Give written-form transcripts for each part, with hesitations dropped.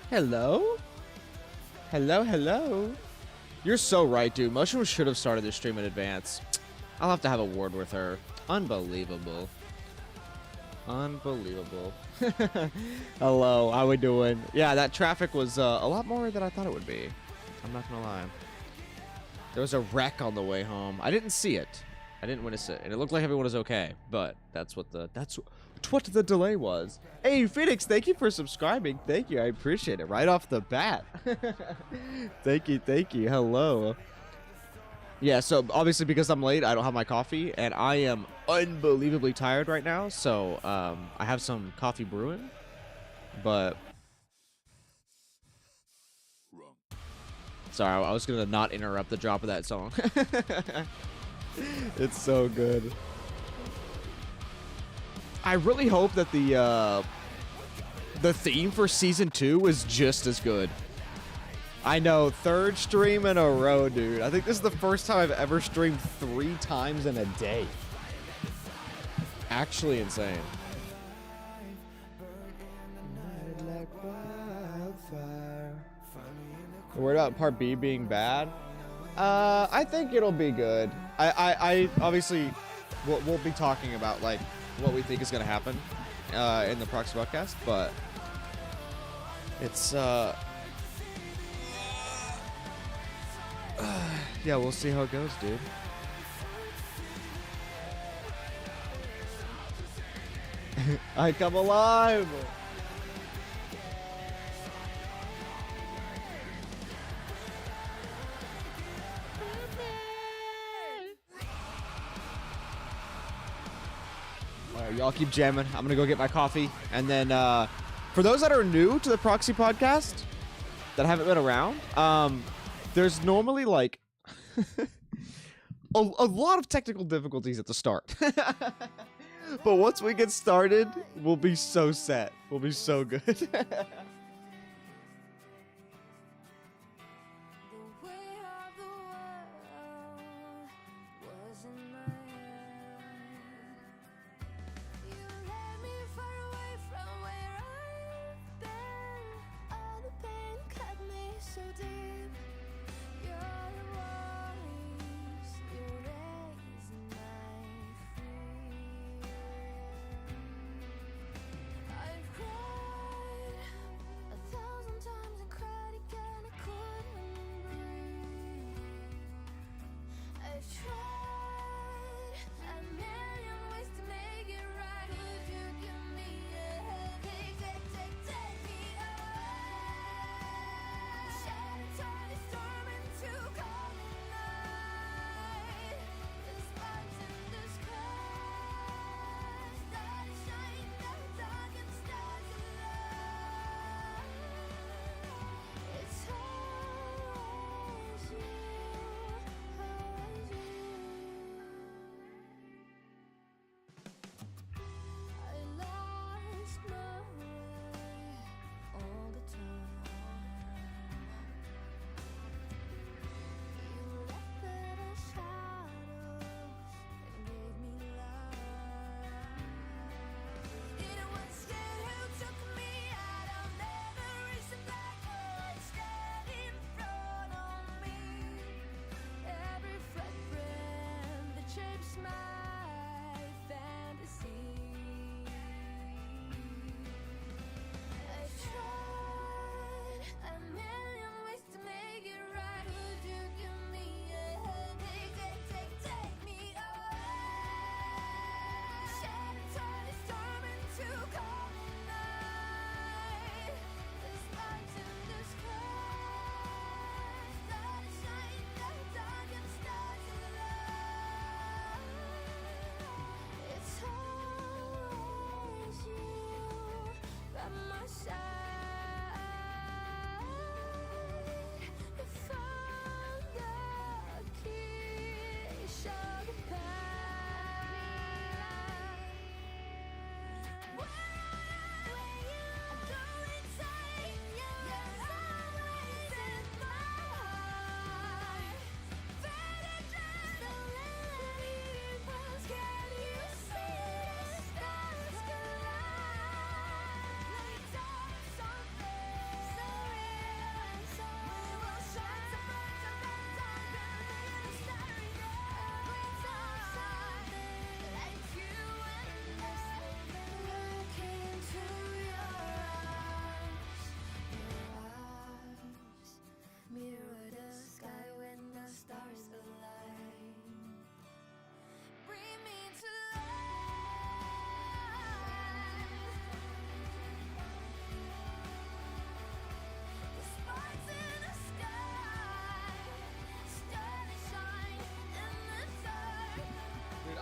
Hello? Hello, hello. You're so right, dude. Mushroom should have started this stream in advance. I'll have to have a word with her. Unbelievable. Unbelievable. Hello, how we doing? Yeah, that traffic was a lot more than I thought it would be. I'm not gonna lie. There was a wreck on the way home. I didn't see it. I didn't witness it, and it looked like everyone was okay. But that's what the delay was. Hey, Phoenix, thank you for subscribing. Thank you, I appreciate it. Right off the bat. Thank you, thank you. Hello. Yeah, so obviously because I'm late, I don't have my coffee, and I am unbelievably tired right now. So I have some coffee brewing, but sorry, I was gonna not interrupt the drop of that song. It's so good. I really hope that the theme for season 2 is just as good. I know, third stream in a row, dude. I think this is the first time I've ever streamed 3 times in a day. Actually insane. Worried about part B being bad? I think it'll be good. I obviously we'll be talking about like what we think is gonna happen in the PROXY podcast, but it's yeah, we'll see how it goes, dude. I come alive. Y'all keep jamming. I'm gonna go get my coffee, and then for those that are new to the PROXY podcast that haven't been around, there's normally like a lot of technical difficulties at the start, but once we get started, we'll be so set. We'll be so good.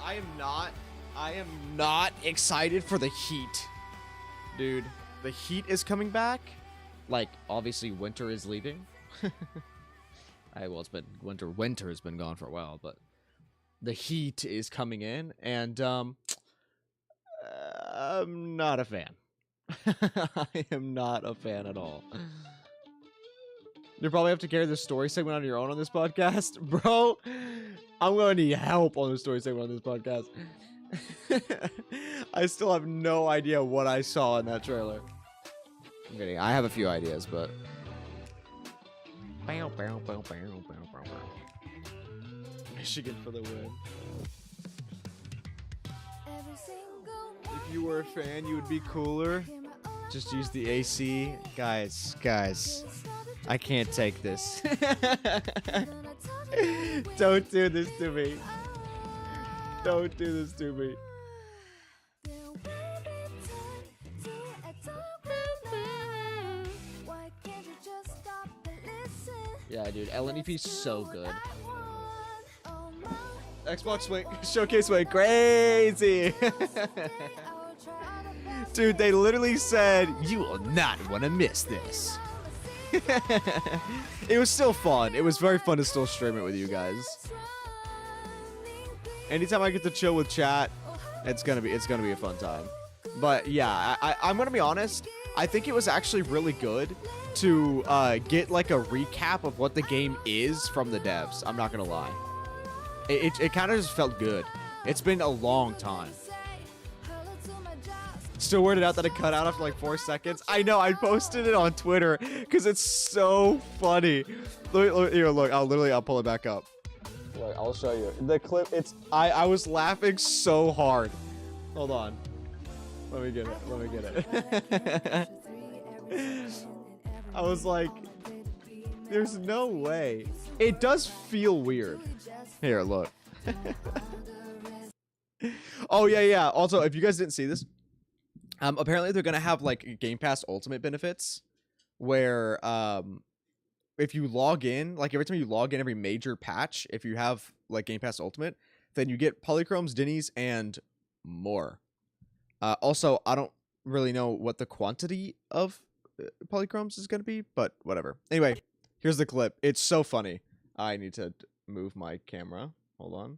I am not excited for the heat. Dude, the heat is coming back. Like, obviously winter is leaving. Well, it's been winter has been gone for a while, but the heat is coming in, and I'm not a fan. I am not a fan at all. You probably have to carry the story segment on your own on this podcast. Bro, I'm going to need help on the story segment on this podcast. I still have no idea what I saw in that trailer. I'm kidding. I have a few ideas, but... Michigan for the win. If you were a fan, you would be cooler. Just use the AC. Guys. I can't take this. Don't do this to me. Don't do this to me. Yeah, dude, LNEP's so good. Xbox went showcase went crazy. Dude, they literally said, "You will not want to miss this." It was still fun. It was very fun to still stream it with you guys. Anytime I get to chill with chat, it's gonna be a fun time. But yeah, I'm gonna be honest. I think it was actually really good to get like a recap of what the game is from the devs. I'm not gonna lie. It kind of just felt good. It's been a long time. Still weirded out that it cut out after like 4 seconds. I know, I posted it on Twitter because it's so funny. Here, look, I'll pull it back up. Look, I'll show you. The clip, I was laughing so hard. Hold on. Let me get it. I was like, there's no way. It does feel weird. Here, look. Oh, yeah. Also, if you guys didn't see this, apparently they're gonna have like Game Pass Ultimate benefits, where if you log in, like every time you log in every major patch, if you have like Game Pass Ultimate, then you get polychromes, dinnies, and more. Also, I don't really know what the quantity of polychromes is gonna be, but whatever. Anyway, here's the clip. It's so funny. I need to move my camera. Hold on.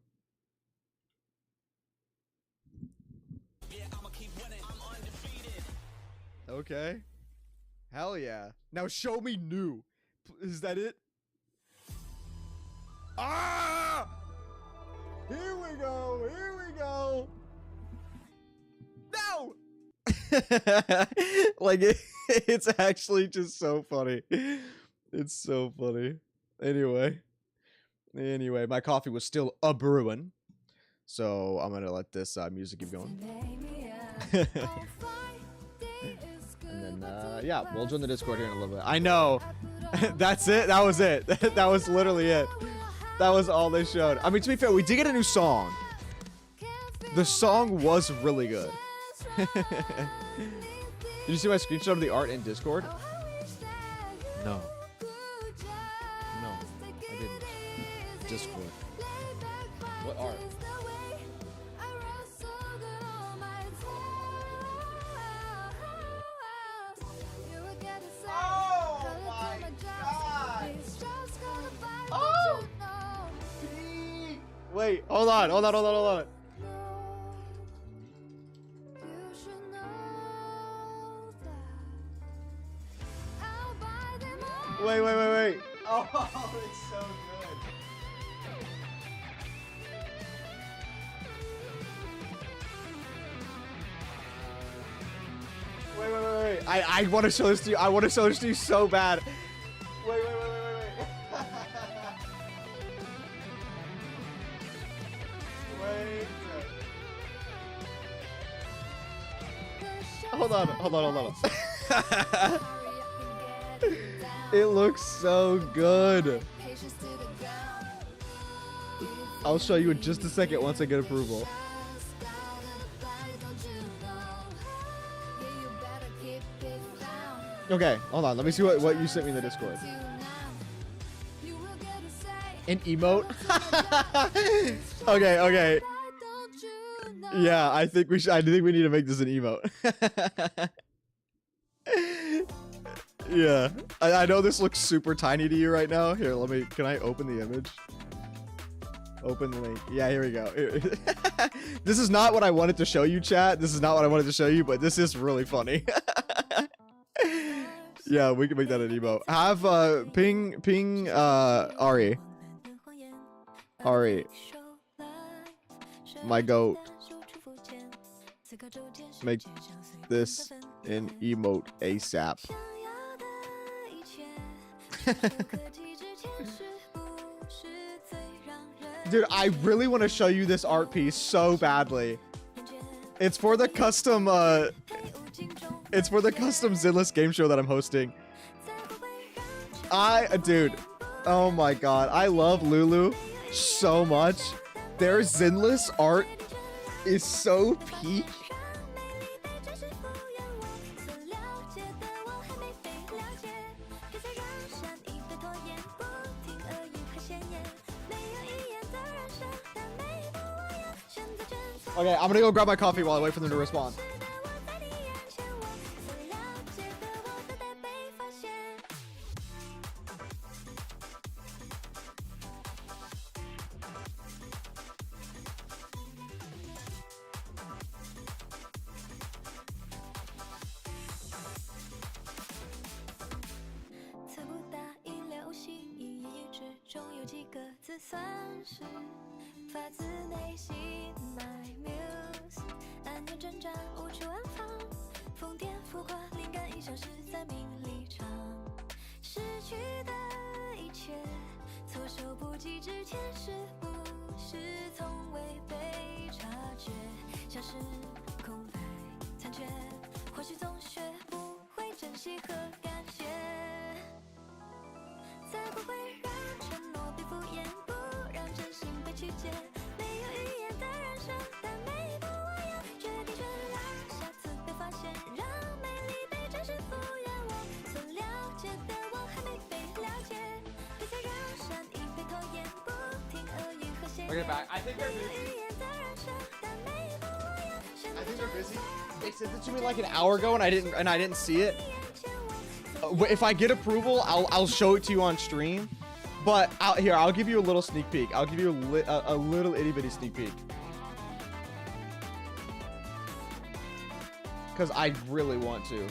Okay. Hell yeah. Now show me new. Is that it? Ah! Here we go. No! Like, it's actually just so funny. It's so funny. Anyway, my coffee was still a-brewing. So I'm gonna let this music keep going. And then, yeah, we'll join the Discord here in a little bit. I know. That's it. That was it. That was literally it. That was all they showed. I mean, to be fair, we did get a new song. The song was really good. Did you see my screenshot of the art in Discord? No. No, I didn't. Discord. What art? Oh! Wait, hold on. Wait. Oh, it's so good. Wait. I want to show this to you. I want to show this to you so bad. Wait. Hold on. It looks so good. I'll show you in just a second once I get approval. Okay, hold on. Let me see what you sent me in the Discord. An emote? Okay. Yeah, I think we should. I think we need to make this an emote. Yeah, I know this looks super tiny to you right now. Here, let me. Can I open the image? Open link. Yeah, here we go. This is not what I wanted to show you, chat. This is not what I wanted to show you, but this is really funny. Yeah, we can make that an emote. Have ping Ari. Ari. My goat. Make this an emote ASAP. Dude, I really want to show you this art piece so badly. It's for the custom Zenless game show that I'm hosting. Dude, oh my god, I love Lulu so much. Their Zenless art is so peak. Okay, I'm gonna go grab my coffee while I wait for them to respond. Okay, back. I think they're busy. I think they're busy. They sent it to me like an hour ago, and I didn't see it. If I get approval, I'll show it to you on stream. But I'll give you a little sneak peek. I'll give you a little itty bitty sneak peek. Because I really want to.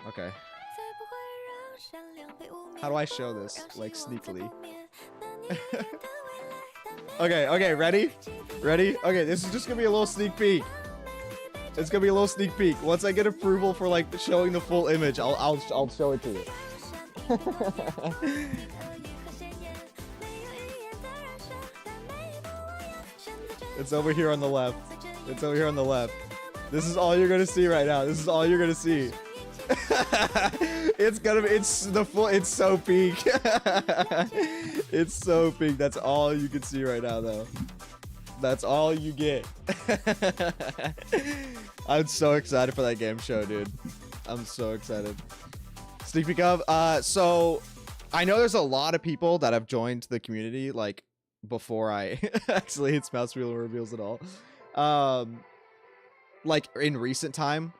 Okay. How do I show this? Like, sneakily. Okay, ready? Ready? Okay, this is just gonna be a little sneak peek. It's gonna be a little sneak peek. Once I get approval for, like, showing the full image, I'll show it to you. It's over here on the left. It's over here on the left. This is all you're gonna see right now. This is all you're gonna see. It's so peak. It's so peak. That's all you can see right now, though. That's all you get. I'm so excited for that game show, dude. I'm so excited. Sneak peek of, so I know there's a lot of people that have joined the community, like, before I actually hit mouse wheel reveals at all. Like, in recent time.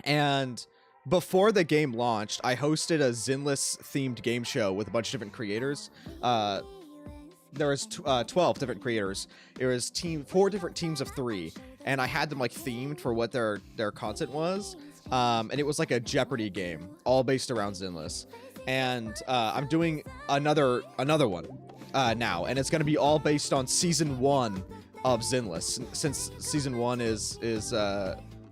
And before the game launched, I hosted a Zenless themed game show with a bunch of different creators. There was 12 different creators. It was 4 different teams of 3, and I had them, like, themed for what their content was. And it was like a Jeopardy game, all based around Zenless. And I'm doing another one now, and it's going to be all based on season 1 of Zenless, since season 1 is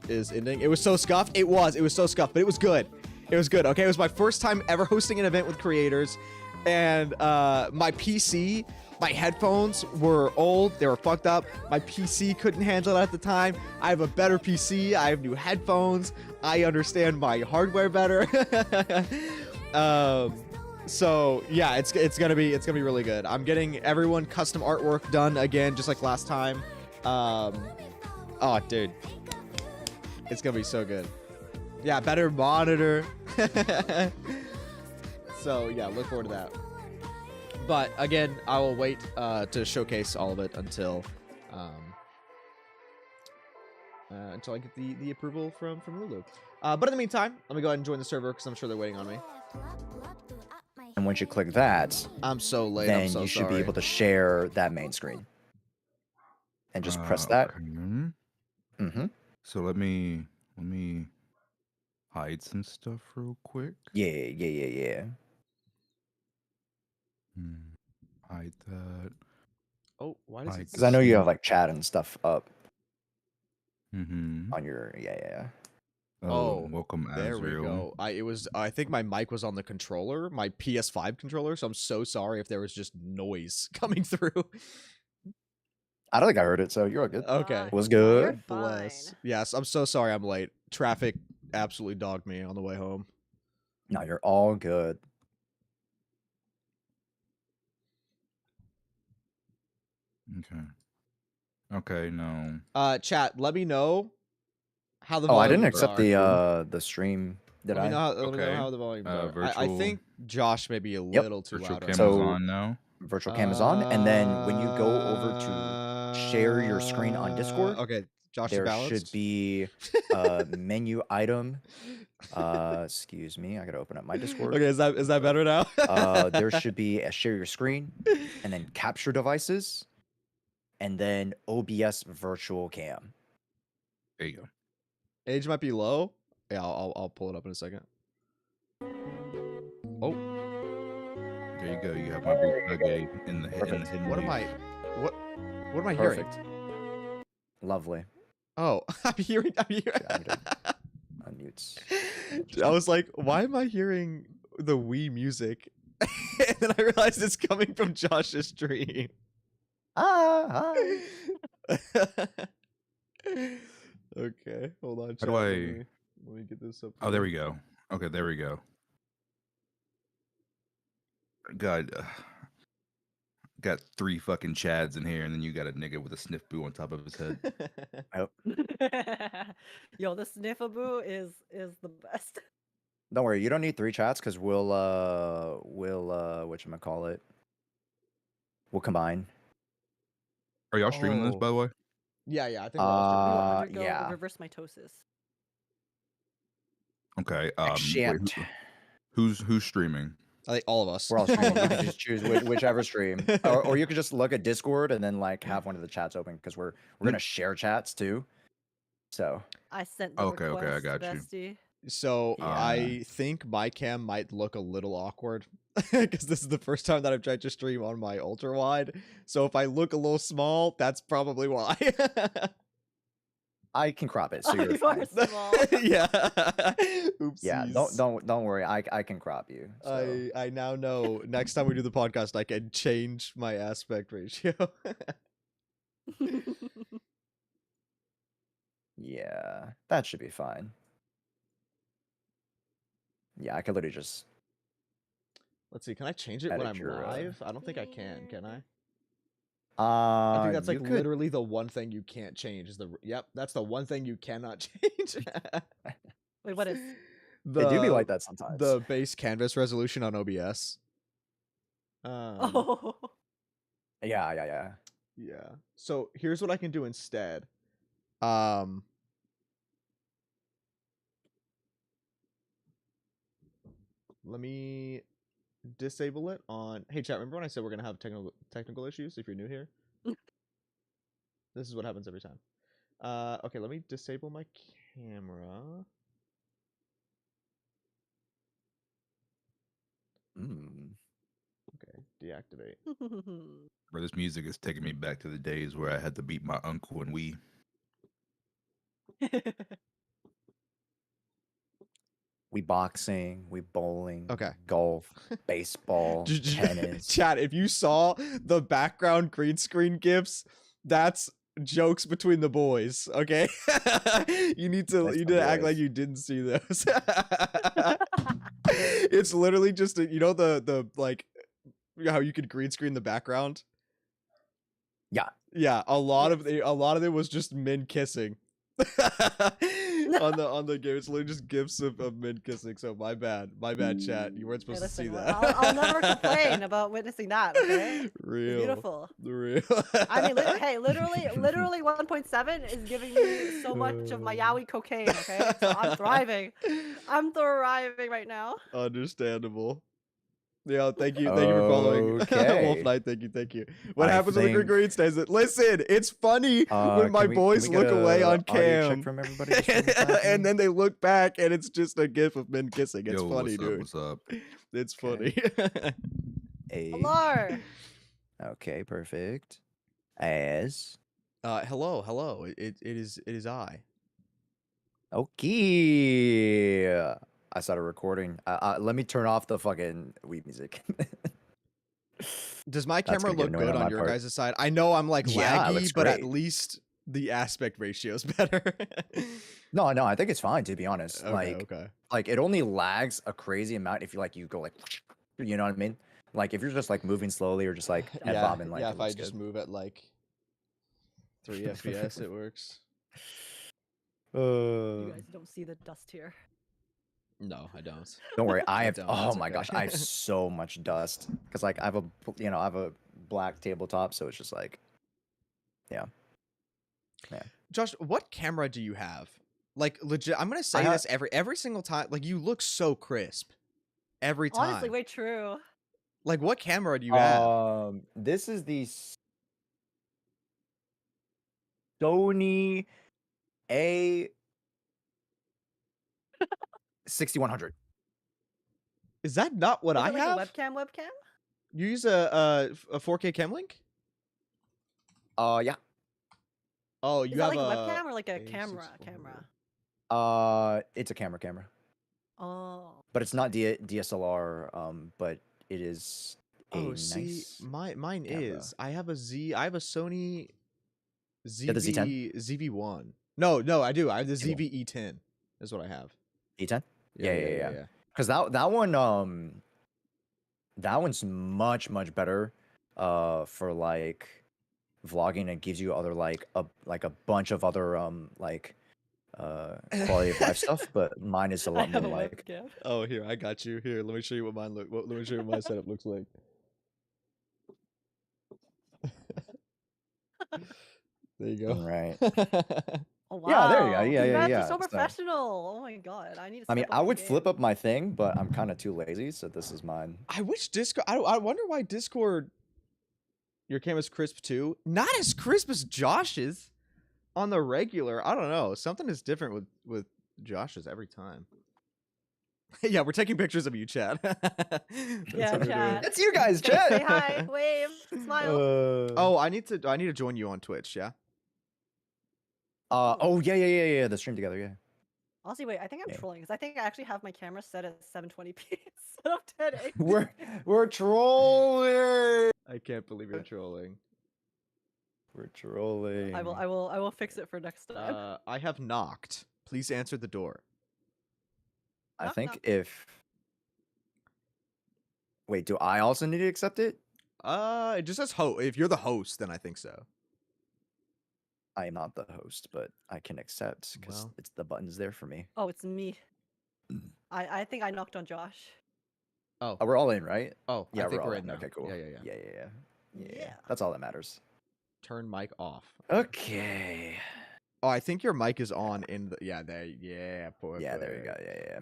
ending. It was so scuffed. It was so scuffed, but it was good. It was good. Okay, it was my first time ever hosting an event with creators, and my PC, my headphones were old. They were fucked up. My PC couldn't handle it at the time. I have a better PC. I have new headphones. I understand my hardware better. So yeah, it's gonna be really good. I'm getting everyone custom artwork done again, just like last time. Oh, dude, it's gonna be so good. Yeah, better monitor. So yeah, look forward to that. But again, I will wait to showcase all of it until I get the approval from Lulu. But in the meantime, let me go ahead and join the server because I'm sure they're waiting on me. And once you click that, I'm so late. then I'm so you should sorry. be able to share that main screen. And just press that. Okay. Mm-hmm. So let me hide some stuff real quick. Yeah. Hide that. Oh, why does it? Because I know you have like chat and stuff up Mm-hmm. on your yeah. Oh, welcome there we Azrael. go. I think my mic was on the controller, my PS5 controller, so I'm so sorry if there was just noise coming through. I don't think I heard it, so you're all good. Okay. Was good. You're Bless. fine. Yes, I'm so sorry I'm late. Traffic absolutely dogged me on the way home. No, you're all good. Okay, no. Chat, let me know how the Oh, I volumes didn't accept are. the stream. Did Let me I? know how, let me know Okay. how the volumes are. I Virtual- think Josh may be a little too Virtual loud. cam is So- on now. Virtual cam is on, and then when you go over to share your screen on Discord, okay, Josh, there balanced. should be a menu item. Excuse me, I gotta open up my Discord. Okay, is that better now? There should be a share your screen, and then capture devices, and then OBS virtual cam. There you go. Age might be low. Yeah, I'll pull it up in a second. Oh, There you go. You have my bootleg in the Perfect. hidden what am leaf. I? What am I hearing? Perfect. Lovely. Oh, I'm hearing. Unmutes. I was like, why am I hearing the Wii music? And then I realized it's coming from Josh's stream. Hi. Okay, hold on. How do chat, I- let me get this up. Oh, there we go. Okay, there we go. God, got 3 fucking Chads in here, and then you got a nigga with a sniff boo on top of his head. Yo, the sniffaboo is the best. Don't worry, you don't need 3 chats because we'll whatchamacallit, we'll combine. Are y'all streaming this, Oh. by the way? Yeah, I think we're all You want me to go yeah. reverse mitosis? Okay. Shit. Wait, who's streaming? I think all of us. We're all streaming. You can just choose whichever stream, or you could just look at Discord and then like have one of the chats open because we're gonna share chats too. So I sent the Okay, request, I got you. bestie. So Yeah. I think my cam might look a little awkward because this is the first time that I've tried to stream on my ultra wide. So if I look a little small, that's probably why. I can crop it, so you're You fine. are small. Yeah. Oopsies. Yeah, don't worry. I can crop you. So. I now know next time we do the podcast, I can change my aspect ratio. Yeah, that should be fine. Yeah, I could literally just. Let's see. Can I change it when Edit I'm your, live? I don't think I can I? I think that's like you could- literally the one thing you can't change is the. Yep, that's the one thing you cannot change. Wait, what is? They do be like that sometimes. The base canvas resolution on OBS. Oh, Yeah. Yeah. So here's what I can do instead. Let me disable it on. Hey chat, remember when I said we're gonna have technical issues if you're new here? This is what happens every time. Okay, let me disable my camera. Okay, deactivate. Bro, this music is taking me back to the days where I had to beat my uncle and we. We boxing, we bowling, Okay. golf, baseball, tennis. Chat, if you saw the background green screen gifs, that's jokes between the boys, okay? you need to act like you didn't see those. It's literally just the like how you could green screen the background. Yeah. Yeah, a lot of it was just men kissing. on the game. It's literally just gifs of men kissing. So my bad, chat. You weren't Hey, supposed to see listen, that. I'll never complain about witnessing that. Okay, it's Real, beautiful. real. I mean, hey, literally 1.7 is giving me so much of my yaoi cocaine. Okay, so I'm thriving. I'm thriving right now. Understandable. Yeah, thank you for following. Wolf Okay. Knight, thank you. What I happens when the think- green stays it? Listen, it's funny when my can we boys get look away a on audio check cam, from everybody just one more time, and please? then they look back, and it's just a gif of men kissing. It's Yo, funny, what's dude. up? What's up? It's Okay. funny. Hello. Okay, perfect. As Hello. It is I. okay. I started recording. Let me turn off the fucking weed music. Does my That's camera gonna get look annoying good on on my your part. guys' side? I know I'm like Yeah, it laggy, looks but at great. least the aspect ratio is better. No, I think it's fine to be honest. Okay. Like it only lags a crazy amount if you go like, you know what I mean? Like if you're just like moving slowly or just like bobbing, like yeah. it If I looks just good. move at like 3 FPS, it works. You guys don't see the dust here. No, I don't. Don't worry, I I have. don't, Oh it's my okay. gosh, I have so much dust because like I have a black tabletop, so it's just like, yeah. Josh, what camera do you have? Like legit, I'm gonna I say ha- this every single time. Like you look so crisp every time. Honestly, way true. Like what camera do you have? This is the Sony A 6100. Is that not what Is I it like have? a webcam? You use a 4K cam link? Yeah. Oh, Is you that have like a a webcam or like a A600. camera? It's a camera, Oh. but it's not DSLR. But it is a Oh, see, nice. mine camera. is. I have a Sony Yeah, the Z10? ZV-1. No, I do. I have the Cool. ZV-E10. Is what I have. E10. Yeah. Because that one that one's much better for like vlogging. It gives you other like a bunch of other quality of life stuff, but mine is a I lot have more a like webcam. Oh, here, I got you. Here, let me show you what mine look. Let me show you what my setup looks like. There you go. right. Oh wow. Yeah, there you go. Yeah, You guys yeah. are so So, professional. Oh my god, I need to. I mean, step I up my would flip game. up my thing, but I'm kind of too lazy, so this is mine. I wish Discord. I wonder why Discord. Your camera's crisp too. Not as crisp as Josh's on the regular. I don't know. Something is different with Josh's every time. Yeah, we're taking pictures of you, Chad. That's Yeah, what we're doing. Chad. That's you guys, Say chat. hi, wave, smile. Oh, I need to join you on Twitch. Yeah. Oh yeah. The stream together, yeah. Honestly, wait, I think I'm Yeah. trolling because I think I actually have my camera set at 720p instead of 1080. We're trolling. I can't believe you're trolling. We're trolling. I will fix it for next time. I have knocked. Please answer the door. I Knock, think knock. if. Wait, do I also need to accept it? It just says host. If you're the host, then I think so. I am not the host, but I can accept because Well. it's the button's there for me. Oh, it's me. I think I knocked on Josh. Oh, Oh, we're all in, right? oh, Yeah, I think we're all in now. Okay, cool. Yeah. Yeah. That's all that matters. Turn mic off. Okay. Oh, I think your mic is on in the yeah, poor. Yeah, there you go. Yeah.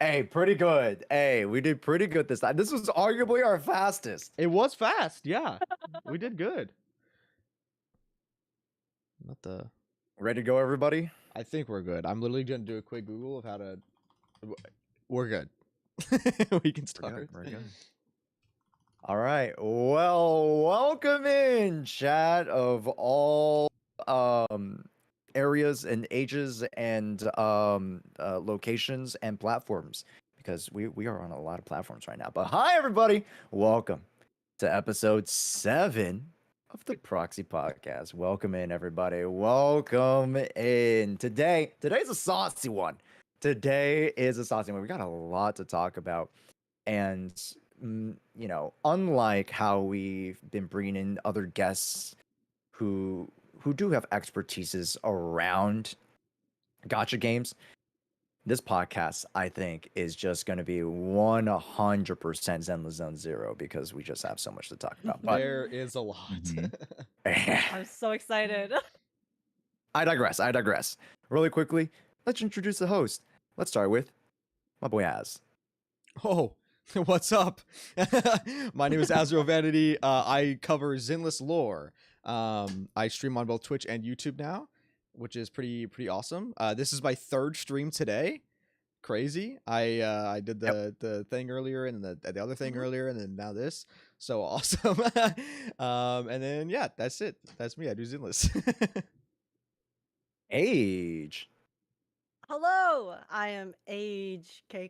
Hey, pretty good. Hey, we did pretty good this time. This was arguably our fastest. It was fast, yeah. We did good. Not the Ready to go, everybody? I think we're good. I'm literally gonna do a quick Google of how to we're good. We can start. We're good. All right. Well, welcome in, chat of all areas and ages and locations and platforms, because we are on a lot of platforms right now. But hi, everybody. Welcome to episode 7 of the Proxy Podcast. Welcome in, everybody. Welcome in. Today's a saucy one. We got a lot to talk about. And unlike how we've been bringing in other guests who who do have expertises around gotcha games, this podcast, I think, is just going to be 100% Zenless Zone Zero because we just have so much to talk about. But There is a lot. Mhm. I'm so excited. I digress. I digress. Really quickly, let's introduce the host. Let's start with my boy Az. Oh, what's up? My name is Azrael Vanity. I cover Zenless lore. I stream on both Twitch and YouTube now, which is pretty awesome. This is my third stream today. Crazy. I did the thing earlier and the other thing earlier and then now this. So awesome. And then yeah, that's it. That's me. I do Zenless. Age. Hello, I am Age KK,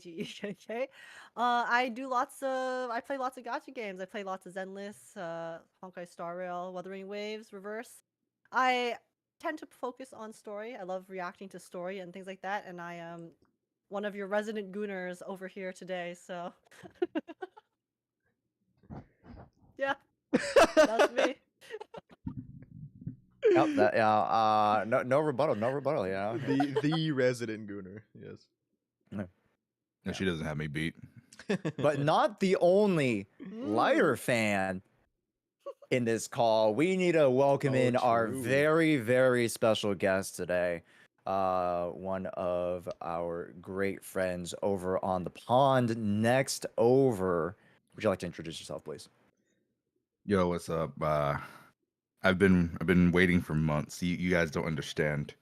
AGEKK. I play lots of gacha games. I play lots of Zenless, Honkai Star Rail, Wuthering Waves, Reverse. I tend to focus on story. I love reacting to story and things like that, and I am one of your resident gooners over here today, so yeah, that's me. Yep. That. Yeah. No rebuttal. No rebuttal. You know. the resident gooner. Yes. No, she doesn't have me beat. But not the only lighter Mm. fan in this call. We need to welcome in our true. very special guest today. One of our great friends over on the pond next over. Would you like to introduce yourself, please? Yo, what's up? I've been waiting for months. You guys don't understand.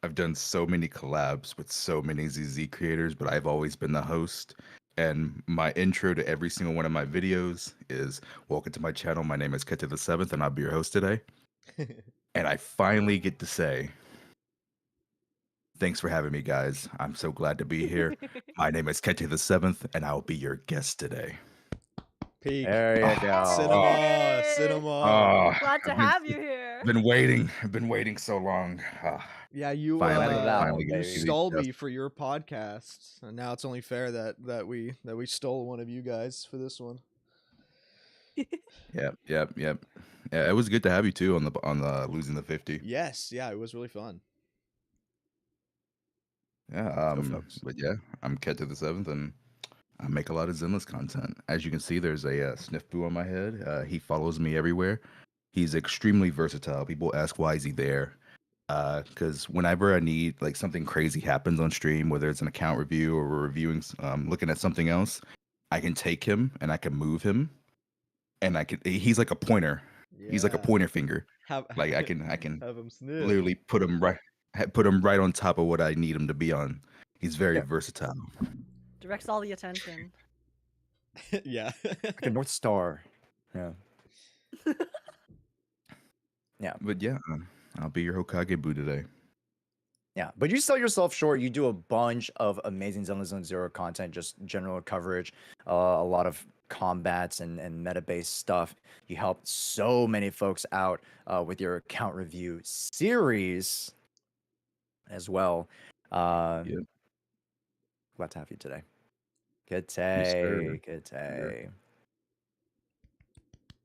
I've done so many collabs with so many ZZ creators, but I've always been the host. And my intro to every single one of my videos is welcome to my channel. My name is Kete the Seventh, and I'll be your host today. And I finally get to say, thanks for having me, guys. I'm so glad to be here. My name is Kete the Seventh, and I'll be your guest today. Peak. There you go. Cinema. Yay! Cinema. Oh, Glad to I've been- have you here. Been waiting. I've been waiting so long. Yeah, you Finally, finally you get to stole just- me for your podcast, and now it's only fair that we stole one of you guys for this one. Yep. Yeah, it was good to have you too on the losing the 50. Yes, yeah, it was really fun. Yeah. So, folks. But yeah, I'm Kete the Seventh, and I make a lot of Zenless content. As you can see, there's a sniff boo on my head. He follows me everywhere. He's extremely versatile. People ask why is he there? Because whenever I need like something crazy happens on stream, whether it's an account review or we're reviewing, looking at something else, I can take him and I can move him, and he's like a pointer. He's like a Yeah. pointer finger. Have, Like I can have him sniff. literally put him right on top of what I need him to be on. He's very Yeah. versatile. Directs all the attention. Yeah. Like a North Star. Yeah. But yeah, I'll be your Hokage boo today. Yeah, but you sell yourself short. You do a bunch of amazing Zenless Zone Zero content, just general coverage, a lot of combats and meta-based stuff. You helped so many folks out with your account review series as well. Yep. Glad to have you today. Good Yes, sir. day, good day.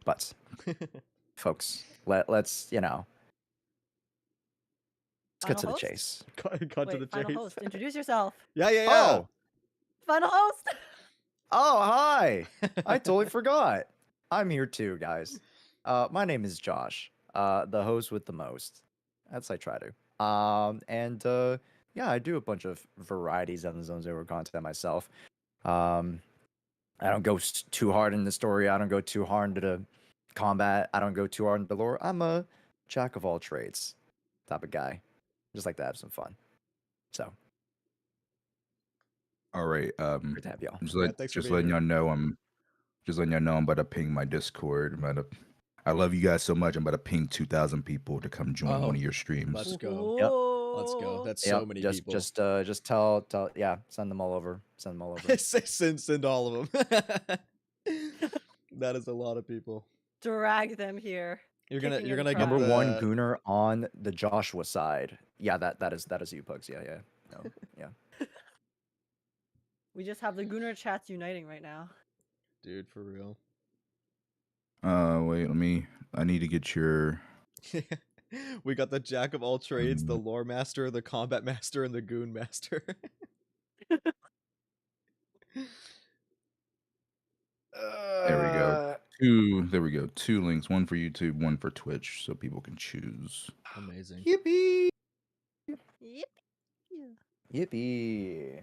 But folks, let's let's get Final to the host? chase. Cut to Wait, the final chase. host, introduce yourself. Yeah. Oh, Final host. oh, hi. I totally forgot. I'm here too, guys. My name is Josh, the host with the most. That's I try to. Yeah, I do a bunch of varieties on the Zone Zero content myself. I don't go too hard in the story. I don't go too hard into the combat. I don't go too hard into the lore. I'm a jack of all trades type of guy. Just like to have some fun. So All right. great to have y'all. Thanks for Just being letting here. y'all know I'm about to ping my Discord. I love you guys so much. I'm about to ping 2,000 people to come join Oh, one of your streams. let's go. Yep. Let's go. That's Yep, so many just, people. Just tell. Yeah, send them all over. Send them all over. send all of them. That is a lot of people. Drag them here. You're gonna Kicking you're and gonna get Number the, one gooner on the Joshua side. Yeah, that is you, Pugs. Yeah. No, yeah. We just have the Gooner chats uniting right now. dude for real. Wait, I need to get your We got the jack of all trades, the lore master, the combat master, and the goon master. There we go. There we go. 2 links, one for YouTube, one for Twitch, so people can choose. Amazing. Yippee! Yep. Yippee!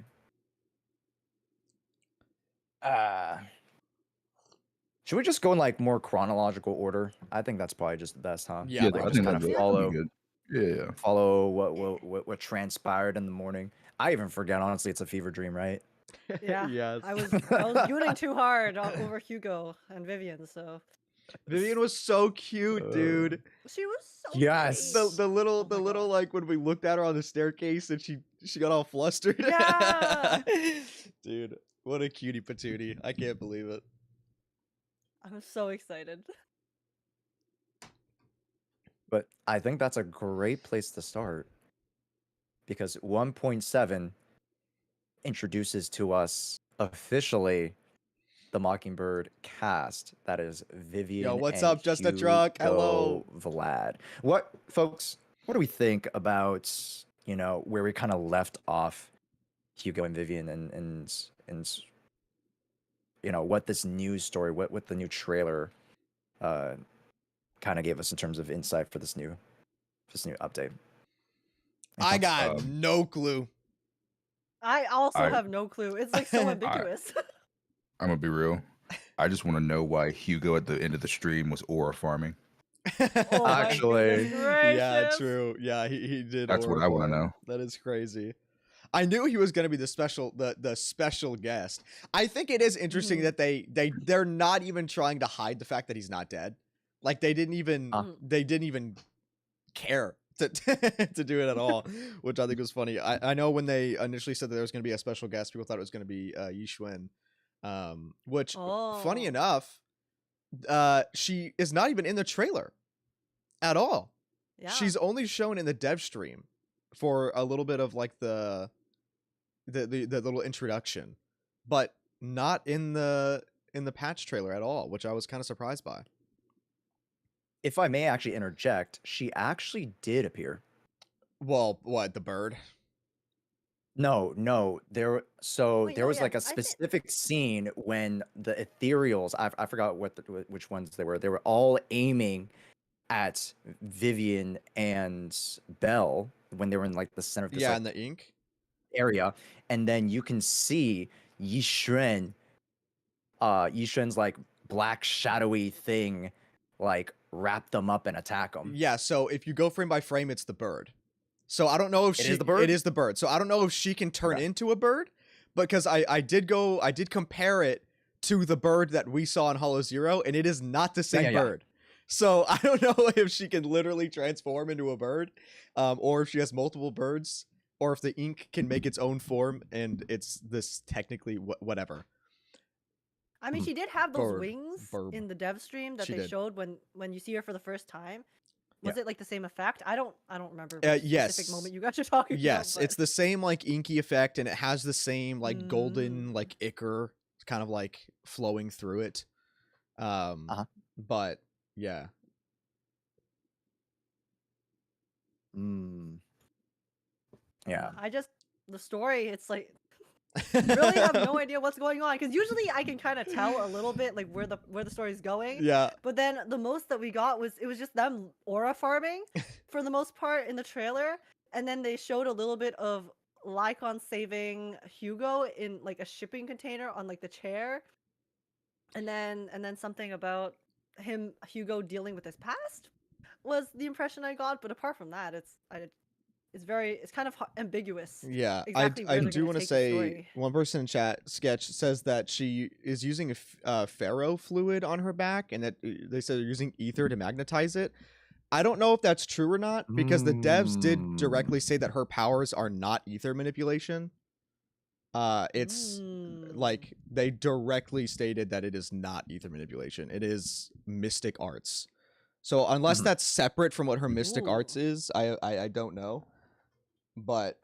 Should we just go in like more chronological order? I think that's probably just the best, huh? Yeah, like I just think kind that'd of be follow good. Yeah. follow what transpired in the morning. I even forget, honestly, it's a fever dream, right? Yeah. Yes. I was gooning too hard over Hugo and Vivian, so Vivian was so cute, dude. she was so Yes. pretty. The little Oh my God. like when we looked at her on the staircase and she got all flustered. Yeah. Dude, what a cutie patootie. I can't believe it. I'm so excited. But I think that's a great place to start because 1.7 introduces to us officially the Mockingbird cast. That is Vivian. what's and up, Just a Truck? Hello. Vlad. What, folks? What do we think about where we kind of left off Hugo and Vivian and what this news story, what the new trailer kind of gave us in terms of insight for this new update? I got no clue. I also I- have no clue. It's like so ambiguous. I'm gonna be real. I just want to know why Hugo at the end of the stream was aura farming. Oh my Actually, goodness Yeah, gracious. true. Yeah, he did. That's what I wanna Ouroboros. know. That is crazy. I knew he was going to be the special guest. I think it is interesting Mhm. that they're not even trying to hide the fact that he's not dead. Like they didn't even care to to do it at all, which I think was funny. I know when they initially said that there was going to be a special guest, people thought it was going to be Yi Xuan, which funny Oh. enough, she is not even in the trailer at all. Yeah. She's only shown in the dev stream for a little bit of like the little introduction, but not in the patch trailer at all, which I was kind of surprised by. if I may actually interject, she actually did appear. Well, what, the bird? No, there. Wait, there oh, was yeah, like a I did- specific scene when the ethereals. I forgot which ones they were. They were all aiming at Vivian and Belle when they were in like the center of this Yeah, like, in the ink. area, and then you can see Yi Xuan's like black shadowy thing, like wrap them up and attack them. Yeah, so if you go frame by frame, it's the bird. So I don't know if It she is the bird? It is the bird. So I don't know if she can turn Okay. into a bird, because I did compare it to the bird that we saw in Hollow Zero, and it is not the same yeah. bird. So I don't know if she can literally transform into a bird, or if she has multiple birds, or if the ink can make its own form and it's this technically whatever. I mean, she did have those Bird. wings Burb. in the dev stream that She they did. showed when you see her for the first time. Was it like the same effect? I don't remember yes. specific moment you guys are talking Yes, about. it's the same like inky effect, and it has the same like golden Mm. like ichor kind of like flowing through it. But yeah. Yeah. The story, it's like really have no idea what's going on, because usually I can kind of tell a little bit like where the story's going. Yeah. But then the most that we got was just them aura farming for the most part in the trailer, and then they showed a little bit of Lycon saving Hugo in like a shipping container on like the chair, and then something about Hugo dealing with his past was the impression I got. But apart from that, it's kind of ambiguous. Yeah, Exactly I where they're do gonna want to take the say story. one person in chat sketch says that she is using a ferro fluid on her back, and that they said they're using ether to magnetize it. I don't know if that's true or not, because the devs did directly say that her powers are not ether manipulation. It's like they directly stated that it is not ether manipulation. It is mystic arts. So unless that's separate from what her mystic arts is, I don't know. But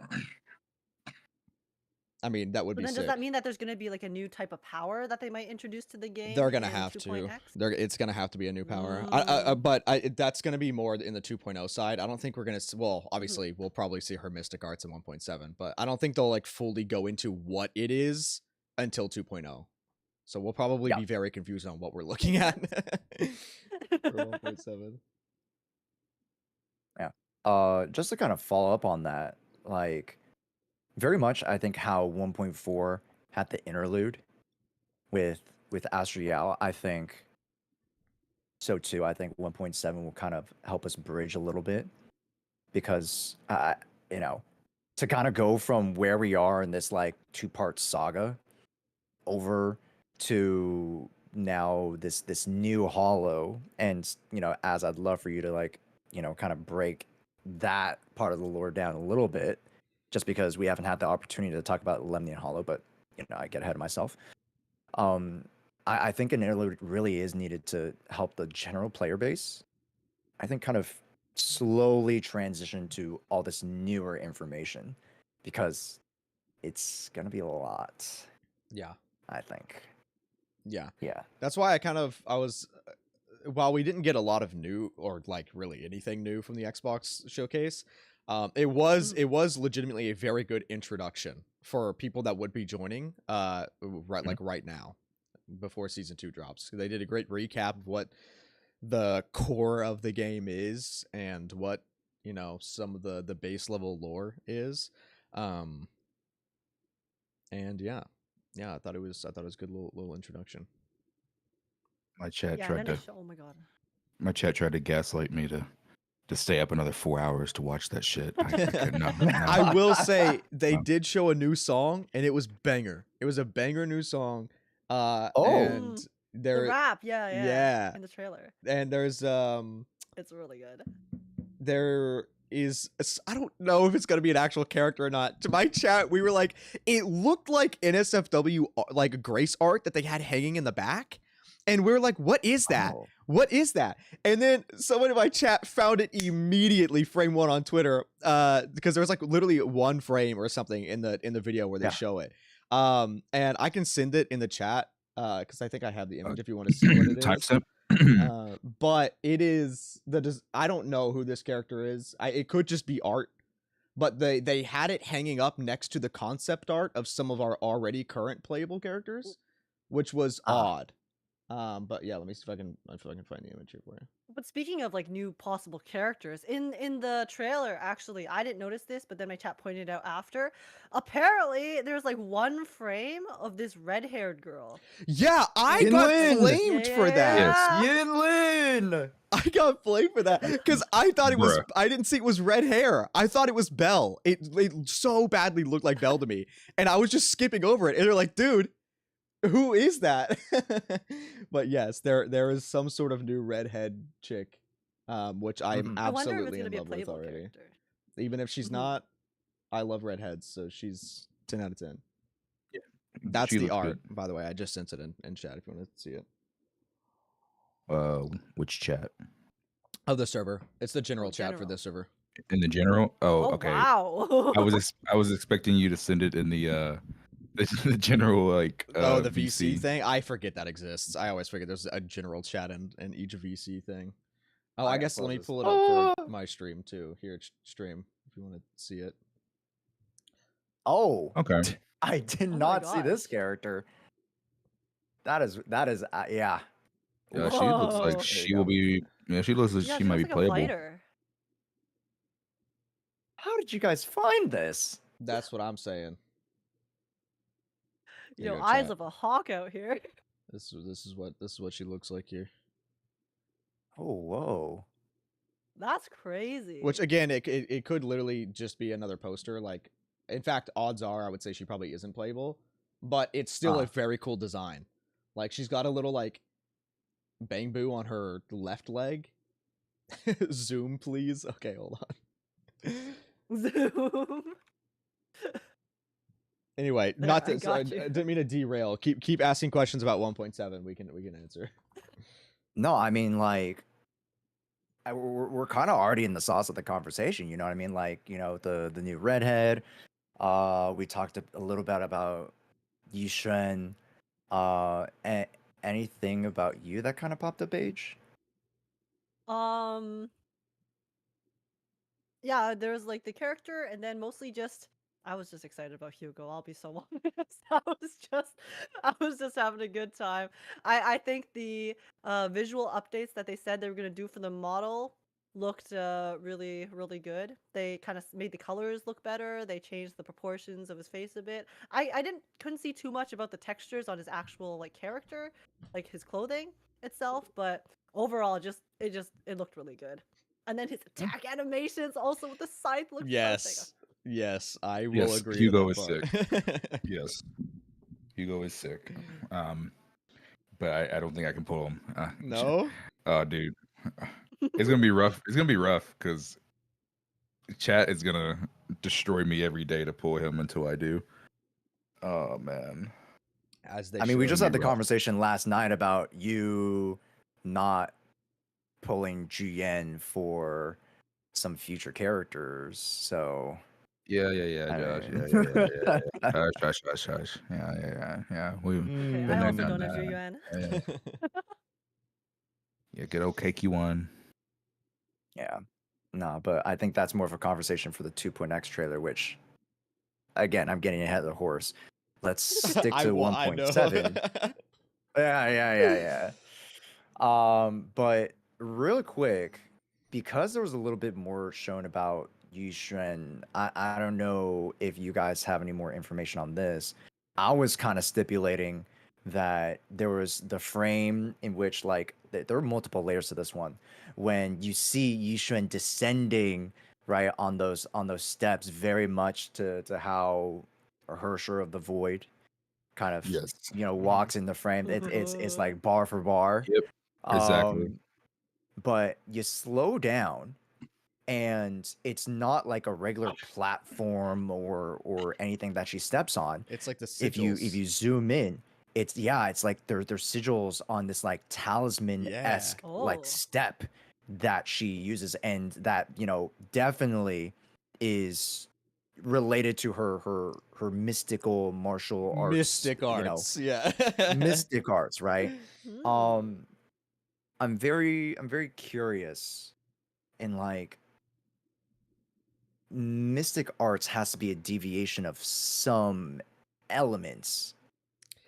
I mean, that would But be then sick. does that mean that there's going to be like a new type of power that they might introduce to the game? They're gonna in have to. 2.x? It's gonna have to be a new power. Mm. But that's gonna be more in the 2.0 side. I don't think we're gonna. Well, Mm-hmm. obviously, we'll probably see her mystic arts in 1.7, but I don't think they'll like fully go into what it is until 2.0. So we'll probably Yeah. be very confused on what we're looking at for 1.7. Just to kind of follow up on that, like very much I think how 1.4 had the interlude with Astriel, I think so too. I think 1.7 will kind of help us bridge a little bit because you know, to kind of go from where we are in this like two-part saga over to now this new hollow, and you know, as I'd love for you to like, you know, kind of break that part of the lore down a little bit, just because we haven't had the opportunity to talk about Lemnian Hollow, but you know, I get ahead of myself. I think an interlude really is needed to help the general player base. I think kind of slowly transition to all this newer information because it's gonna be a lot. Yeah. I think. Yeah. Yeah. That's why I was while we didn't get a lot of new or like really anything new from the Xbox showcase, it was legitimately a very good introduction for people that would be joining right now before season 2 drops. They did a great recap of what the core of the game is and what, you know, some of the base level lore is. And yeah, I thought it was a good little introduction. My chat Yeah, tried and then to. oh my god. My chat tried to gaslight me to stay up another 4 hours to watch that shit. I couldn't. No. I will say they No. did show a new song and it was banger. It was a banger new song. Oh. And The there rap, yeah. In the trailer. and there's It's really good. there is I don't know if it's gonna be an actual character or not. To my chat, we were like, it looked like NSFW like Grace art that they had hanging in the back, and we are like, what is that? Oh. What is that? And then someone in my chat found it immediately, frame one on Twitter, because there was like literally one frame or something in the video where they Yeah. show it. And I can send it in the chat, because I think I have the image if you want to see what it is. Timestamp. But it is I don't know who this character is. It could just be art, but they had it hanging up next to the concept art of some of our already current playable characters, which was odd. But yeah, let me see if I can find the image here for you. But speaking of like new possible characters, in the trailer, actually, I didn't notice this, but then my chat pointed out after. Apparently, there's like one frame of this red-haired girl. Yeah, I Yin got Lin! flamed for that. Yeah. Yin Lin! I got flamed for that because I thought it was. Bruh. I didn't see it was red hair. I thought it was Belle. It so badly looked like Belle to me, and I was just skipping over it. And they're like, "Dude, who is that?" But yes, there is some sort of new redhead chick, which I am Mhm. I wonder if it's absolutely gonna in be a love with playable already. character. Even if she's Mhm. not, I love redheads, so she's 10 out of 10. Yeah. That's She the looks art, by the way. I just sent it in chat if you want to see it. Which chat? Of the server. It's the general Oh, chat for general. this server. In the general? Oh, Oh okay. wow. I was expecting you to send it in the general like Oh, the VC thing? I forget that exists. I always forget there's a general chat in each VC thing. Oh, I Alright, guess let me close this. pull it up for my stream too. Here, stream, if you want to see it. Oh. Okay. I did Oh my not see this gosh. character. That is yeah. She looks like Whoa. she will be. Yeah, she looks like Yeah, she she might be looks like a playable. fighter. How did you guys find this? That's what I'm saying. Here Yo, you go, eyes chat. of a hawk out here. This is what she looks like here. Oh, whoa. That's crazy. Which again, it could literally just be another poster. Like, in fact, odds are I would say she probably isn't playable, but it's still a very cool design. Like, she's got a little like bang boo on her left leg. Zoom, please. Okay, hold on. Zoom. Anyway, There, not I that got you. I didn't mean to derail. Keep asking questions about 1.7. We can answer. No, I mean like we're kind of already in the sauce of the conversation, you know what I mean? Like, you know, the new redhead, We talked a little bit about Yishen. Anything about you that kind of popped up, Age? Um, yeah, there was like the character, and then mostly just I was just excited about Hugo. I'll be so honest. I was just having a good time. I think the visual updates that they said they were gonna do for the model looked really good. They kind of made the colors look better. They changed the proportions of his face a bit. I couldn't see too much about the textures on his actual like character, like his clothing itself, but overall it looked really good. And then his attack animations also with the scythe looked perfect. Yes, I will Yes, agree Hugo with is that part. Yes, Hugo is sick. But I don't think I can pull him. No? Oh, dude, it's gonna be rough. It's gonna be rough because chat is gonna destroy me every day to pull him until I do. Oh man. As they I mean, we should. just It'll had be the rough. conversation last night about you not pulling GN for some future characters. So Yeah, I Josh. mean, Hush. Yeah. We've Okay, been I there, also done don't have your that. yuan. Yeah, good old cakey one. yeah, no, but I think that's more of a conversation for the 2.x trailer, which again, I'm getting ahead of the horse. Let's stick to I know. 1.7. Yeah. But real quick, because there was a little bit more shown about Yushen, I don't know if you guys have any more information on this. I was kind of stipulating that there was the frame in which like there were multiple layers to this one. When you see Yushen descending right on those steps, very much to how Hersher of the Void kind of Yes. walks in the frame. It's like bar for bar. Yep. Exactly. But you slow down and it's not like a regular platform or anything that she steps on. It's like the If sigils. you zoom in, it's like there's sigils on this like talisman-esque like Oh. step that she uses, and that definitely is related to her mystical martial arts, Mystic arts. Yeah. mystic arts, right? Hmm. I'm very curious in like mystic arts has to be a deviation of some elements.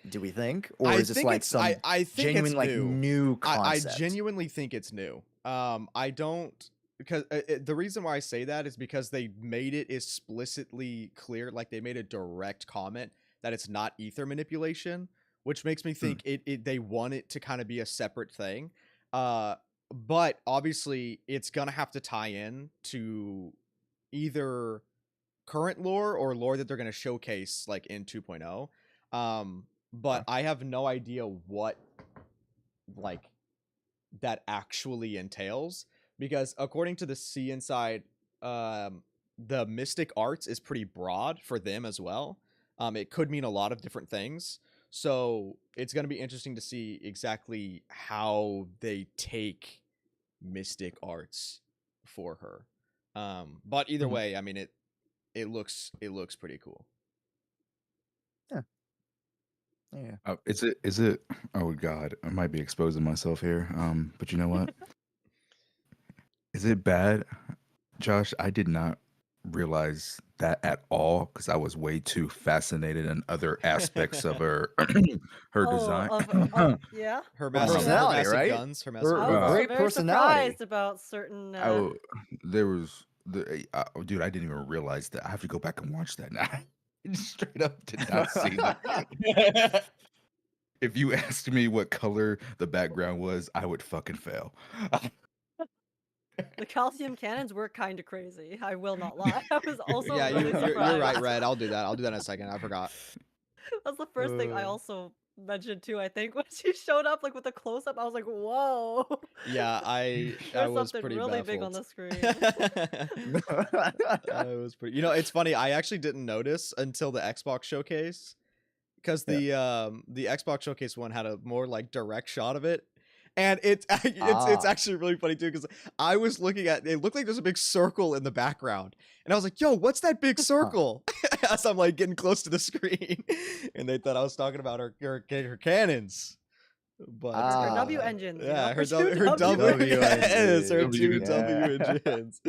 Do we think, or is this like some I think genuine it's like new. new I concept? genuinely think it's new. I don't, because the reason why I say that is because they made it explicitly clear, like they made a direct comment that it's not ether manipulation, which makes me think they want it to kind of be a separate thing. But obviously it's gonna have to tie in to either current lore or lore that they're gonna showcase like in 2.0. But I have no idea what like that actually entails, because according to the C inside, the mystic arts is pretty broad for them as well. It could mean a lot of different things, so it's going to be interesting to see exactly how they take mystic arts for her. But either Mhm. way, I mean it looks pretty cool. Yeah. Is it? Oh God, I might be exposing myself here. But you know what? Is it bad, Josh? I did not realize that at all because I was way too fascinated in other aspects of her her Oh, design. yeah. Her Her massive, Yeah. personality, massive right? guns, her Her, massive I her was guns. also great very personality. surprised about certain. Oh, there was dude. I didn't even realize that. I have to go back and watch that now. I straight up did not see that. If you asked me what color the background was, I would fucking fail. The calcium cannons were kind of crazy. I will not lie. I was also Yeah, really surprised. you're right, Red. I'll do that. I'll do that in a second. I forgot. That's the first thing I also mentioned too. I think when she showed up, like with the close up, I was like, "Whoa!" Yeah, I There's was something pretty really big on baffled. the screen. I was pretty. You know, it's funny. I actually didn't notice until the Xbox showcase, because the Xbox showcase one had a more like direct shot of it, And it's Ah. actually really funny too because I was looking at it looked like there's a big circle in the background, and I was like, "Yo, what's that big circle?" As I'm like getting close to the screen, and they thought I was talking about her cannons. But Her W engines, you know, yeah, her two her W, W yes, her engines, two yeah. W engines.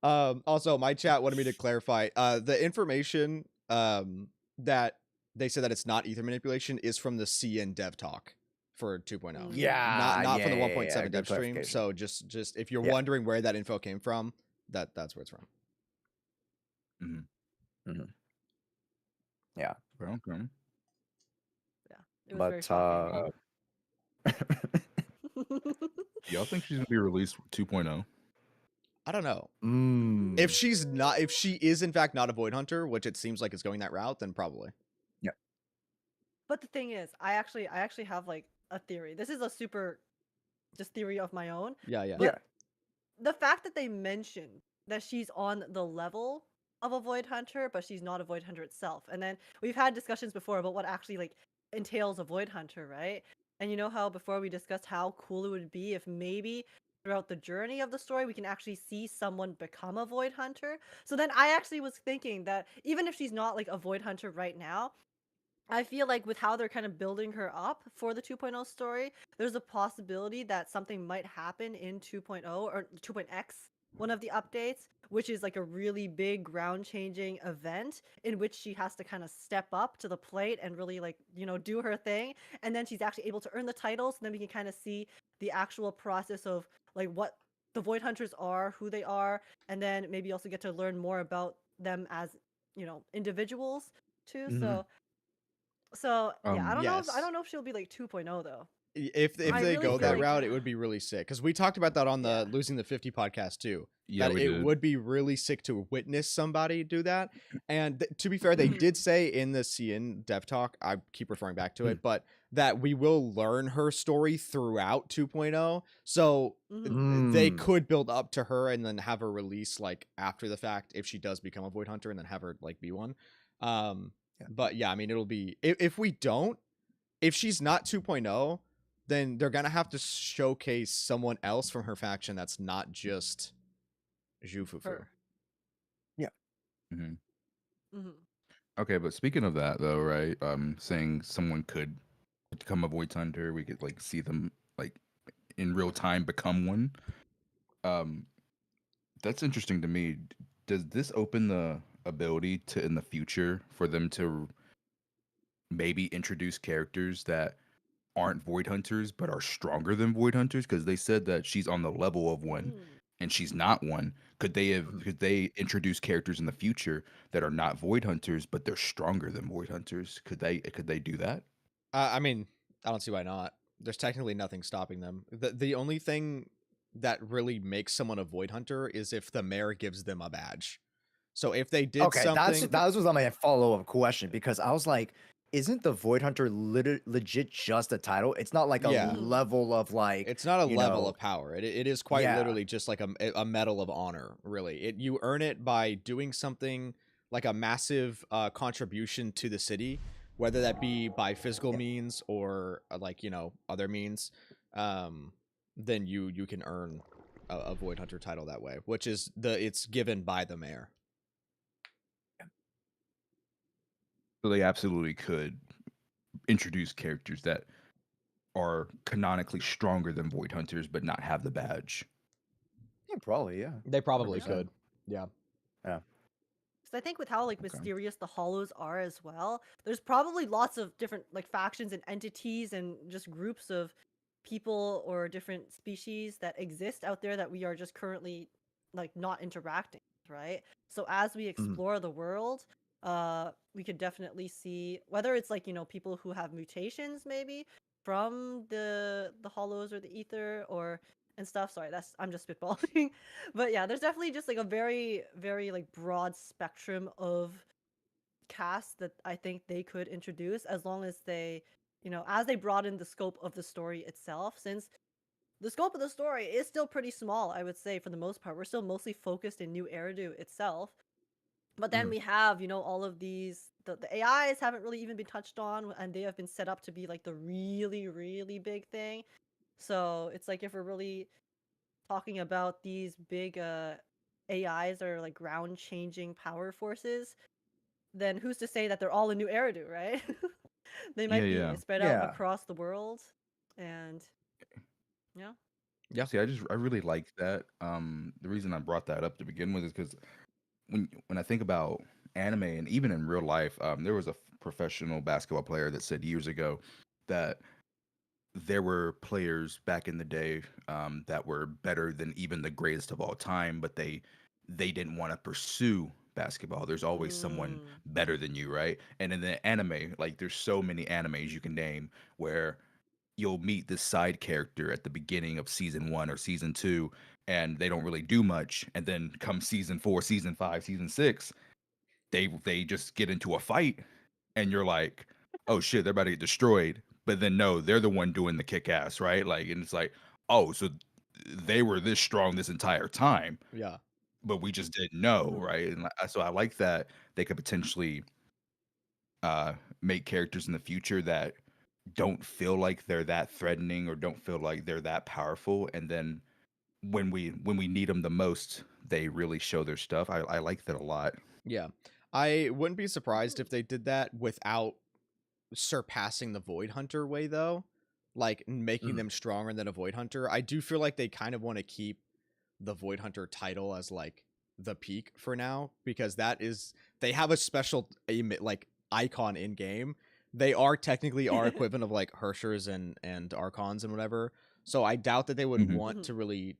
Also, my chat wanted me to clarify. The information that they said that it's not ether manipulation is from the CN dev talk for 2.0. Yeah, Not from the yeah, 1.7 good dev stream. clarification. So just if you're Yeah. wondering where that info came from, that's where it's from. Yeah, Well, okay. It was very but shocking. Y'all think she's gonna be released 2.0? I don't know. mm, If she is in fact not a void hunter, which it seems like it's going that route, then probably. But the thing is, I actually have like a theory. This is a super just theory of my own. Yeah, yeah. But yeah, the fact that they mentioned that she's on the level of a void hunter, but she's not a void hunter itself. And then we've had discussions before about what actually like entails a void hunter, right? And you know how before we discussed how cool it would be if maybe throughout the journey of the story we can actually see someone become a void hunter. So then I actually was thinking that even if she's not like a void hunter right now, I feel like with how they're kind of building her up for the 2.0 story, there's a possibility that something might happen in 2.0 or 2.x, one of the updates, which is like a really big ground changing event in which she has to kind of step up to the plate and really like, you know, do her thing. And then she's actually able to earn the titles. And then we can kind of see the actual process of like what the Void Hunters are, who they are, and then maybe also get to learn more about them as, you know, individuals too. Mhm. So yeah, I don't know. I Yes. don't know if she'll be like 2.0 though. If I they really go feel that like route, it would be really sick. Because we talked about that on the Yeah. Losing the 50 podcast too. Yeah, that we it did. would be really sick to witness somebody do that. And to be fair, they did say in the CN Dev Talk, I keep referring back to it, but that we will learn her story throughout 2.0. So they Mm. could build up to her and then have her release like after the fact if she does become a Void Hunter and then have her like be one. Yeah. But yeah, I mean, it'll be if we don't, if she's not 2.0, then they're gonna have to showcase someone else from her faction that's not just Zhufufu. Her. Mhm. Mhm. Okay, but speaking of that though, right? Saying someone could become a voice hunter, we could like see them like in real time become one. Um, that's interesting to me. Does this open the ability to in the future for them to maybe introduce characters that aren't void hunters but are stronger than void hunters? Because they said that she's on the level of one and she's not one. Could they introduce characters in the future that are not void hunters but they're stronger than void hunters? Could they do that? I mean, I don't see why not. There's technically nothing stopping them. The only thing that really makes someone a Void Hunter is if the mayor gives them a badge. So if they did Okay, something, that was my follow-up question because I was like, isn't the Void Hunter legit just a title? It's not like a Yeah. level of like it's not a you level know, of power. It is quite Yeah. literally just like a medal of honor. Really, you earn it by doing something like a massive contribution to the city, whether that be by physical means or like other means. Then you can earn a Void Hunter title that way, which is it's given by the mayor. So they absolutely could introduce characters that are canonically stronger than void hunters but not have the badge. Yeah, probably, yeah. They probably 100%. could. Yeah. Yeah. So I think with how like Okay. mysterious the Hollows are as well, there's probably lots of different like factions and entities and just groups of people or different species that exist out there that we are just currently like not interacting with, right? So as we explore the world, we could definitely see whether it's like, you know, people who have mutations maybe from the Hollows or the ether or and stuff. Sorry, I'm just spitballing. But yeah, there's definitely just like a very, very like broad spectrum of casts that I think they could introduce as long as they, you know, as they broaden the scope of the story itself, since the scope of the story is still pretty small, I would say, for the most part. We're still mostly focused in New Eridu itself. But then we have, you know, all of these, the AIs haven't really even been touched on, and they have been set up to be like the really, really big thing. So it's like if we're really talking about these big AIs or like ground changing power forces, then who's to say that they're all in New Eridu, right? They Yeah, might be yeah. spread out Yeah. across the world, and yeah. Yeah. See, I really like that. The reason I brought that up to begin with is because when I think about anime and even in real life, there was a professional basketball player that said years ago that there were players back in the day that were better than even the greatest of all time, but they didn't want to pursue basketball. There's always someone Mm. better than you, right? And in the anime, like there's so many animes you can name where you'll meet this side character at the beginning of season 1 or season 2 and they don't really do much, and then come season 4, season 5, season 6, they just get into a fight and you're like, oh shit, they're about to get destroyed. But then no, they're the one doing the kick ass, right? Like, and it's like, oh, so they were this strong this entire time, Yeah. but we just didn't know, Mhm. right? And so I like that they could potentially make characters in the future that don't feel like they're that threatening or don't feel like they're that powerful, and then when we need them the most, they really show their stuff. I like that a lot. Yeah. I wouldn't be surprised if they did that without surpassing the Void Hunter way, though. Like making Mhm. them stronger than a Void Hunter. I do feel like they kind of want to keep the Void Hunter title as like the peak for now, because that is, they have a special like icon in game. They are technically our equivalent of like Hershers and Archons and whatever. So I doubt that they would Mhm. want Mhm. to really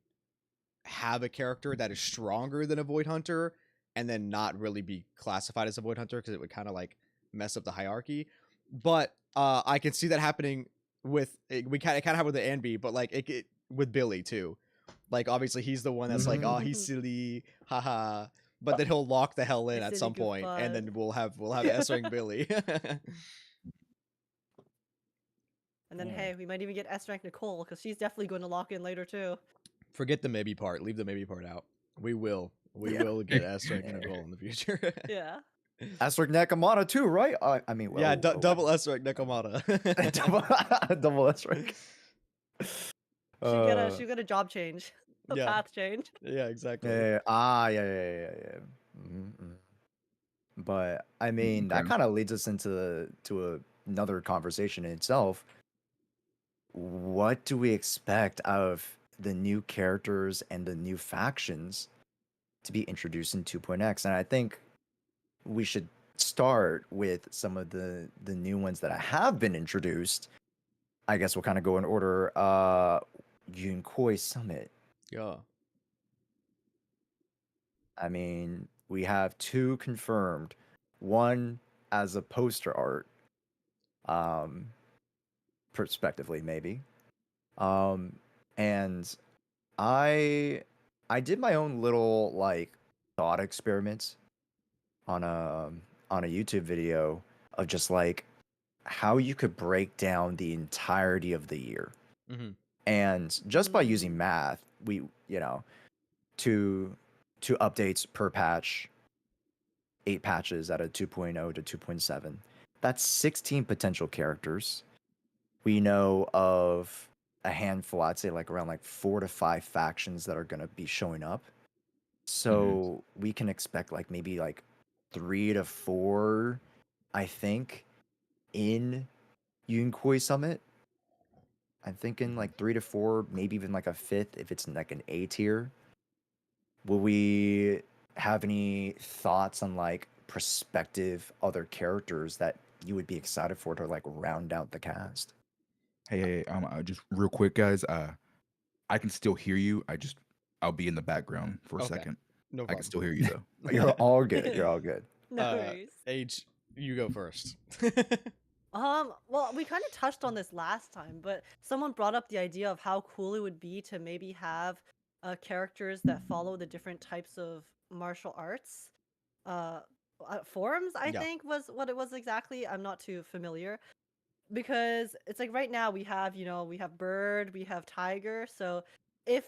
have a character that is stronger than a Void Hunter and then not really be classified as a Void Hunter, because it would kind of like mess up the hierarchy. But I can see that happening with we kind of have with the Anby, but like it with Billy too. Like obviously he's the one that's like, oh, Mhm. he's silly, haha. But then he'll lock the hell in My at silly some point, and goofball. then we'll have S-Ring Billy. And then Yeah. hey, we might even get S rank Nicole because she's definitely going to lock in later too. Forget the maybe part. Leave the maybe part out. We will Yeah. get S-Ring and Nicole in the future. Yeah. Asterisk Nakamata too, right? I mean, Yeah, well, double S-Ring Nekomata. double Asterisk. She'll get a job change, a Yeah. path change. Yeah, exactly. Yeah. Mhm. But I mean, that Okay. kind of leads us another conversation in itself. What do we expect out of the new characters and the new factions to be introduced in 2.x? And I think we should start with some of the new ones that have been introduced. I guess we'll kind of go in order. Yunkoi Summit. Yeah. I mean, we have 2 confirmed. One as a poster art, um, prospectively maybe. And I I did my own little like thought experiments on a YouTube video of just like how you could break down the entirety of the year. Mm-hmm. And just by using Mm. math, we, two two updates per patch, 8 patches at a 2.0 to 2.7. That's 16 potential characters. We know of a handful, I'd say like around like 4 to 5 factions that are going to be showing up. So we can expect like maybe like 3 to 4, I think, in Yunkoi Summit. I'm thinking like 3 to 4, maybe even like a 5th if it's like an A tier. Will we have any thoughts on like prospective other characters that you would be excited for to like round out the cast? Hey, just real quick, guys. I can still hear you. I'll be in the background for a Okay. second. No I can problem. still hear you though. You're all good. You're all good. No worries. Age, you go first. Well, we kind of touched on this last time, but someone brought up the idea of how cool it would be to maybe have characters that follow the different types of martial arts. Uh, Forms, I Yeah. think was what it was exactly. I'm not too familiar because it's like right now we have, we have Bird, we have Tiger. So if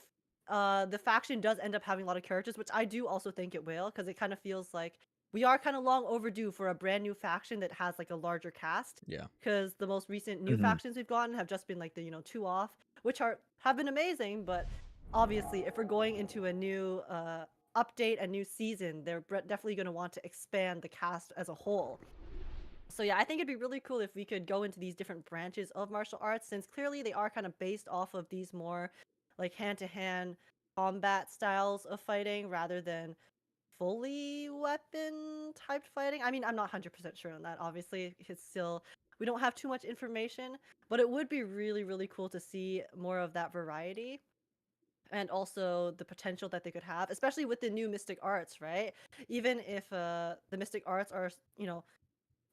the faction does end up having a lot of characters, which I do also think it will, because it kind of feels like we are kind of long overdue for a brand new faction that has like a larger cast. Yeah. Because the most recent new Mhm. factions we've gotten have just been like the 2 off, which have been amazing. But obviously, if we're going into a new update, a new season, they're definitely going to want to expand the cast as a whole. So yeah, I think it'd be really cool if we could go into these different branches of martial arts, since clearly they are kind of based off of these more like hand-to-hand combat styles of fighting rather than fully weapon type fighting. I mean, I'm not 100% sure on that. Obviously, it's still, we don't have too much information, but it would be really, really cool to see more of that variety and also the potential that they could have, especially with the new mystic arts, right? Even if the mystic arts are, you know,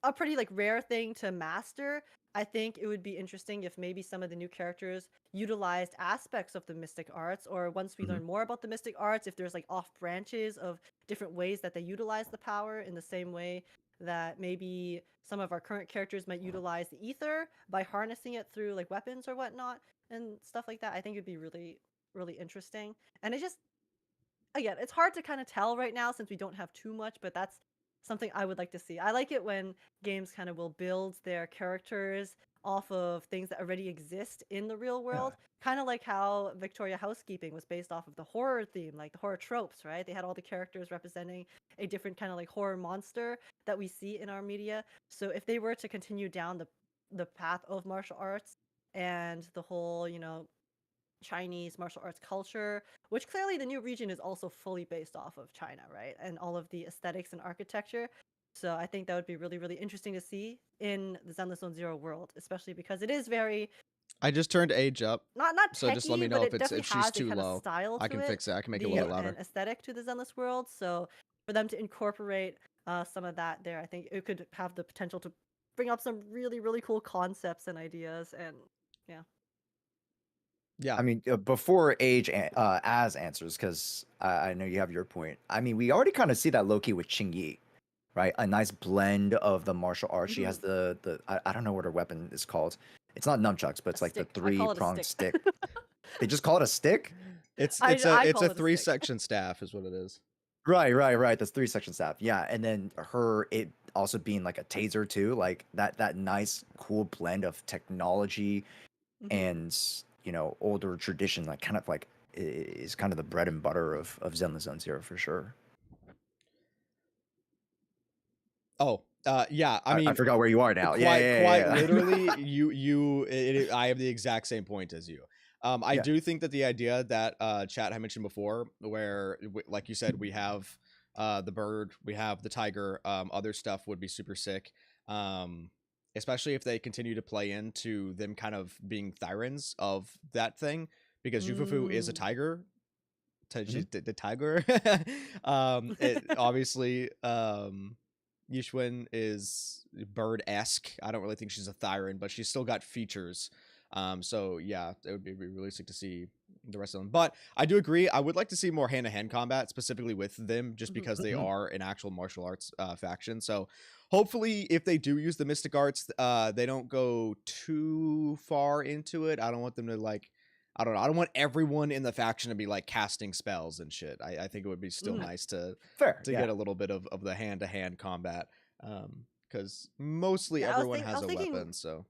a pretty like rare thing to master, I think it would be interesting if maybe some of the new characters utilized aspects of the mystic arts, or once we learn more about the mystic arts, if there's like off branches of different ways that they utilize the power in the same way that maybe some of our current characters might utilize the ether by harnessing it through like weapons or whatnot and stuff like that. I think it'd be really, really interesting. And it just, again, it's hard to kind of tell right now since we don't have too much, but that's something I would like to see. I like it when games kind of will build their characters off of things that already exist in the real world, kind of like how Victoria Housekeeping was based off of the horror theme, like the horror tropes, right? They had all the characters representing a different kind of like horror monster that we see in our media. So if they were to continue down the path of martial arts and the whole, you know, Chinese martial arts culture, which clearly the new region is also fully based off of China, right? And all of the aesthetics and architecture. So I think that would be really, really interesting to see in the Zenless Zone Zero world, especially because it is very I just turned age up, not so just let me techy, know but if it definitely she's has a too kind of low. style I to can it, fix it. I can make it a little bit louder. and aesthetic to the Zenless world. So for them to incorporate some of that there, I think it could have the potential to bring up some really, really cool concepts and ideas. And yeah. Yeah. I mean, before age as answers, because I know you have your point. I mean, we already kind of see that low-key with Ching Yi, right? A nice blend of the martial arts. She has I don't know what her weapon is called. It's not nunchucks, but it's like Stick. the I call it a three-pronged stick. stick. They just call it a stick? It's I a call it's it a a three stick. section staff is what it is. Right. That's three-section staff. Yeah, and then it also being like a taser too, like that nice, cool blend of technology and older tradition, like kind of like is kind of the bread and butter of Zenless Zone Zero for sure. Oh, yeah. I mean, I forgot where you are now. Quite Yeah. literally, I have the exact same point as you. I Yeah. do think that the idea that chat had mentioned before, where like you said, we have the bird, we have the tiger, other stuff would be super sick. Especially if they continue to play into them kind of being Thyrans of that thing, because Yufufu is a tiger. The tiger. Obviously, Yishun is bird-esque. I don't really think she's a Thyran, but she's still got features. So yeah, it would be really sick to see the rest of them. But I do agree. I would like to see more hand-to-hand combat, specifically with them, just because they are an actual martial arts faction. So hopefully, if they do use the mystic arts, they don't go too far into it. I don't want them to like. I don't know. I don't want everyone in the faction to be like casting spells and shit. I think it would be still nice to get a little bit of the hand-to-hand combat, because mostly everyone has a weapon. So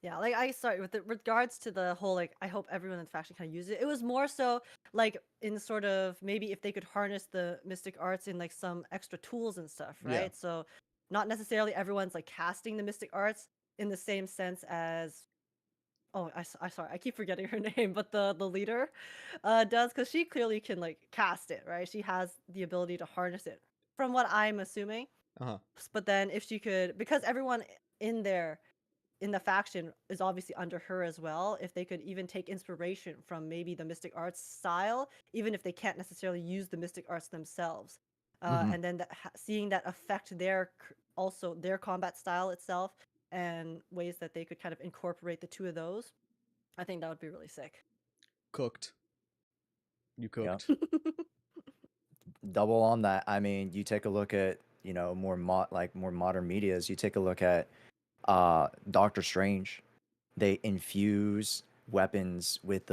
yeah, like I sorry with regards to the whole like I hope everyone in the faction kind of uses it. It was more so like in sort of maybe if they could harness the mystic arts in like some extra tools and stuff, right? Yeah. So not necessarily everyone's like casting the mystic arts in the same sense as I sorry, I keep forgetting her name, but the leader does, because she clearly can like cast it, right? She has the ability to harness it, from what I'm assuming. But then if she could, because everyone in there in the faction is obviously under her as well, if they could even take inspiration from maybe the mystic arts style, even if they can't necessarily use the mystic arts themselves, and then seeing that affect their also their combat style itself and ways that they could kind of incorporate the two of those, I think that would be really sick. Cooked. You cooked. Double on that. I mean, you take a look at more modern medias. You take a look at Doctor Strange. They infuse weapons with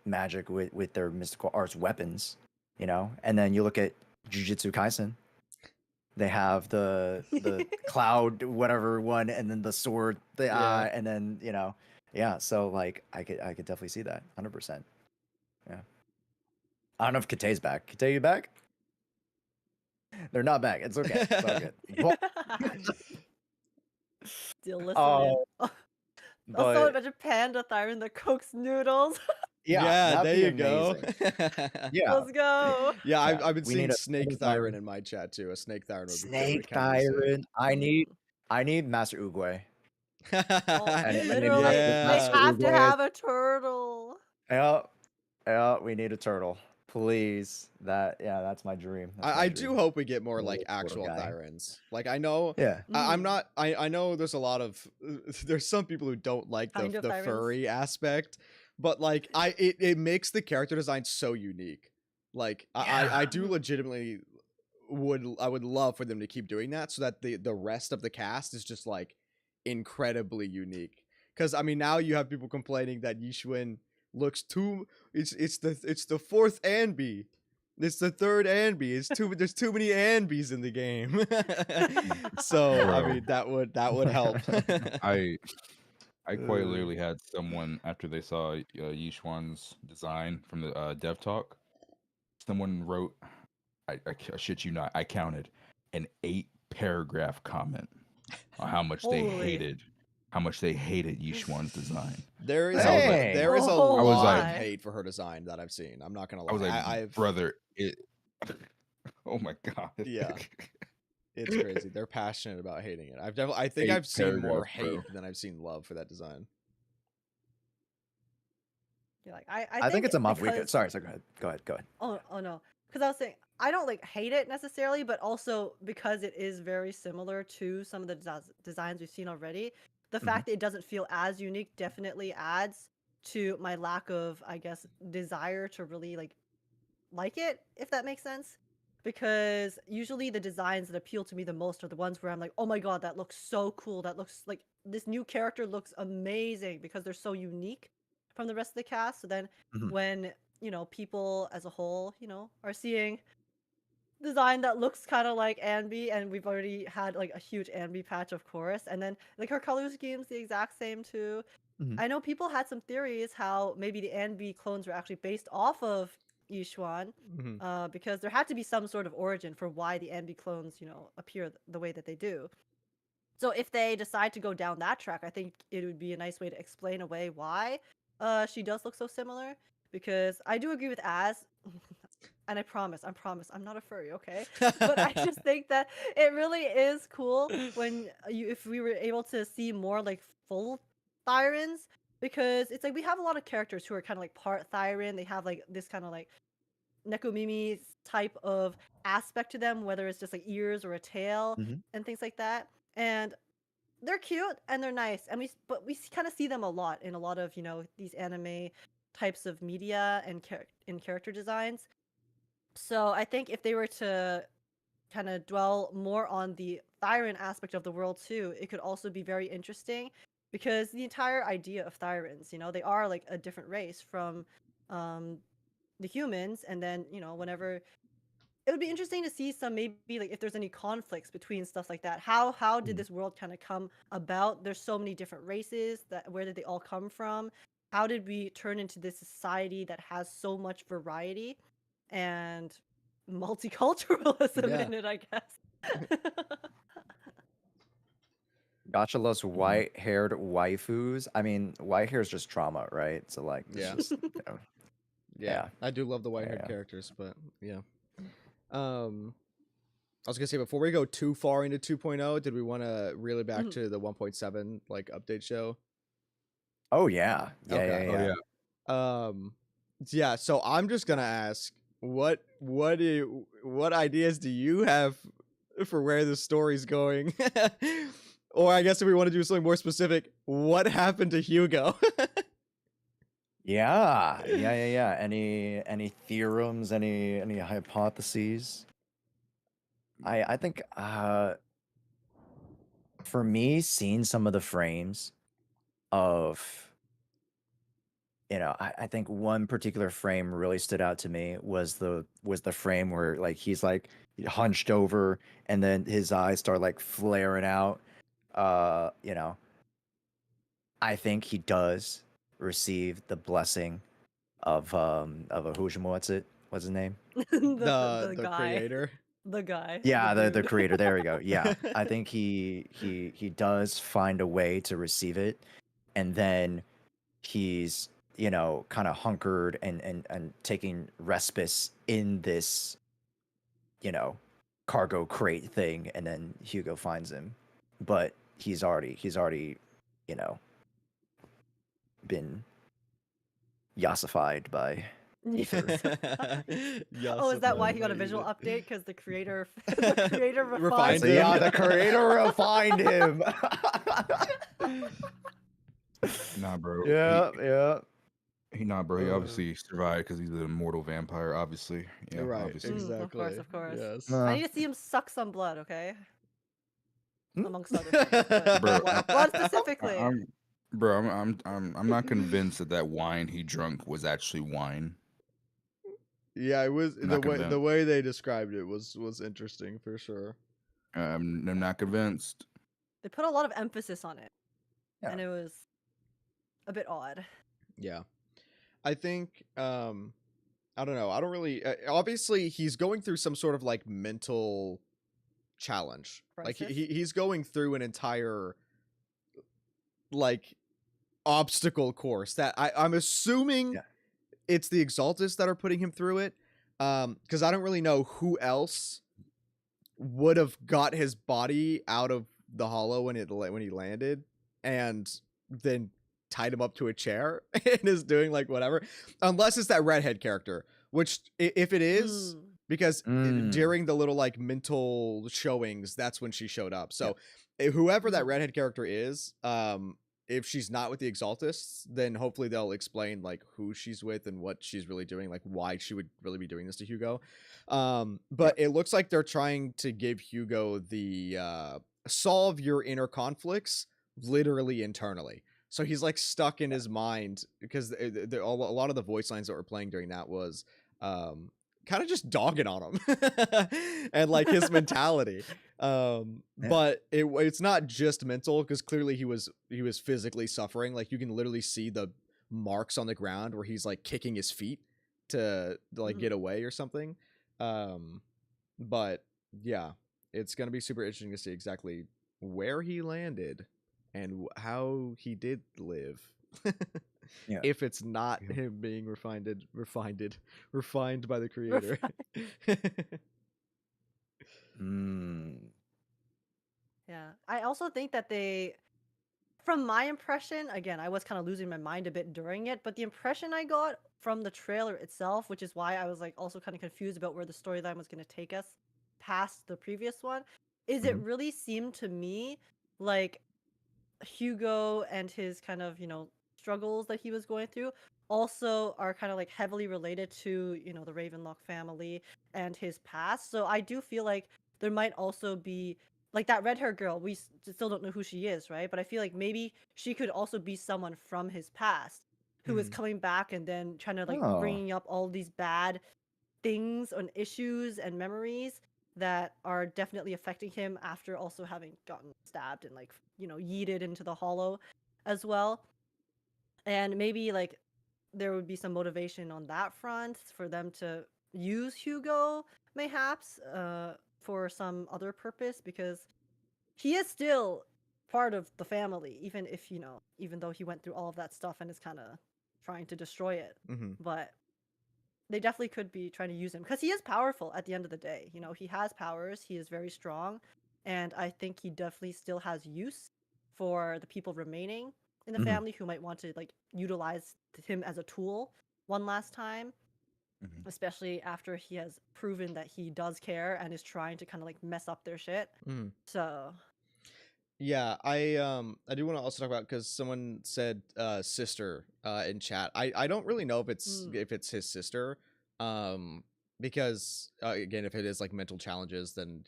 magic with their mystical arts weapons, and then you look at Jujutsu Kaisen. They have the cloud whatever one, and then the sword, and then Yeah, so like I could definitely see that 100%. Yeah. I don't know if Kate's back. Kate, you back? They're not back. It's okay. It's all good. But, Still listening. Also, but imagine Panda Thyron that cooks noodles. yeah, that'd there be you go. amazing. Yeah. Let's go. Yeah, Yeah, I've been we seeing need a Snake Thyron. Thyron in my chat too. A Snake Thyron would Snake kind of be sick. Tyrant. I need Master Oogway. Oh, And literally, they Master have to Oogway. have a turtle. Yeah, yeah, we need a turtle. Please. That's my dream. That's my I dream. do hope we get more A like little turtle actual guy. Thyrans. Like I know Yeah. I'm Mm. not I know there's a lot of there's some people who don't like Kind of the Thyrans. furry aspect, but like it makes the character design so unique. Like I do legitimately would love for them to keep doing that so that the rest of the cast is just like incredibly unique. Because I mean now you have people complaining that Yishun looks too it's the fourth Anby. It's the third Anby. There's too many Anbys in the game. So I Bro. mean that would help. I quite literally had someone after they saw Yishuan's design from the dev talk. Someone wrote, I shit you not, I counted an 8-paragraph comment on how much they Holy. hated Yishuan's design. There is I was like- there is a Oh, lot of why? hate for her design that I've seen. I'm not gonna lie. I was like, I've brother, it. Oh my god. Yeah. It's crazy. They're passionate about hating it. I think 8 I've seen more paragraphs, bro. hate than I've seen love for that design. Yeah, like I think it's a month weekend. because- Sorry, go ahead. Oh no, because I was saying I don't like hate it necessarily, but also because it is very similar to some of the designs we've seen already. The fact that it doesn't feel as unique definitely adds to my lack of, I guess, desire to really like it, if that makes sense. Because usually the designs that appeal to me the most are the ones where I'm like, oh my god, that looks so cool. That looks like this new character looks amazing because they're so unique from the rest of the cast. So then Mhm. when, people as a whole, are seeing design that looks kind of like Anby, and we've already had like a huge Anby patch, of course, and then like her color scheme's the exact same too. Mhm. I know people had some theories how maybe the Anby clones were actually based off of Yishuan, because there had to be some sort of origin for why the Anby clones, appear the way that they do. So if they decide to go down that track, I think it would be a nice way to explain away why she does look so similar. Because I do agree with Az, and I promise, I'm not a furry, okay? But I just think that it really is cool when if we were able to see more like full Thyrans, because it's like we have a lot of characters who are kind of like part Thyran. They have like this kind of like Nekomimi type of aspect to them, whether it's just like ears or a tail Mhm. and things like that. And they're cute and they're nice, and we kind of see them a lot in a lot of these anime types of media and in character designs. So I think if they were to kind of dwell more on the Thyran aspect of the world too, it could also be very interesting, because the entire idea of Thyrans, they are like a different race from the humans, and then whenever it would be interesting to see some, maybe like if there's any conflicts between stuff like that. How did this world kind of come about? There's so many different races, that where did they all come from? How did we turn into this society that has so much variety and multiculturalism Yeah. in it, I guess? Gotcha loves white-haired waifus. I mean, white hair is just trauma, right? So like, it's Yeah. just, Yeah. Yeah. I do love the white-haired Yeah. characters, but yeah. I was gonna say before we go too far into 2.0, did we want to reel it back to the 1.7 like update show? Oh yeah, Okay. Oh yeah. Yeah. So I'm just gonna ask, what ideas do you have for where the story's going? Or I guess if we want to do something more specific, what happened to Hugo? yeah. Any theorems? Any hypotheses? I think for me, seeing some of the frames of I think one particular frame really stood out to me was the frame where like he's like hunched over and then his eyes start like flaring out. I think he does receive the blessing of a what's his name? The The guy, creator. the guy, Yeah, the dude. creator. There we go. Yeah, I think he does find a way to receive it, and then he's kind of hunkered and taking respite in this cargo crate thing, and then Hugo finds him, but he's already you know been yassified by ether. Oh, is that why he got a visual update? Because the creator, the creator refined So him. yeah, the creator refined him. Nah, bro. Yeah. Nah, bro. He obviously survived because he's an immortal vampire. Obviously, yeah, Right, obviously. exactly. Of course. Yes. I need to see him suck some blood, okay? Hmm? Amongst other things. But Bro, blood specifically. I'm not convinced that that wine he drunk was actually wine. Yeah, it was I'm not the convinced. way they described it was interesting for sure. I'm not convinced. They put a lot of emphasis on it. Yeah. And it was a bit odd. Yeah. I think I don't know. I don't really obviously he's going through some sort of like mental challenge. Like Crisis? he's going through an entire like obstacle course that I'm assuming Yeah. it's the Exaltus that are putting him through it. Because I don't really know who else would have got his body out of the hollow when he landed and then tied him up to a chair and is doing like whatever, unless it's that redhead character, which if it is, because during the little like mental showings, that's when she showed up. So whoever that redhead character is, if she's not with the Exaltists, then hopefully they'll explain like who she's with and what she's really doing, like why she would really be doing this to Hugo. But it looks like they're trying to give Hugo the solve your inner conflicts literally internally. So he's like stuck in his mind because a lot of the voice lines that were playing during that was kind of just dogging on him and like his mentality. But it's not just mental, because clearly he was physically suffering. Like you can literally see the marks on the ground where he's like kicking his feet to like get away or something. But yeah, it's gonna be super interesting to see exactly where he landed and how he did live. If it's not him being refined by the creator. Yeah. I also think that from my impression, again, I was kind of losing my mind a bit during it, but the impression I got from the trailer itself, which is why I was like also kind of confused about where the storyline was going to take us past the previous one, is it really seemed to me like Hugo and his kind of, struggles that he was going through also are kind of like heavily related to, the Ravenlock family and his past. So I do feel like there might also be like that red-haired girl. We still don't know who she is, right? But I feel like maybe she could also be someone from his past who is coming back and then trying to like bringing up all these bad things and issues and memories that are definitely affecting him after also having gotten stabbed and like yeeted into the hollow as well. And maybe like there would be some motivation on that front for them to use Hugo mayhaps for some other purpose, because he is still part of the family, even if even though he went through all of that stuff and is kind of trying to destroy it. But they definitely could be trying to use him because he is powerful at the end of the day. He has powers. He is very strong. And I think he definitely still has use for the people remaining in the family who might want to like utilize him as a tool one last time, especially after he has proven that he does care and is trying to kind of like mess up their shit. So yeah, I do want to also talk about, because someone said sister in chat. I don't really know if it's his sister, because again, if it is like mental challenges, then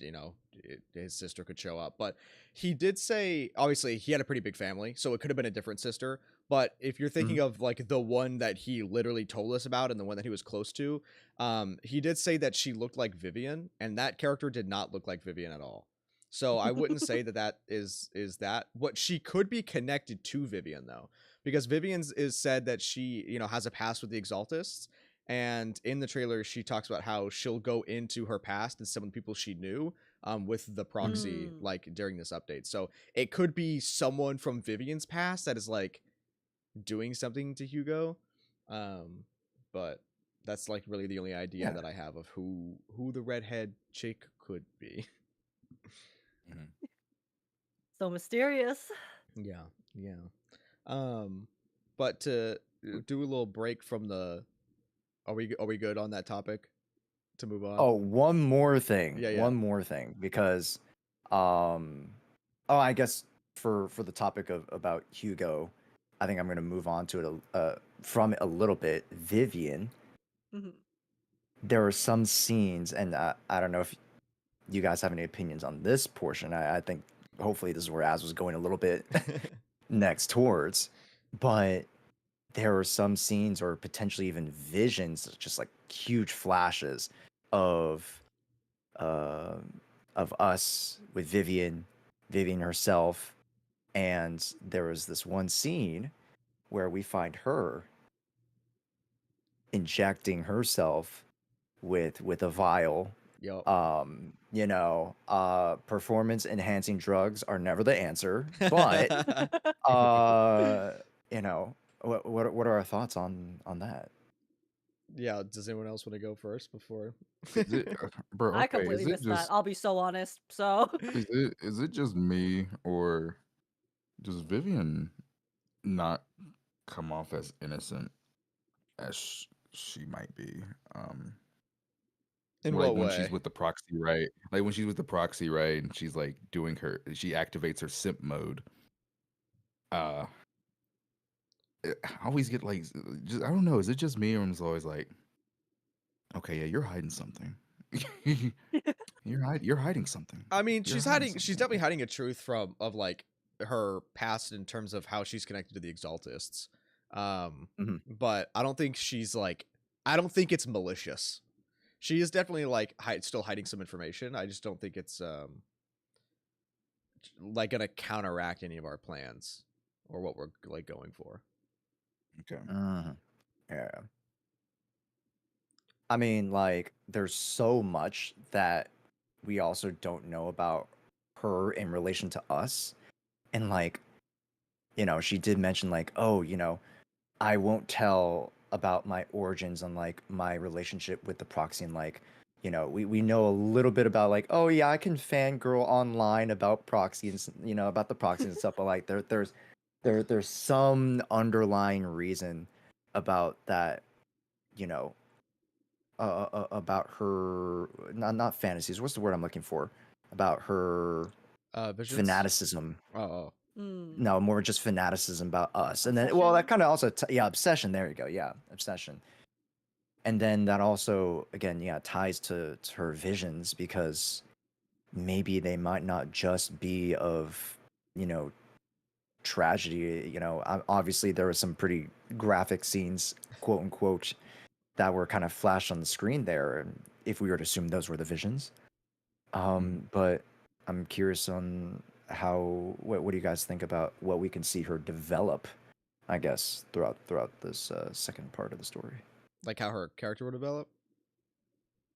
his sister could show up. But he did say obviously he had a pretty big family, so it could have been a different sister. But if you're thinking of like the one that he literally told us about and the one that he was close to, he did say that she looked like Vivian, and that character did not look like Vivian at all. So I wouldn't say that is that. What she could be connected to Vivian though, because Vivian's is said that she, has a past with the Exaltists, and in the trailer she talks about how she'll go into her past and summon people she knew with the proxy Mm. like during this update. So it could be someone from Vivian's past that is like doing something to Hugo. But that's like really the only idea Yeah. that I have of who the redhead chick could be. So mysterious. Yeah, yeah. But to do a little break from the, are we good on that topic to move on? Oh, one more thing. Yeah, yeah. One more thing, because I guess for the topic of about Hugo, I think I'm going to move on to it from it a little bit. Vivian, Mhm. there are some scenes, and I don't know if you guys have any opinions on this portion. I think hopefully this is where Az was going a little bit next towards, but there are some scenes or potentially even visions, just like huge flashes of uh, of us with Vivian herself, and there was this one scene where we find her injecting herself with a vial. Yup. Performance enhancing drugs are never the answer, but what are our thoughts on that? Yeah, does anyone else want to go first before? Is it, bro? I Okay, completely is it missed that. just I'll be so honest. So is it just me, or does Vivian not come off as innocent as she might be? In Like what when she's way? with the proxy, right? Like when she's with the proxy, right? And she's like she activates her simp mode. Uh, I always get like, just I don't know. Is it just me, or I'm just always like, okay, yeah, you're hiding something. You're hiding something. I mean, You're she's hiding hiding. She's something. definitely hiding a truth of like her past in terms of how she's connected to the Exaltists. Mhm. But I don't think she's like. I don't think it's malicious. She is definitely like still hiding some information. I just don't think it's like gonna counteract any of our plans or what we're like going for. Okay. Mhm. Yeah. I mean, like, there's so much that we also don't know about her in relation to us. And, like, she did mention, like, oh, I won't tell about my origins and, like, my relationship with the proxy. And, like, we know a little bit about, like, oh, yeah, I can fangirl online about proxy and, about the proxy and stuff. But, like, there's some underlying reason about that, you know, about her not fantasies. What's the word I'm looking for? About her Visions. fanaticism. Oh, mm, No, more just fanaticism about us. And then, well, that obsession. kind of also, yeah, obsession. There you go. Yeah, obsession. And then that also, again, yeah, ties to her visions, because maybe they might not just be of, you know, tragedy. Obviously there were some pretty graphic scenes, quote unquote, that were kind of flashed on the screen there, and if we were to assume those were the visions. But I'm curious on what do you guys think about what we can see her develop, I guess, throughout this second part of the story. like how her character will develop.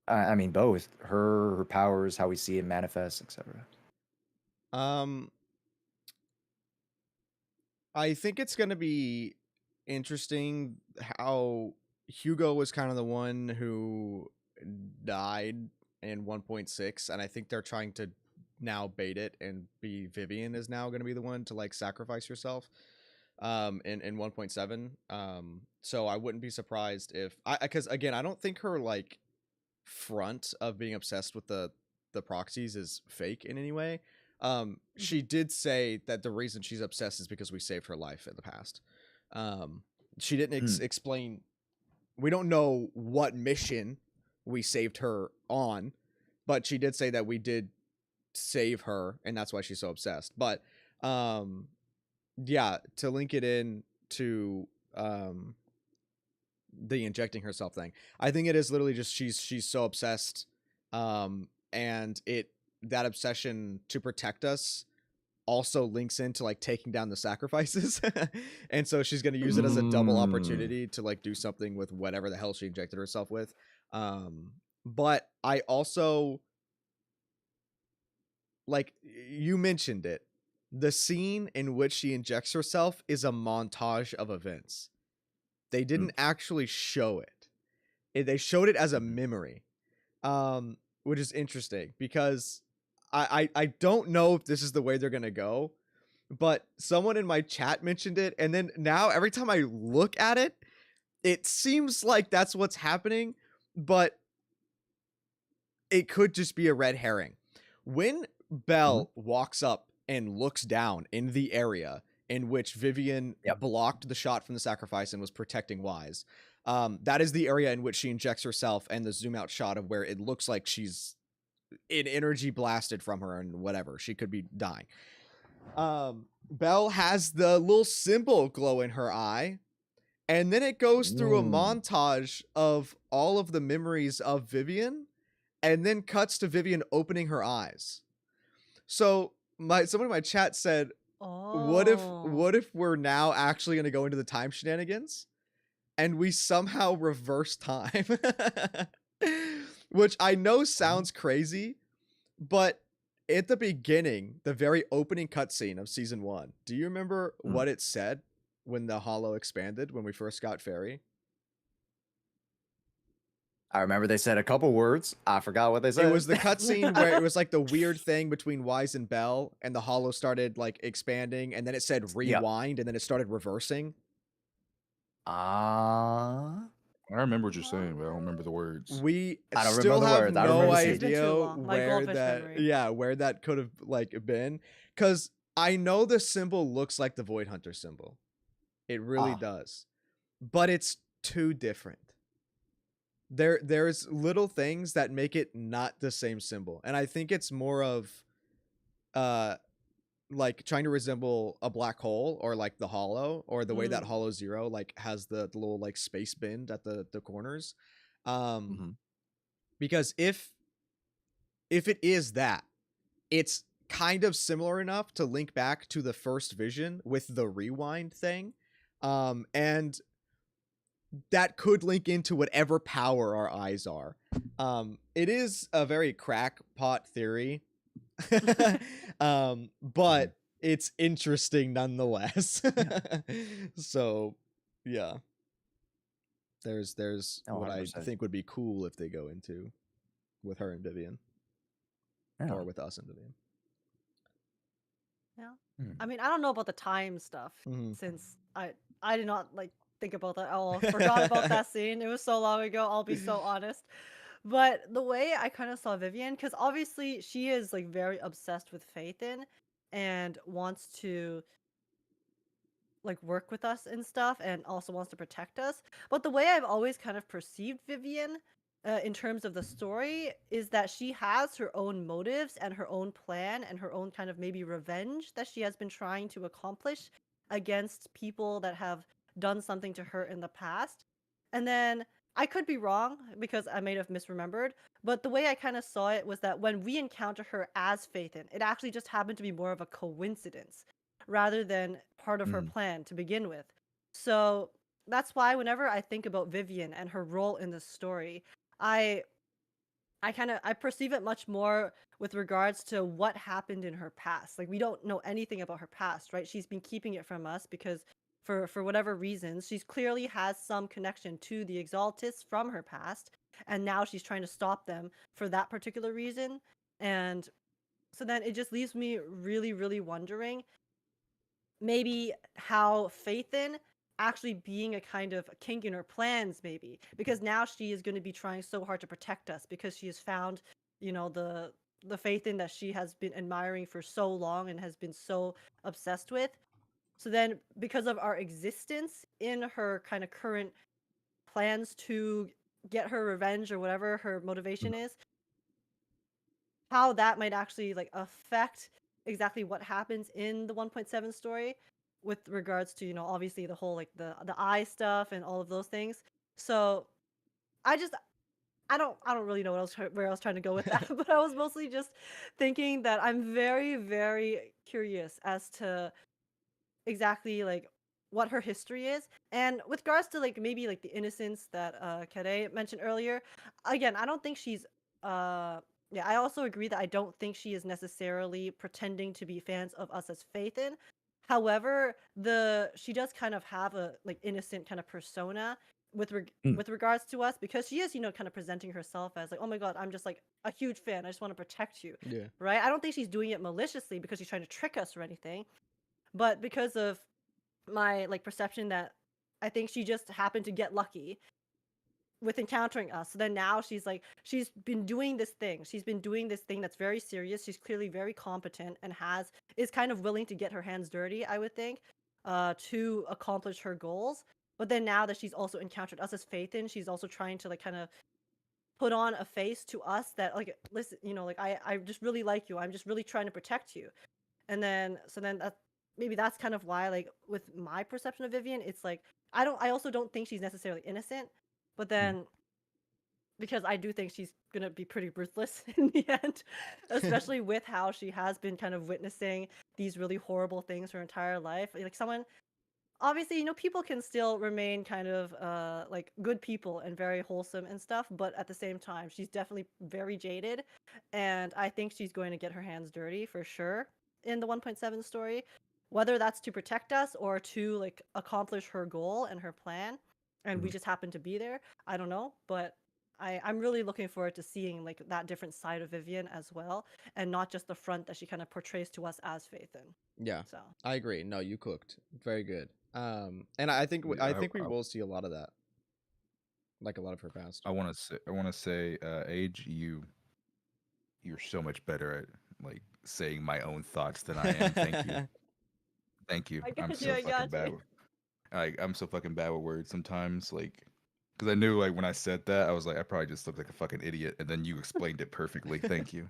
I mean, both her powers, how we see it manifest, etc. Um, I think it's gonna be interesting how Hugo was kind of the one who died in 1.6, and I think they're trying to now bait it and be Vivian is now gonna be the one to like sacrifice herself. In 1.7. So I wouldn't be surprised if because again I don't think her like front of being obsessed with the proxies is fake in any way. She did say that the reason she's obsessed is because we saved her life in the past. She didn't Mm. explain. We don't know what mission we saved her on, but she did say that we did save her, and that's why she's so obsessed. But um, yeah, to link it in to the injecting herself thing, I think it is literally just she's so obsessed, and that obsession to protect us also links into like taking down the sacrifices. And so she's going to use it as a double opportunity to like do something with whatever the hell she injected herself with. But I also, like you mentioned it, the scene in which she injects herself is a montage of events. They didn't actually show it. They showed it as a memory, which is interesting because I don't know if this is the way they're gonna go, but someone in my chat mentioned it, and then now every time I look at it, it seems like that's what's happening, but it could just be a red herring. When Belle walks up and looks down in the area in which Vivian blocked the shot from the sacrifice and was protecting Wise, that is the area in which she injects herself, and the zoom out shot of where it looks like she's in energy blasted from her and whatever. She could be dying. Belle has the little symbol glow in her eye, and then it goes through a montage of all of the memories of Vivian, and then cuts to Vivian opening her eyes. So someone in my chat said, what if we're now actually going to go into the time shenanigans and we somehow reverse time? Which I know sounds crazy, but at the beginning, the very opening cutscene of season 1, do you remember what it said when the holo expanded, when we first got Fairy? I remember they said a couple words. I forgot what they said. It was the cutscene where it was like the weird thing between Wise and Belle, and the holo started like expanding, and then it said rewind, and then it started reversing. I remember what you're saying, but I don't remember the words. We I don't still remember the have words. I no remember seeing it. It's been too idea long. My where goldfish that memory. where that could have like been, because I know the symbol looks like the Void Hunter symbol. It really does. But it's too different. There's little things that make it not the same symbol. And I think it's more of like trying to resemble a black hole, or like the holo, or the way that Holo Zero like has the little like space bend at the corners. Because if it is that, it's kind of similar enough to link back to the first vision with the rewind thing. And that could link into whatever power our eyes are. It is a very crackpot theory, but it's interesting nonetheless. So, yeah. There's what I 100%. think would be cool if they go into with her and Vivian, or with us and Vivian. Yeah. I mean, I don't know about the time stuff, since I did not like think about that at all. Forgot about that scene. It was so long ago, I'll be so honest. But the way I kind of saw Vivian, because obviously she is like very obsessed with Phaethon and wants to like work with us and stuff, and also wants to protect us. But the way I've always kind of perceived Vivian in terms of the story is that she has her own motives and her own plan and her own kind of maybe revenge that she has been trying to accomplish against people that have done something to her in the past. And then I could be wrong because I may have misremembered, but the way I kind of saw it was that when we encounter her as Phaethon, it actually just happened to be more of a coincidence rather than part of her plan to begin with. So that's why whenever I think about Vivian and her role in the story, I I perceive it much more with regards to what happened in her past. Like, we don't know anything about her past, right? She's been keeping it from us because for whatever reasons, she's clearly has some connection to the Exaltists from her past, and now she's trying to stop them for that particular reason. And so then it just leaves me really, really wondering maybe how Phaethon actually being a kind of kink in her plans, maybe, because now she is going to be trying so hard to protect us because she has found, you know, the Phaethon that she has been admiring for so long and has been so obsessed with. So then, because of our existence in her kind of current plans to get her revenge or whatever her motivation is, how that might actually like affect exactly what happens in the 1.7 story with regards to, you know, obviously the whole like the eye stuff and all of those things. So I just I don't really know where I was trying to go with that, but I was mostly just thinking that I'm very, very curious as to exactly like what her history is. And with regards to like maybe like the innocence that Kere mentioned earlier, again, I don't think she's yeah, I also agree that I don't think she is necessarily pretending to be fans of us as Faithin. However, she does kind of have a like innocent kind of persona with regards to us, because she is, you know, kind of presenting herself as like, oh my god, I'm just like a huge fan. I just want to protect you. Yeah. Right? I don't think she's doing it maliciously because she's trying to trick us or anything, but because of my like perception that I think she just happened to get lucky with encountering us. So then now she's like, she's been doing this thing. She's been doing this thing that's very serious. She's clearly very competent and is kind of willing to get her hands dirty, I would think, to accomplish her goals. But then now that she's also encountered us as Faithin, she's also trying to like kind of put on a face to us that like, listen, you know, like I just really like you. I'm just really trying to protect you. And then so then that maybe that's kind of why like with my perception of Vivian, it's like I also don't think she's necessarily innocent, but then because I do think she's gonna be pretty ruthless in the end, especially with how she has been kind of witnessing these really horrible things her entire life. Like someone, obviously, you know, people can still remain kind of like good people and very wholesome and stuff, but at the same time, she's definitely very jaded, and I think she's going to get her hands dirty for sure in the 1.7 story, whether that's to protect us or to like accomplish her goal and her plan, and we just happen to be there. I don't know, but I'm really looking forward to seeing like that different side of Vivian as well, and not just the front that she kind of portrays to us as Faithin. Yeah, So I agree. No, you cooked. Very good. And I think Yeah, I think we will see a lot of that, like a lot of her past. I want to say, Age, you're so much better at like saying my own thoughts than I am. Thank you. Thank you. I I'm got you. so I fucking got bad. you. With, I'm so fucking bad with words sometimes. Like, because I knew like when I said that, I was like, I probably just looked like a fucking idiot, and then you explained it perfectly. Thank you.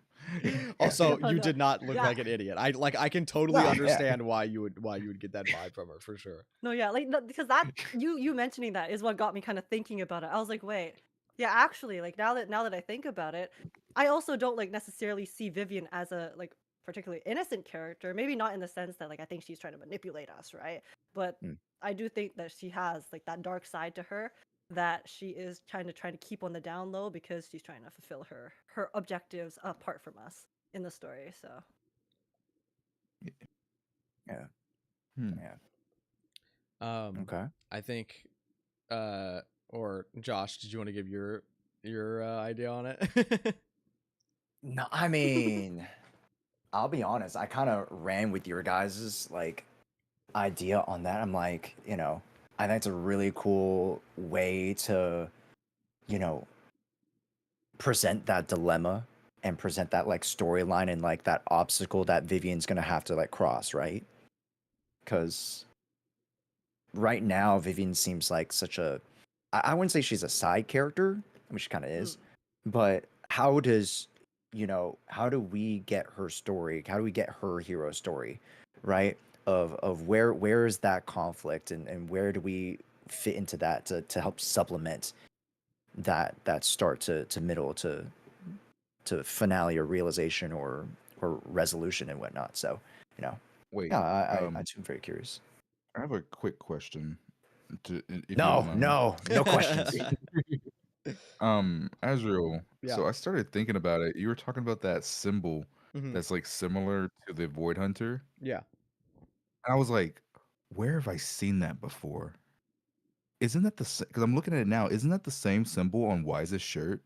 Also, Oh, you no. did not look Yeah. like an idiot. I can totally No, yeah. understand why you would get that vibe from her for sure. No, yeah, like because that you mentioning that is what got me kind of thinking about it. I was like, wait, yeah, actually, like now that I think about it, I also don't like necessarily see Vivian as a like particularly innocent character. Maybe not in the sense that like I think she's trying to manipulate us, right? But I do think that she has like that dark side to her that she is trying to keep on the down low because she's trying to fulfill her objectives apart from us in the story. So Yeah. Hmm. Yeah. Okay. I think, or Josh, did you want to give your idea on it? No, I mean, I'll be honest. I kind of ran with your guys's like idea on that. I'm like, you know, I think it's a really cool way to, you know, present that dilemma and present that like storyline and like that obstacle that Vivian's gonna have to like cross, right? Because right now, Vivian seems like such a. I wouldn't say she's a side character, which she kind of is, but how does, you know, how do we get her story? How do we get her hero story, right? Of where is that conflict and where do we fit into that to help supplement that start to middle to finale or realization or resolution and whatnot. So, you know, Wait. yeah, I'm very curious. I have a quick question. If you No, don't mind. no questions. Azrael. Yeah. So I started thinking about it. You were talking about that symbol Mhm. that's like similar to the Void Hunter. Yeah. And I was like, where have I seen that before? Isn't that the because I'm looking at it now? Isn't that the same symbol on Wise's shirt?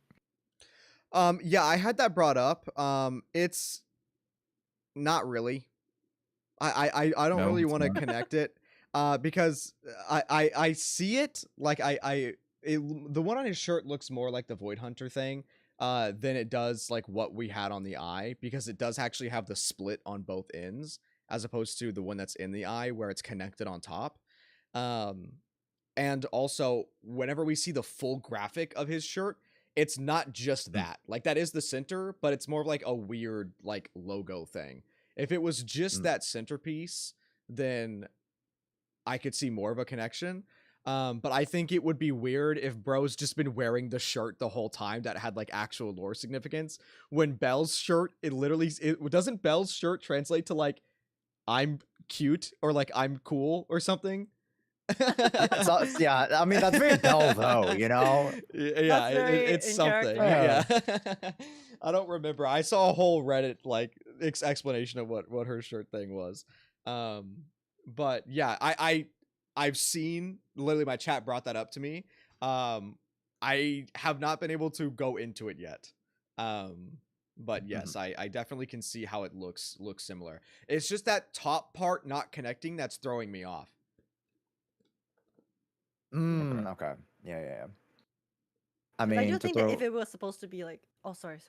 Yeah, I had that brought up. It's not really. I don't No, really it's want to not. connect it. Because I see it like the one on his shirt looks more like the Void Hunter thing than it does like what we had on the eye, because it does actually have the split on both ends as opposed to the one that's in the eye where it's connected on top. And also whenever we see the full graphic of his shirt, it's not just that. Like that is the center, but it's more of like a weird like logo thing. If it was just that centerpiece, then I could see more of a connection. But I think it would be weird if Bro's just been wearing the shirt the whole time that had like actual lore significance. When Belle's shirt, doesn't Belle's shirt translate to like I'm cute or like I'm cool or something? Yeah, I mean that's very Bell though, you know. Yeah, very it's in something. character. Yeah. I don't remember. I saw a whole Reddit like explanation of what her shirt thing was. But yeah, I've seen, literally my chat brought that up to me. I have not been able to go into it yet. But yes, I definitely can see how it looks similar. It's just that top part not connecting that's throwing me off. Okay. Yeah. I 'Cause I mean, do to think that if throw. it was supposed to be like, oh, sorry.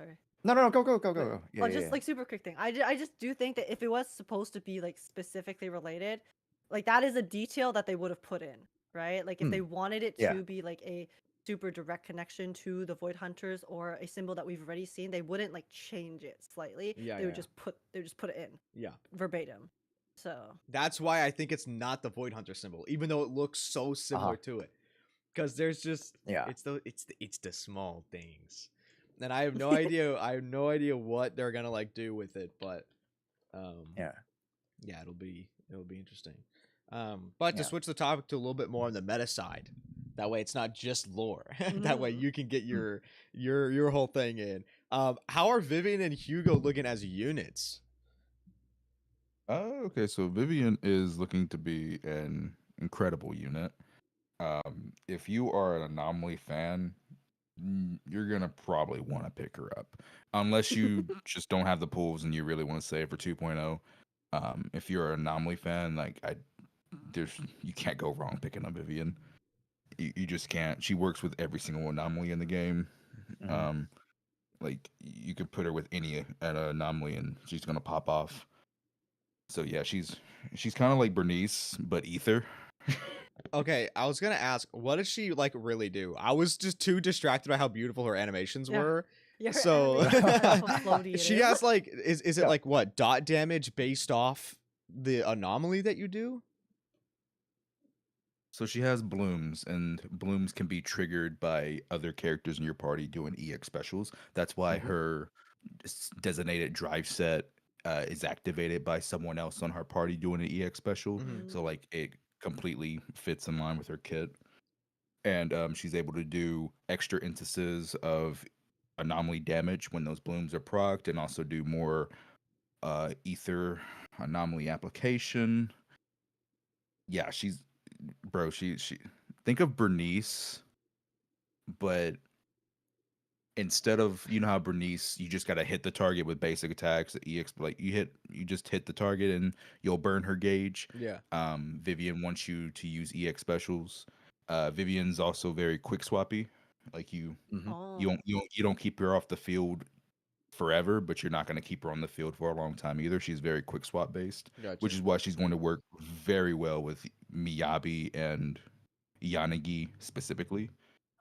No. Go. But, Yeah. just like super quick thing. I just do think that if it was supposed to be like specifically related, like that is a detail that they would have put in, right? Like if they wanted it Yeah. to be like a super direct connection to the Void Hunters or a symbol that we've already seen, they wouldn't like change it slightly. Yeah, They would yeah. just put it in Yeah. verbatim. So That's why I think it's not the Void Hunter symbol, even though it looks so similar to it. Because there's just Yeah. it's the small things. And I have no idea what they're gonna like do with it, but Yeah. it'll be interesting. But to switch the topic to a little bit more on the meta side, that way it's not just lore. That way you can get your whole thing in. How are Vivian and Hugo looking as units? Okay, so Vivian is looking to be an incredible unit. If you are an Anomaly fan, you're gonna probably want to pick her up, unless you just don't have the pools and you really want to save for 2.0. If you're an Anomaly fan, like you can't go wrong picking up Vivian. You just can't. She works with every single anomaly in the game. Like you could put her with any anomaly and she's gonna pop off. So yeah, she's kind of like Bernice, but ether. Okay, I was gonna ask, what does she like really do? I was just too distracted by how beautiful her animations were. your So animation is how floaty it she is. has like, is it like what, dot damage based off the anomaly that you do? So she has blooms, and blooms can be triggered by other characters in your party doing EX specials. That's why her designated drive set is activated by someone else on her party doing an EX special. So like it completely fits in line with her kit. And she's able to do extra instances of anomaly damage when those blooms are procced, and also do more ether anomaly application. Yeah, she think of Bernice, but instead of, you know how Bernice, you just gotta hit the target with basic attacks, EX, like you just hit the target and you'll burn her gauge. Yeah. Vivian wants you to use EX specials. Vivian's also very quick swappy. Like you don't keep her off the field forever, but you're not going to keep her on the field for a long time either. She's very quick swap based, Gotcha. which is why she's going to work very well with Miyabi and Yanagi specifically.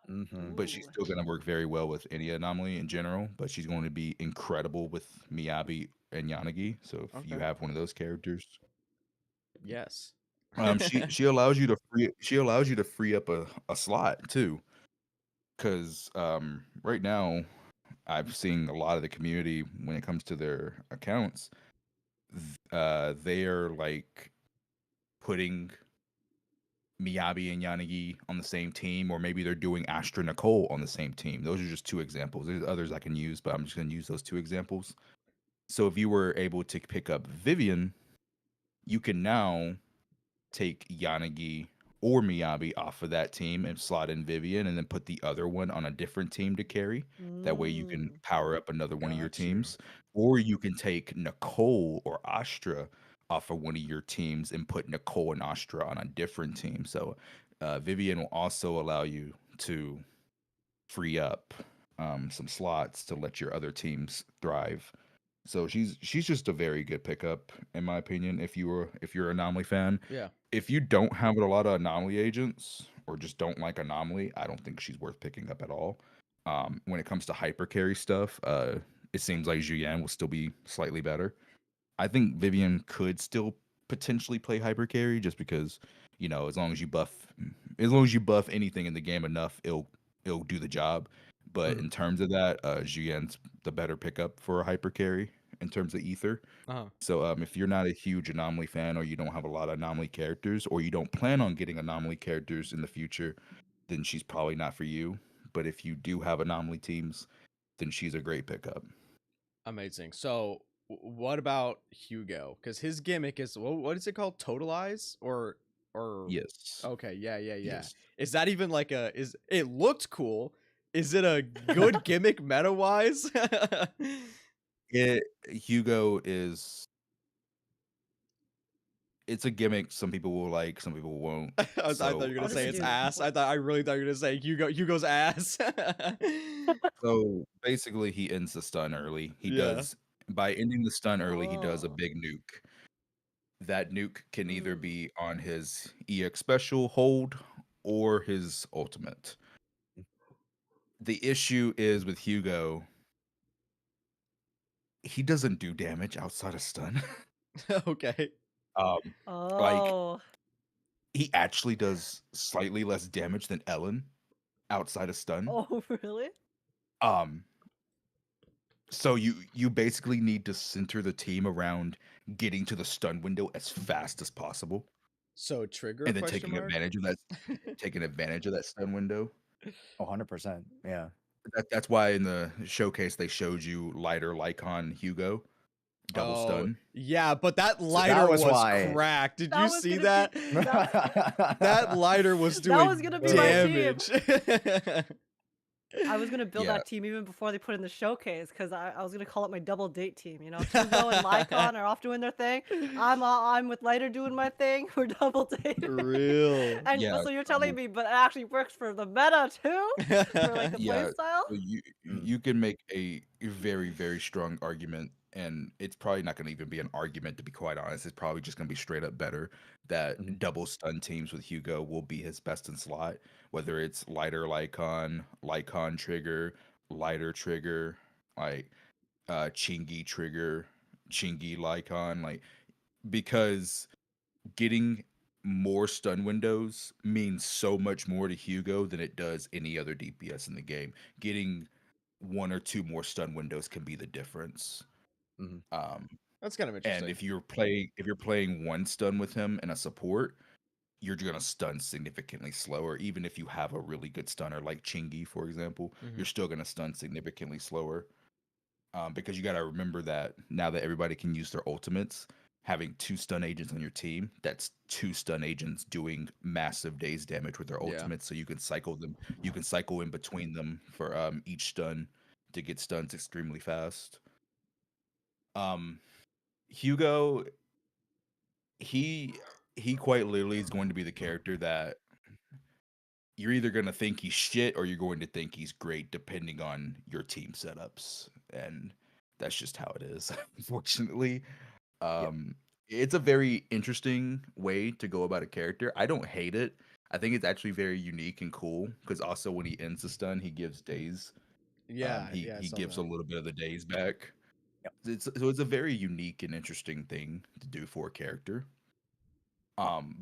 But she's still going to work very well with any anomaly in general. But she's going to be incredible with Miyabi and Yanagi. So if you have one of those characters, Yes. she allows you to free up a slot too. Because right now, I've seen a lot of the community when it comes to their accounts, they are like putting Miyabi and Yanagi on the same team, or maybe they're doing Astra Nicole on the same team. Those are just two examples. There's others I can use, but I'm just going to use those two examples. So if you were able to pick up Vivian, you can now take Yanagi or Miyabi off of that team and slot in Vivian, and then put the other one on a different team to carry. That way you can power up another one of your teams. Or you can take Nicole or Astra off of one of your teams and put Nicole and Astra on a different team. So Vivian will also allow you to free up some slots to let your other teams thrive. So she's just a very good pickup, in my opinion. If you're an Anomaly fan, Yeah. If you don't have a lot of Anomaly agents or just don't like Anomaly, I don't think she's worth picking up at all. When it comes to hyper carry stuff, it seems like Julian will still be slightly better. I think Vivian could still potentially play hyper carry just because, you know, as long as you buff anything in the game enough, it'll do the job. But Mhm. in terms of that, Jian's the better pickup for a hyper carry in terms of ether. Uh-huh. So if you're not a huge anomaly fan, or you don't have a lot of anomaly characters, or you don't plan on getting anomaly characters in the future, then she's probably not for you. But if you do have anomaly teams, then she's a great pickup. Amazing. So, what about Hugo? Because his gimmick is what is it called? Totalize or Yes. okay, yeah, yeah, yeah. Yes. Is that even like a is it looked cool? Is it a good gimmick meta wise? Hugo is it's a gimmick some people will like, some people won't. I thought you were So gonna What does say it it's do? ass. I really thought you were gonna say Hugo's ass. so basically he ends the stun early. He Yeah. does by ending the stun early, he does a Oh. big nuke. That nuke can either Mm. be on his EX special hold or his ultimate. The issue is with Hugo, he doesn't do damage outside of stun. Okay. um like Oh. he actually does slightly less damage than Ellen outside of stun. Oh, really? Um so you basically need to center the team around getting to the stun window as fast as possible, So trigger and then question mark? taking advantage of that stun window. 100%. Yeah. That's why in the showcase they showed you lighter Lycon Hugo double Oh, stun. yeah, but that So that lighter was was why. cracked. Did That you was see gonna be that? that That lighter was that was doing gonna be my team. damage. I was gonna build Yeah, that team even before they put in the showcase because I was gonna call it my double date team. You know, Hugo and Lycon are off doing their thing. I'm with Lighter doing my thing. We're double dating. Real. And yeah. but so you're So telling me, but it actually works for the meta too, for like the play yeah, style. so Mm, you can make a very, very strong argument, and it's probably not going to even be an argument, to be quite honest. It's probably just going to be straight up better mhm. that double stun teams with Hugo will be his best in slot, whether it's lighter Lycon, Lycon trigger, lighter trigger, like Chingy trigger, Chingy Lycon, like because getting more stun windows means so much more to Hugo than it does any other DPS in the game. Getting one or two more stun windows can be the difference. Mhm. Um, That's kind of and interesting. if you're playing one stun with him and a support, you're gonna stun significantly slower. Even if you have a really good stunner like Chingy, for example, Mhm. you're still gonna stun significantly slower. Because you got to remember that now that everybody can use their ultimates, having two stun agents on your team, that's two stun agents doing massive days damage with their Yeah. ultimates. So you can cycle them. You can cycle in between them for each stun to get stuns extremely fast. Um, Hugo, he he quite literally is going to be the character that you're either going to think he's shit or you're going to think he's great depending on your team setups, and that's just how it is, unfortunately. Yeah. um it's a very interesting way to go about a character. I don't hate it. I think it's actually very unique and cool because also when he ends the stun he gives days. Yeah, He yeah, I he saw gives a that. little bit of the days back. Yep. It's a very unique and interesting thing to do for a character.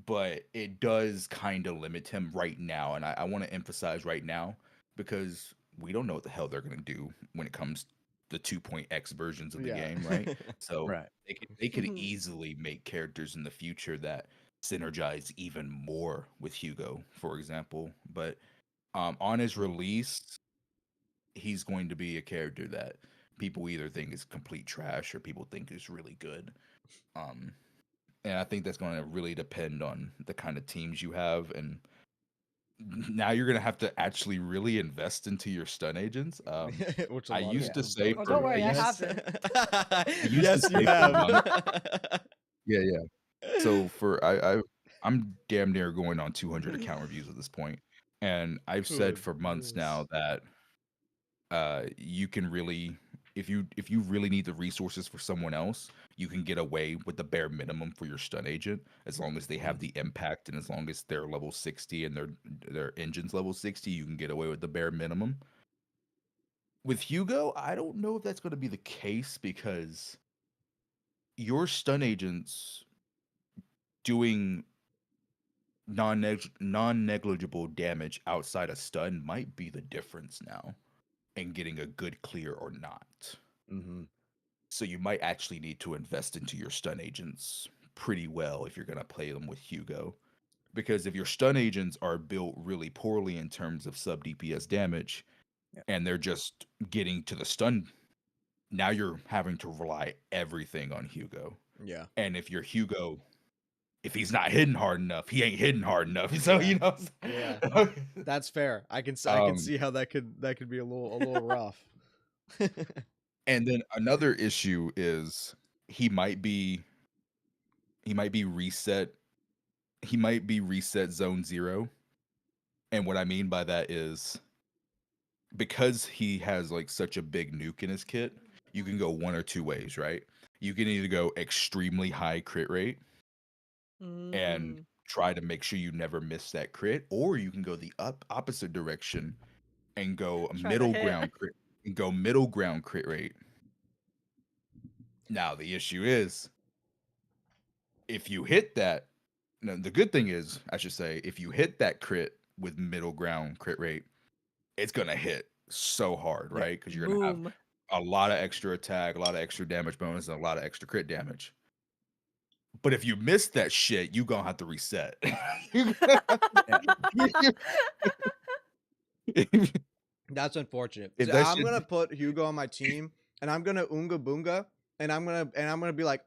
But it does kind of limit him right now, and I want to emphasize right now because we don't know what the hell they're gonna do when it comes the 2.x versions of the Yeah. game, right? So Right. they could Mhm. easily make characters in the future that synergize even more with Hugo, for example. But on his release, he's going to be a character that people either think is complete trash or people think is really good. Um, and I think that's going to really depend on the kind of teams you have. And now you're going to have to actually really invest into your stun agents. Which a I lot of used Yeah. to people say don't Oh, do, don't for I worry, I have guess. been. I used to Yes, you say for have. months. Yeah, yeah. So for I'm damn near going on 200 account reviews at this point, and I've said for months Goodness. now that you can really, if you really need the resources for someone else, you can get away with the bare minimum for your stun agent as long as they have Mhm. the impact and as long as they're level 60 and their engine's level 60, you can get away with the bare minimum. With Hugo, I don't know if that's going to be the case because your stun agents doing non-negligible damage outside a stun might be the difference now in getting a good clear or not. Mm-hmm. So you might actually need to invest into your stun agents pretty well if you're going to play them with Hugo. Because if your stun agents are built really poorly in terms of sub DPS damage, Yeah. and they're just getting to the stun, now you're having to rely everything on Hugo. Yeah. And if your Hugo, if he's not hitting hard enough, he ain't hitting hard enough. So Yeah. you know, Yeah. That's fair. I can Um, see how that could be a little rough. and then another issue is he might be reset. He might be reset zone 0. And what I mean by that is because he has like such a big nuke in his kit, you can go one or two ways, right? You can either go extremely high crit rate and Mm. try to make sure you never miss that crit, or you can go the opposite direction and go a Try to middle hit. ground crit middle ground crit rate. Now the issue is if you hit that, no, the good thing is, I should say, if you hit that crit with middle ground crit rate, it's gonna hit so hard, Yeah. right? Because you're gonna have Boom. a lot of extra attack, a lot of extra damage bonus, and a lot of extra crit damage. But if you miss that shit, you gonna have to reset. That's unfortunate. If So that I'm shit, gonna put Hugo on my team, and I'm gonna Unga Boonga, and I'm gonna be like,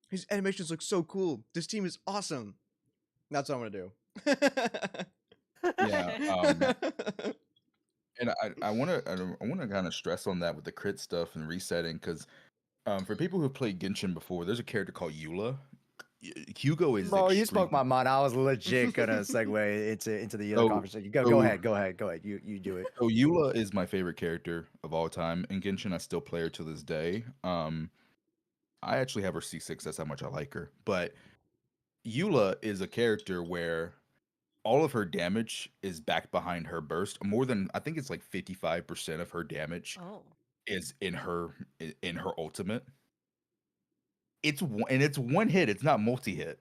his animations look so cool. This team is awesome. That's what I'm gonna do. yeah, and I want to kind of stress on that with the crit stuff and resetting because for people who played Genshin before, there's a character called Eula. Hugo is Bro, you spoke extreme. my mind. I was legit gonna segue into the other So, conversation. Go so, ahead. You do it. so Eula is my favorite character of all time in Genshin. I still play her to this day. I actually have her C6. That's how much I like her. But Eula is a character where all of her damage is back behind her burst. More than I think it's like 55% of her damage Oh. is in her ultimate. It's one hit. It's not multi-hit.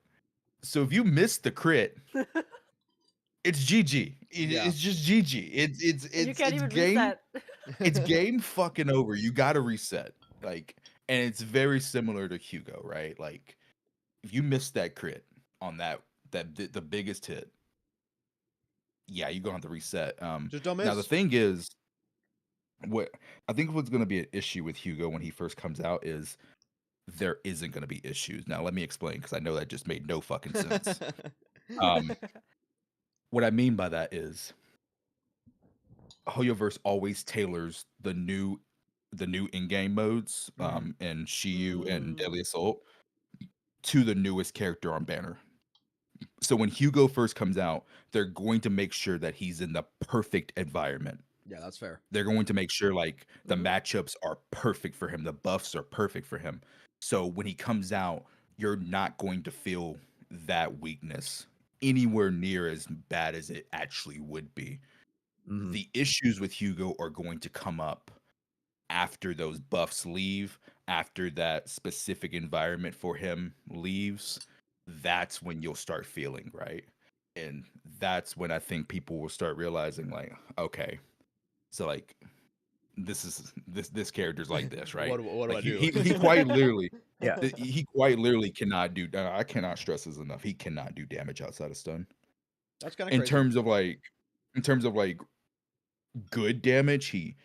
So if you miss the crit, it's GG. Yeah. It's just GG. And you can't It's even game. reset. It's game fucking over. You got to reset. Like, and it's very similar to Hugo, right? Like, if you miss that crit on the biggest hit, yeah, you're gonna have to reset. Just don't Now the miss. thing is, what I think what's gonna be an issue with Hugo when he first comes out is there isn't gonna be issues. Now let me explain because I know that just made no fucking sense. Um, what I mean by that is Hoyoverse always tailors the new in-game modes, and Shiyu and Mm. Deadly Assault to the newest character on Banner. So when Hugo first comes out, they're going to make sure that he's in the perfect environment. Yeah, that's fair. They're going to make sure like the Mhm. matchups are perfect for him, the buffs are perfect for him. So when he comes out, you're not going to feel that weakness anywhere near as bad as it actually would be. Mhm. The issues with Hugo are going to come up after those buffs leave, after that specific environment for him leaves. That's when you'll start feeling right. And that's when I think people will start realizing, like, okay, so like this character's like this, right? What do Like I do? he quite literally Yeah. he quite literally cannot do. I cannot stress this enough. He cannot do damage outside of stun. That's kind of In crazy. terms of like, in terms of like good damage, he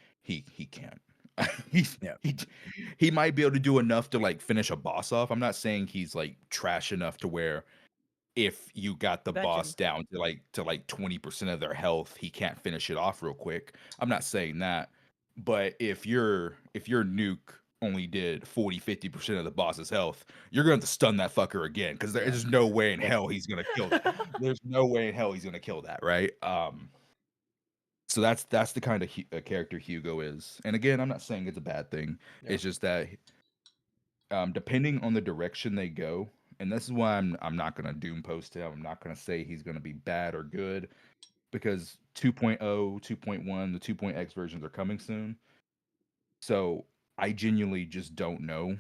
can't. He's Yeah. he might be able to do enough to like finish a boss off. I'm not saying he's like trash enough to where if you got the boss Betcha. down to like 20% of their health, he can't finish it off real quick. I'm not saying that. But if your nuke only did 40-50% of the boss's health, you're going to stun that fucker again because there's no way in hell he's going to kill that. There's no way in hell he's going to kill that, right? So that's the kind of character Hugo is. And again, I'm not saying it's a bad thing. Yeah. It's just that depending on the direction they go, and this is why I'm not gonna doom post him. I'm not gonna say he's gonna be bad or good because 2.0, 2.1, the 2.x versions are coming soon. So I genuinely just don't know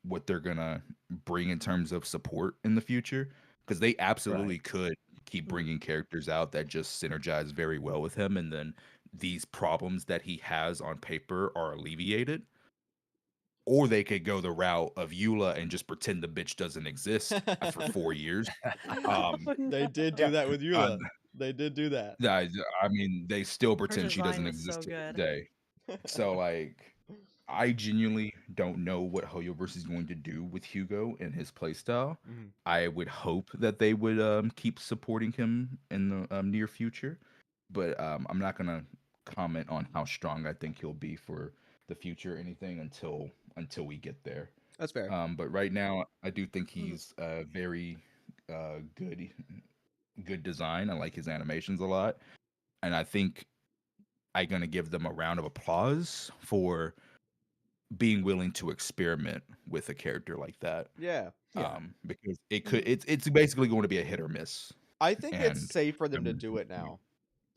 what they're gonna bring in terms of support in the future. because they absolutely could keep bringing characters out that just synergize very well with him, and then these problems that he has on paper are alleviated. Or they could go the route of Eula and just pretend the bitch doesn't exist for 4 years. Um, Oh, They no. did do Yeah. that with uh, Eula. They did do that. I mean, they still Her pretend she design doesn't was so exist to this good. day. So like, I genuinely don't know what Hoyoverse is going to do with Hugo and his playstyle. Mhm. I would hope that they would keep supporting him in the near future, but I'm not gonna comment on how strong I think he'll be for the future or anything until we get there. That's fair. But right now, I do think Mhm. he's very good design. I like his animations a lot, and I think I'm gonna give them a round of applause for being willing to experiment with a character like that. Yeah. Yeah. Because it could Mhm. it's basically going to be a hit or miss. I think it's And safe for them to um, do it now.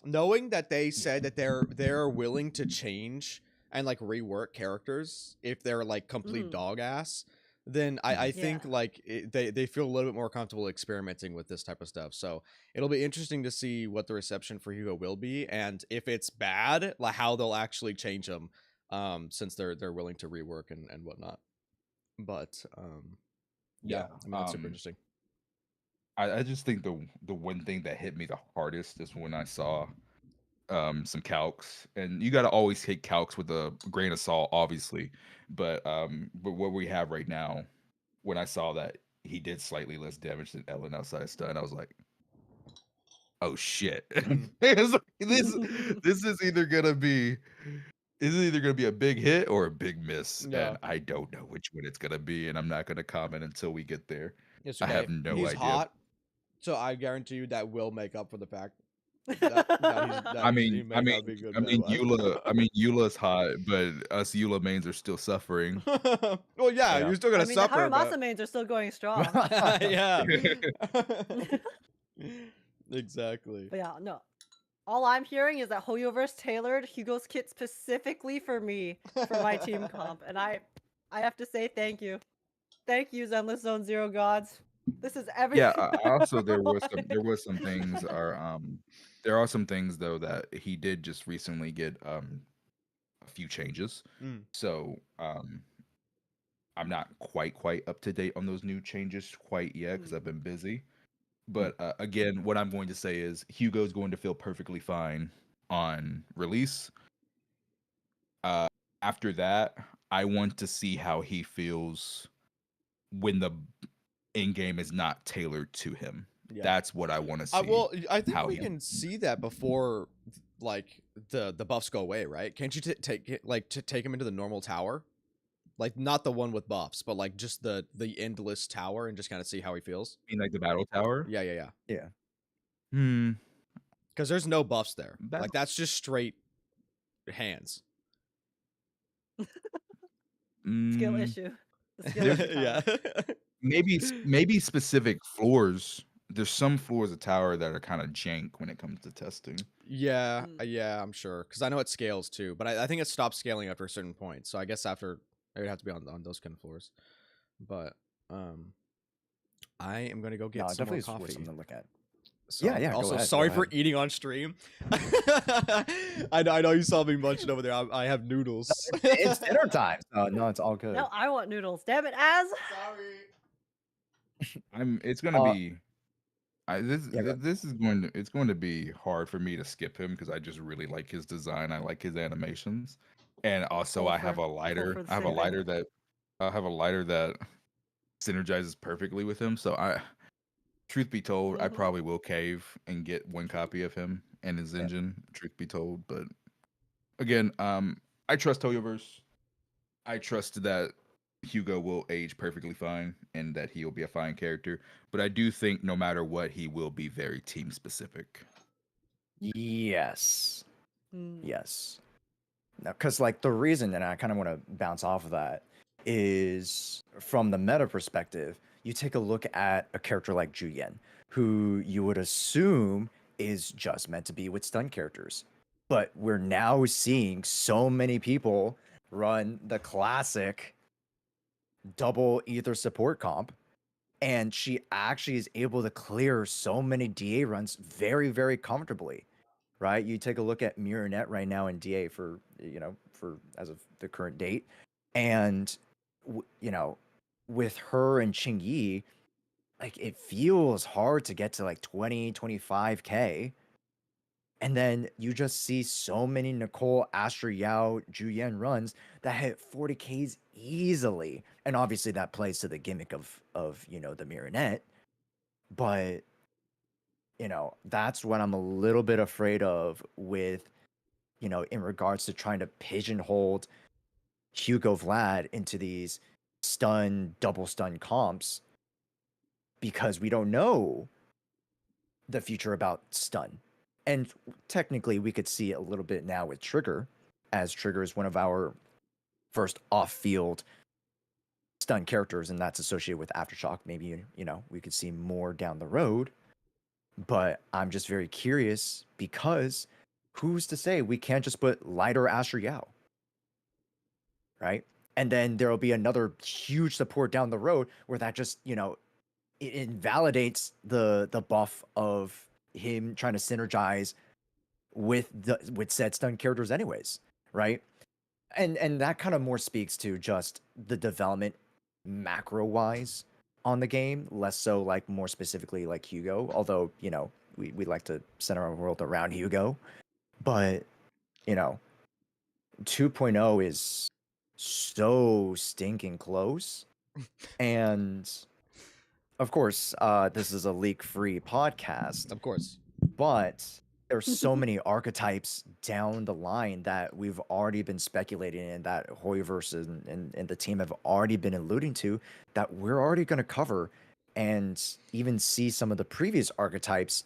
Knowing that they said that they're willing to change and like rework characters if they're like complete Mhm. dog ass, then I Yeah. think like they feel a little bit more comfortable experimenting with this type of stuff. So it'll be interesting to see what the reception for Hugo will be, and if it's bad, like how they'll actually change them, since they're willing to rework and whatnot. But yeah, yeah, I mean that's super interesting. I just think the one thing that hit me the hardest is when I saw some calcs, and you got to always hit calcs with a grain of salt, obviously. But what we have right now, when I saw that he did slightly less damage than Ellen outside stun, I was like, oh shit. Mhm. It's like, this is either gonna be a big hit or a big miss, Yeah, and I don't know which one it's gonna be, and I'm not gonna comment until we get there. it's I okay. have no He's idea. hot, so I guarantee you that will make up for the fact that he I may mean, not be good meta wise. Eula's hot, but us Eula mains are still suffering. Well, yeah, Yeah. you're still I gonna mean, the suffer, but Haramasa mains are still going strong. yeah, exactly. But yeah, no. All I'm hearing is that Hoyoverse tailored Hugo's kit specifically for me for my team comp, and I have to say thank you. Thank you, Zenless Zone Zero gods. This is Yeah, everything I also wanted. there was some things there are some things though that he did just recently get a few changes. Mm. So I'm not quite up to date on those new changes quite yet because I've been busy. But again, what I'm going to say is Hugo's going to feel perfectly fine on release. Uh, After that, I want to see how he feels when the in game is not tailored to him. Yeah. That's what I want to see. Well, I think how we he can see that before, like the buffs go away, right? Can't you take him into the normal tower, like not the one with buffs, but like just the endless tower, and just kind of see how he feels? mean like the battle tower. Yeah, yeah, yeah. Yeah. Hmm. Because there's no buffs there. Battle- Like that's just straight hands. Skill Mm, issue. The skill issue Yeah. tower. maybe specific floors. There's some floors of tower that are kind of jank when it comes to testing. Yeah, Mm. yeah, I'm sure. Because I know it scales too, but I think it stops scaling after a certain point. So I guess after it would have to be on those kind of floors. But I am gonna go get No, some more definitely is worth coffee. something to look at. So, Yeah, yeah, go also, ahead, go sorry for ahead. eating on stream. I know you saw me munching over there. I have noodles. It's dinner time. So no, it's all good. No, I want noodles. Damn it, Az. Sorry. It's gonna Uh, be. Yeah, go This is it's going to be hard for me to skip him because I just really like his design. I like his animations, and also Full I have for- a full lighter. for the I have a same thing. lighter that synergizes perfectly with him. So truth be told, I Mhm. probably will cave and get one copy of him and his Yeah. engine. Truth be told, but again, I trust Toyoverse. I trust that Hugo will age perfectly fine and that he'll be a fine character. But I do think no matter what, he will be very team specific. Yes. Mm. Yes. Now, because like the reason, and I kind of want to bounce off of that, is from the meta perspective. You take a look at a character like Juyen, who you would assume is just meant to be with stun characters, but we're now seeing so many people run the classic double ether support comp, and she actually is able to clear so many DA runs very, very comfortably, right? You take a look at Mironet right now in DA for as of the current date, and with her and Ching Yi, like it feels hard to get to like 20, 25K. And then you just see so many Nicole, Astra Yao, Juyen runs that hit 40Ks easily. And obviously that plays to the gimmick of the Mironet. But that's what I'm a little bit afraid of with, in regards to trying to pigeonhole Hugo Vlad into these double stun comps, because we don't know the future about stun. And technically, we could see a little bit now with Trigger, as Trigger is one of our first off-field stun characters, and that's associated with Aftershock. Maybe, we could see more down the road. But I'm just very curious, because who's to say we can't just put lighter Asher Yao, right? And then there'll be another huge support down the road where that just, it invalidates the buff of him trying to synergize with said stun characters anyways, right? And that kind of more speaks to just the development macro wise on the game, less so like more specifically like Hugo, although we like to center our world around Hugo. But 2.0 is so stinking close. And of course, this is a leak-free podcast. Of course. But there's so many archetypes down the line that we've already been speculating in, that Hoyverse and the team have already been alluding to, that we're already going to cover, and even see some of the previous archetypes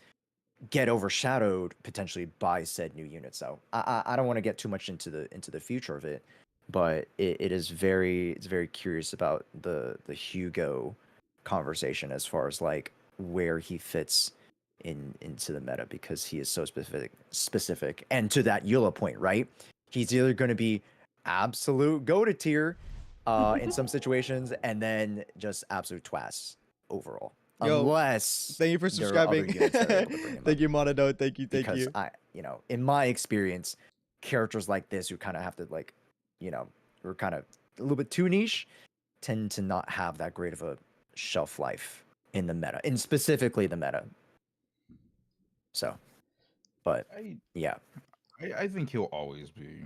get overshadowed potentially by said new unit. So I don't want to get too much into the future of it, but it's very curious about the Hugo conversation as far as like where he fits into the meta, because he is so specific. And to that Eula point, right? He's either going to be absolute go to tier in some situations, and then just absolute twass overall. Yo, unless thank you for there are other subscribing. units that are able to bring him Thank up. you, Monado. Thank you. Because in my experience, characters like this who kind of have to we're kind of a little bit too niche, tend to not have that great of a shelf life in the meta, and specifically the meta. So, but yeah, I think he'll always be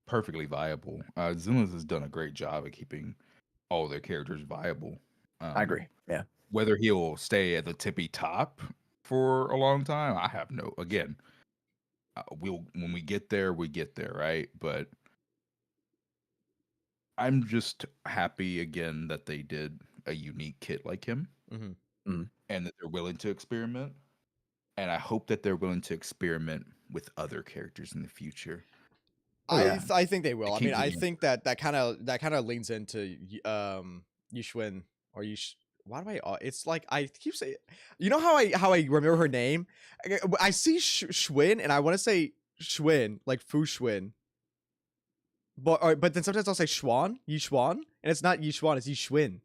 perfectly viable. Zenless has done a great job of keeping all their characters viable. I agree. Yeah. Whether he'll stay at the tippy top for a long time, I have no. Again, when we get there, right? But I'm just happy again that they did a unique kit like him, Mm-hmm. and that they're willing to experiment. And I hope that they're willing to experiment with other characters in the future. I think they will. I mean, I Keep think that kind of leans into Yushwin or Why do I? It's like I keep saying. You know how I remember her name? I see Schwinn and I want to say Schwinn, like Fu Schwinn. But then sometimes I'll say Schwan, Yishwan, and it's not Yishwan, it's Yishwin,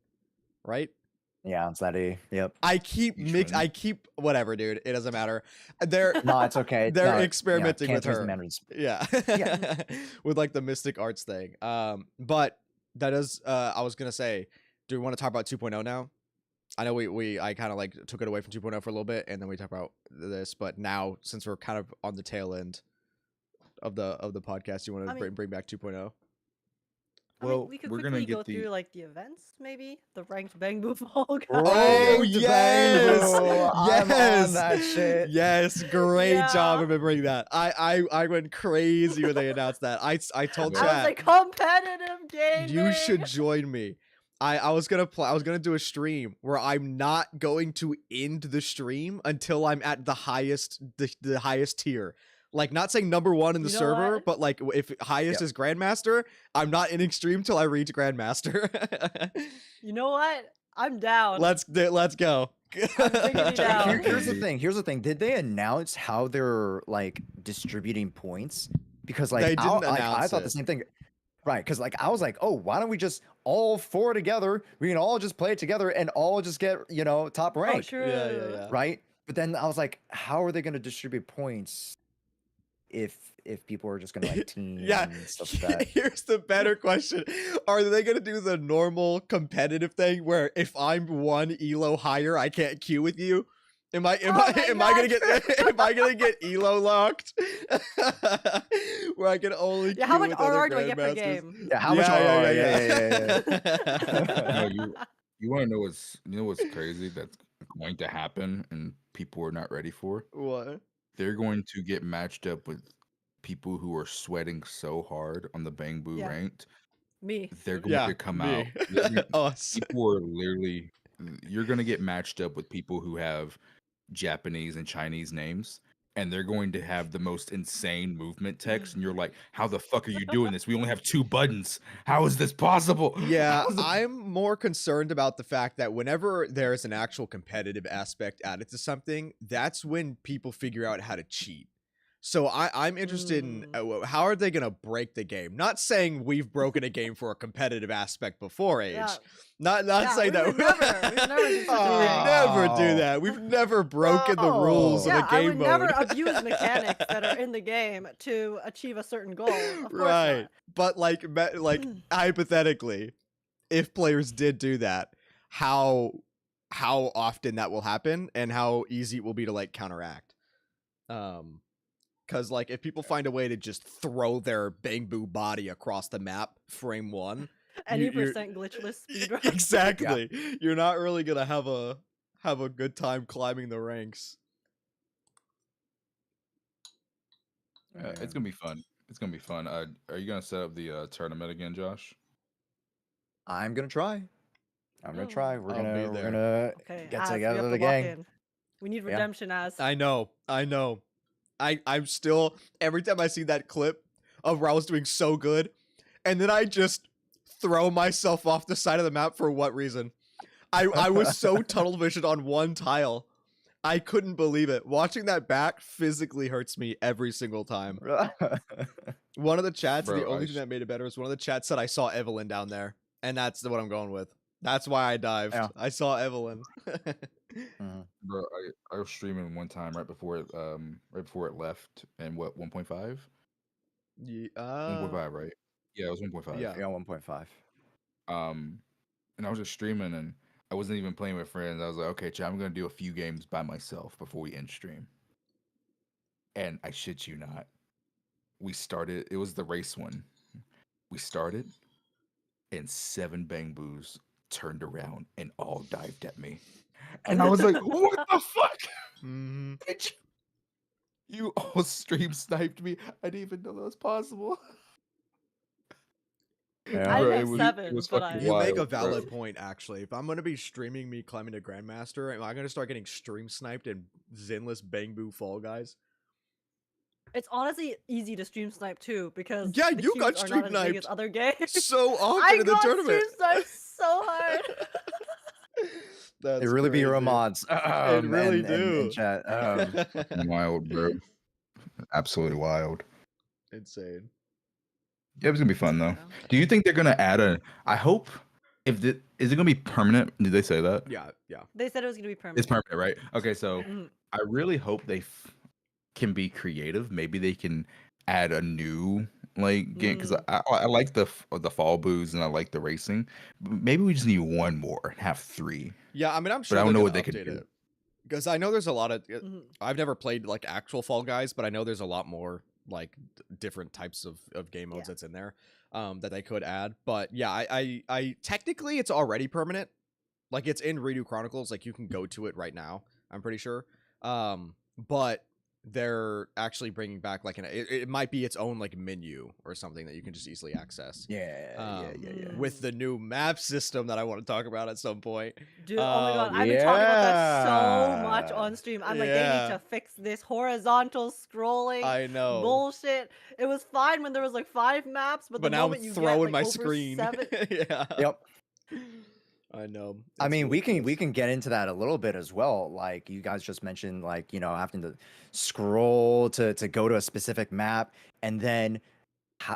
right? Yeah, it's that E. Yep. I keep whatever, dude. It doesn't matter. They're No, it's okay. They're No, experimenting can't with use the her. Mandarins. Yeah. Yeah. With like the mystic arts thing. But that is I was gonna say, do we want to talk about 2.0 now? I know I kind of like took it away from 2.0 for a little bit, and then we talk about this. But now, since we're kind of on the tail end of the podcast, you want to bring back 2.0? Well, we could we're quickly gonna go get the through like the events, maybe the ranked bang move all guys. Oh Ranked yes, Bang, I'm on that shit. Yes, great Yeah. job remembering that. I went crazy when they announced that. I told I chat, I was like competitive game. you should join me. I was gonna play. I was gonna do a stream where I'm not going to end the stream until I'm at the highest, the highest tier. Like, not saying number one in the You know server, what? but like if highest is Grandmaster, I'm not ending stream till I reach Grandmaster. You know what? I'm down. Let's go. digging it down. Here's the thing. Here's the thing. Did they announce how they're like distributing points? Because like They didn't I announce thought it. the same thing. Right, because like I was like, oh, why don't we just all 4 together? We can all just play it together and all just get, you know, top Oh, rank, true. Yeah. right? But then I was like, how are they going to distribute points if people are just going to like team Yeah, and stuff like that? here's the better question. Are they going to do the normal competitive thing where if I'm 1 elo higher, I can't queue with you? Am I Oh my am I gonna God, get am I gonna get elo locked? Where I can only Yeah, how queue much with other RR do I get per grandmasters? game? Yeah, how much RR? Yeah. No, you want to know what's crazy that's going to happen and people are not ready for? What? They're going to get matched up with people who are sweating so hard on the Bang Boo Yeah. ranked. Me. They're going Yeah, to come me. out. They're gonna- Us. people are literally. You're going to get matched up with people who have Japanese and Chinese names. And they're going to have the most insane movement text, and you're like, "How the fuck are you doing this? We only have 2 buttons. How is this possible?" Yeah, How is it-" I'm more concerned about the fact that whenever there's an actual competitive aspect added to something, that's when people figure out how to cheat. So I'm interested in how are they going to break the game? Not saying we've broken a game for a competitive aspect before age. Yeah. Not Yeah, saying we that would never do such a we thing. never do Oh. that. We've never broken the rules Bro. of a Yeah, I game would mode. never abuse mechanics that are in the game to achieve a certain goal. Of course Right. not. But like hypothetically, if players did do that, how often that will happen and how easy it will be to like counteract. Cuz like if people find a way to just throw their Bang Boo body across the map frame 1, Any you're percent glitchless speedrun. exactly. You're not really going to have a good time climbing the ranks. It's gonna be fun. It's gonna be fun. Are you gonna set up the tournament again, Josh? I'm gonna try. I'm gonna try. We're I'll be gonna there. Okay, get Az, we together have the to lock gang. in. We need Yeah. redemption, Az. I know. I'm still every time I see that clip of where I was doing so good, and then I just throw myself off the side of the map for what reason? I was so tunnel visioned on one tile. I couldn't believe it. Watching that back physically hurts me every single time. One of the chats, Bro, the only thing that made it better was one of the chats said I saw Evelyn down there, and that's what I'm going with. That's why I dived. Yeah. I saw Evelyn. Bro, I was streaming one time right before it left, and what 1.5? 1.5, right? Yeah, it was 1.5. Yeah. I got 1.5. And I was just streaming, and I wasn't even playing with friends. I was like, okay, chat, I'm gonna do a few games by myself before we end stream. And I shit you not, we started. It was the race one. We started, and 7 Bang Boos turned around and all dived at me, and I was like, what the fuck? Mhm. You all stream sniped me. I didn't even know that was possible. Yeah. I Bro, didn't it have was- 7, it was but fucking I. You make a wild, bro. valid point, actually. If I'm going to be streaming me climbing to Grandmaster, am I going to start getting stream sniped in Zenless Bang Boo Fall Guys? It's honestly easy to stream snipe too because Yeah, the you got queues are stream not as big as sniped other games. So often I in the got tournament. stream sniped so hard. That's They really be hero crazy. mods. really and do. chat. Wild, bro. Absolutely wild. Insane. Yeah, it's gonna be fun though. Do you think they're gonna add a? I hope. Is it gonna be permanent? Did they say that? Yeah, yeah. They said it was gonna be permanent. It's permanent, right? Okay, so Mhm. I really hope they can be creative. Maybe they can add a new like game because I like the fall boos and I like the racing. Maybe we just need one more and have 3. Yeah, I mean, I'm sure I don't they're know gonna what they could update do. it. Because I know there's a lot of... Mhm. I've never played, like, actual Fall Guys, but I know there's a lot more, like, different types of game modes Yeah. that's in there that they could add. But, yeah, I technically, it's already permanent. Like, it's in Redo Chronicles. Like, you can go to it right now, I'm pretty sure. But they're actually bringing back, like, it might be its own, like, menu or something that you can just easily access. Yeah. With the new map system that I want to talk about at some point. Dude, oh my god, I've been talking about that so much Yeah. on stream. I'm like, they Yeah. need to fix this horizontal scrolling I know. bullshit. It was fine when there was like 5 maps, but the now moment I'm you throwing get, my like, over screen. 7, Yeah. Yep. I know. I It's mean, we ridiculous. can get into that a little bit as well. Like you guys just mentioned, like having to scroll to go to a specific map, and then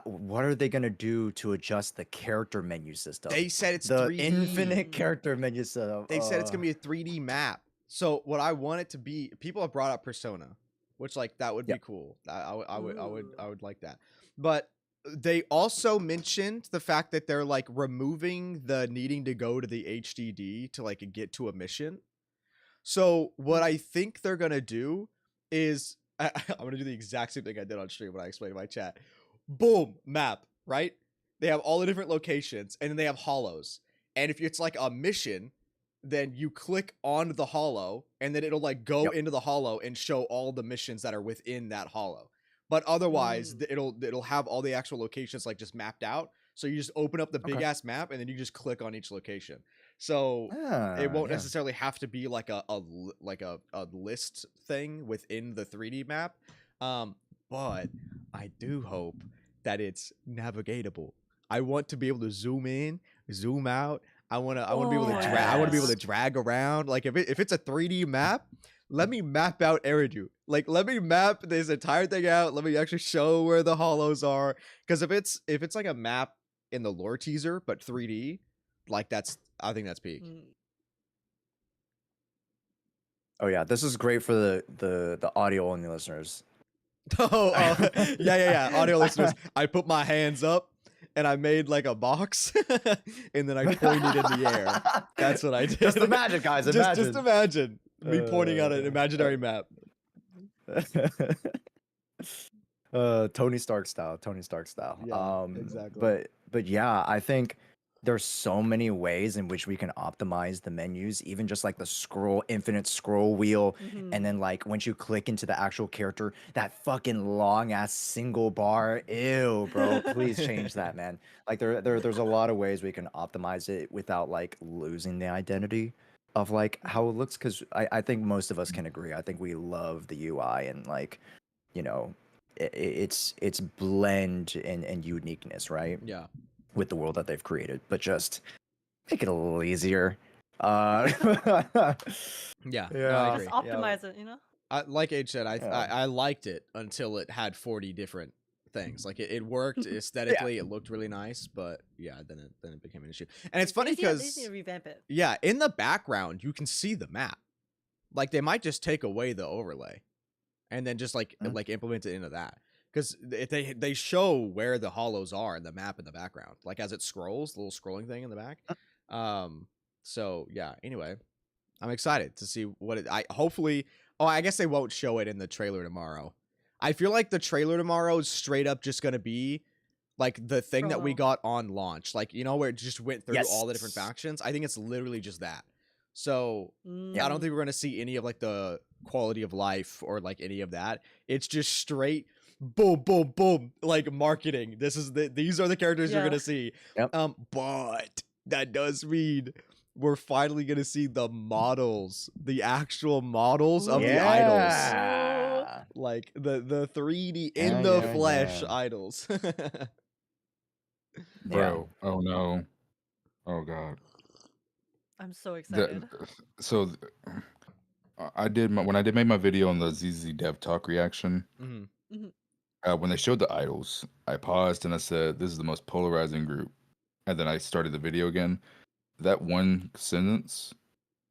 what are they gonna do to adjust the character menu system? They said it's The 3D. infinite character menu system. They said it's gonna be a 3D map. So what I want it to be, people have brought up Persona, which like that would be cool. I would like that. But they also mentioned the fact that they're like removing the needing to go to the HDD to like get to a mission. So what I think they're gonna do is I'm gonna do the exact same thing I did on stream when I explained in my chat. Boom, map, right? They have all the different locations, and then they have hollows. And if it's like a mission, then you click on the hollow, and then it'll like go into the hollow and show all the missions that are within that hollow. But otherwise, it'll have all the actual locations like just mapped out. So you just open up the big ass map, and then you just click on each location. So it won't necessarily have to be like a list thing within the 3D map. But I do hope that it's navigatable. I want to be able to zoom in, zoom out. I want to be able to drag. I want to be able to drag around. Like if it's a 3D map, let me map out Eridu. Like let me map this entire thing out. Let me actually show where the hollows are. Because if it's like a map in the lore teaser but 3D, like I think that's peak. Oh yeah, this is great for the audio only listeners. Yeah. Audio listeners, I put my hands up and I made like a box and then I pointed in the air. That's what I did. Just imagine, guys. Imagine. Just imagine me pointing out an imaginary map. Tony Stark style. Yeah, exactly. But yeah, I think there's so many ways in which we can optimize the menus, even just like the infinite scroll wheel. And then like once you click into the actual character, that fucking long ass single bar. Ew, bro, please change that, man. Like there's a lot of ways we can optimize it without like losing the identity of like how it looks. Cause I think most of us can agree. I think we love the UI and like, you know, it's blend and uniqueness, right? Yeah. With the world that they've created, but just make it a little easier. Yeah. Yeah. Just optimize it, you know? Like Age said, I liked it until it had 40 different things. Like it worked aesthetically, it looked really nice, but yeah, then it became an issue. And it's funny because they need to revamp it. Yeah, in the background you can see the map. Like they might just take away the overlay and then just like implement it into that. Because they show where the hollows are in the map in the background, like as it scrolls, the little scrolling thing in the back. So yeah. Anyway, I'm excited to see what it. I guess they won't show it in the trailer tomorrow. I feel like the trailer tomorrow is straight up just gonna be like the thing that we got on launch, like where it just went through all the different factions. I think it's literally just that. So I don't think we're gonna see any of like the quality of life or like any of that. It's just straight. Boom, boom, boom, like marketing. These are the characters you're gonna see. But that does mean we're finally gonna see the models, the actual models of the idols, like the 3D in the flesh idols. Bro, oh no, oh god, I'm so excited. When I did make my video on the ZZ Dev Talk reaction. When they showed the idols, I paused and I said, "This is the most polarizing group," and then I started the video again. That one sentence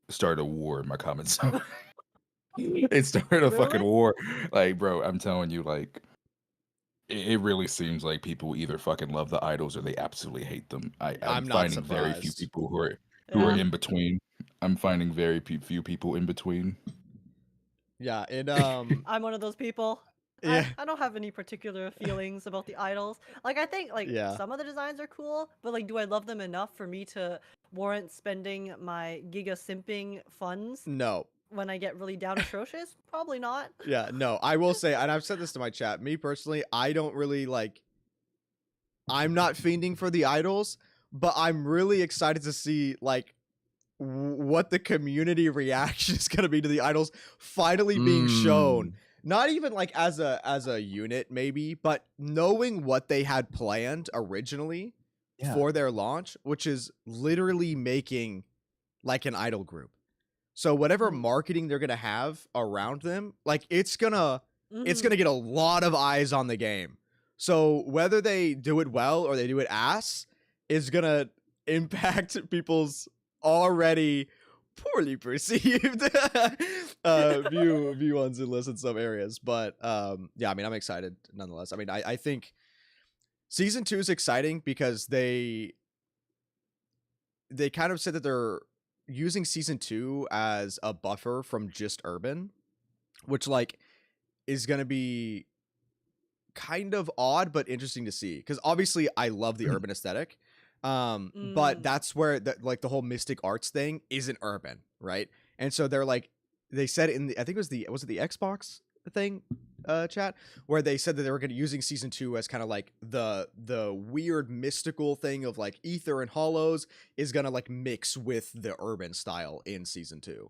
started a war in my comments. It started a fucking war. Like, bro, I'm telling you, like, it really seems like people either fucking love the idols or they absolutely hate them. I'm finding very few people who are in between. I'm finding very few people in between. Yeah, I'm one of those people. Yeah. I don't have any particular feelings about the idols. Like I think like some of the designs are cool, but like do I love them enough for me to warrant spending my giga simping funds? No. When I get really down atrocious? Probably not. Yeah, no. I will say, and I've said this to my chat, me personally, I don't really like I'm not fiending for the idols, but I'm really excited to see like what the community reaction is going to be to the idols finally being shown. Not even like as a unit maybe, but knowing what they had planned originally for their launch, which is literally making like an idol group. So whatever marketing they're going to have around them, like it's going to get a lot of eyes on the game. So whether they do it well or they do it ass is gonna impact people's already poorly perceived view on Zenless in some areas. But yeah, I mean, I'm excited nonetheless. I mean, I think season 2 is exciting because they kind of said that they're using season 2 as a buffer from just urban, which like is gonna be kind of odd but interesting to see, because obviously I love the urban aesthetic, but that's where like the whole mystic arts thing isn't urban, right? And so they're like, they said in the, I think it was it the Xbox thing chat, where they said that they were going to using season 2 as kind of like the weird mystical thing of like ether and hollows is gonna like mix with the urban style in season 2.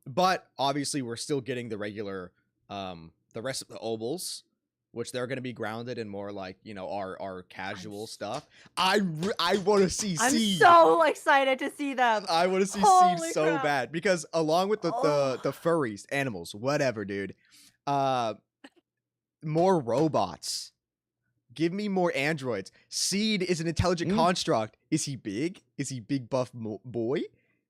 But obviously we're still getting the regular the rest of the obols, which they're going to be grounded in more like, you know, our casual stuff. I want to see Seed. I'm so excited to see them. I want to see Holy Seed so crap. bad, because along with the furries, animals, whatever, dude, more robots. Give me more androids. Seed is an intelligent construct. Is he big? Is he big buff boy?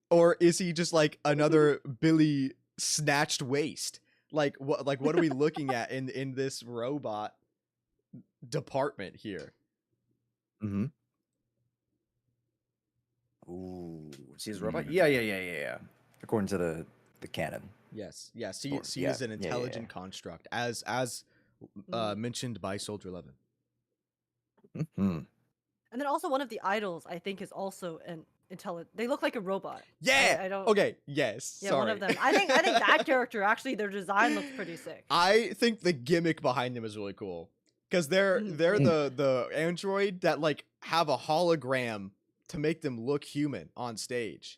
Or is he just like another Billy snatched waist? Like what are we looking at in this robot department here? Ooh, Seed's robot? Yeah. According to the canon. Yes. Seed is an intelligent construct, as mentioned by Soldier 11. And then also one of the idols, I think, is also an intelligent. They look like a robot. Yeah. I don't. Okay. Yes. Yeah, sorry. one of them. I think that character, actually, their design looks pretty sick. I think the gimmick behind them is really cool, because they're the android that like have a hologram to make them look human on stage.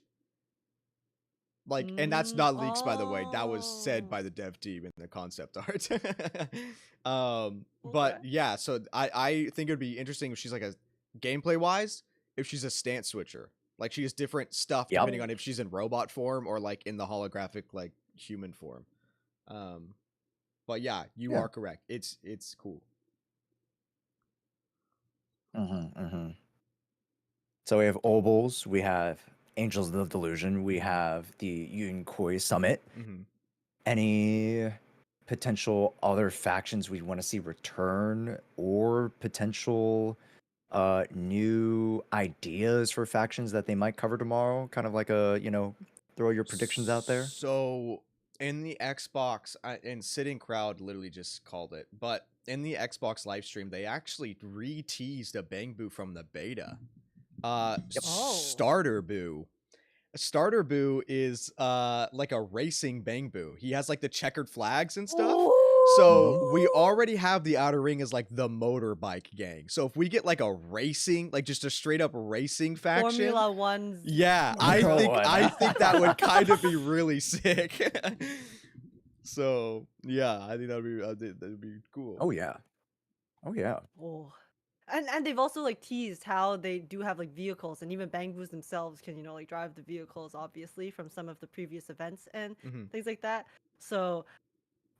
Like, and that's not leaks, by the way. That was said by the dev team in the concept art. But yeah, so I think it would be interesting if she's like a gameplay wise, if she's a stance switcher. Like, she has different stuff depending on if she's in robot form or like in the holographic like human form. But yeah, you are correct. It's cool. So we have Obols, we have Angels of the Delusion, we have the Yunkoi Summit. Any potential other factions we want to see return, or potential new ideas for factions that they might cover tomorrow? Kind of like a, you know, throw your predictions out there. So in the Xbox, and Sitting Crowd literally just called it, but in the Xbox live stream, they actually re-teased a Bang Boo from the beta. Starter Boo. Starter Boo is like a racing Bang Boo. He has like the checkered flags and stuff. Ooh. So we already have the Outer Ring as like the motorbike gang. So if we get like a racing, like just a straight up racing faction, Formula One's. yeah, I think that would kind of be really sick. So yeah, I think that'd be cool. Oh yeah. Oh. And they've also like teased how they do have like vehicles, and even Bang Boos themselves can, you know, like drive the vehicles, obviously, from some of the previous events and things like that. So,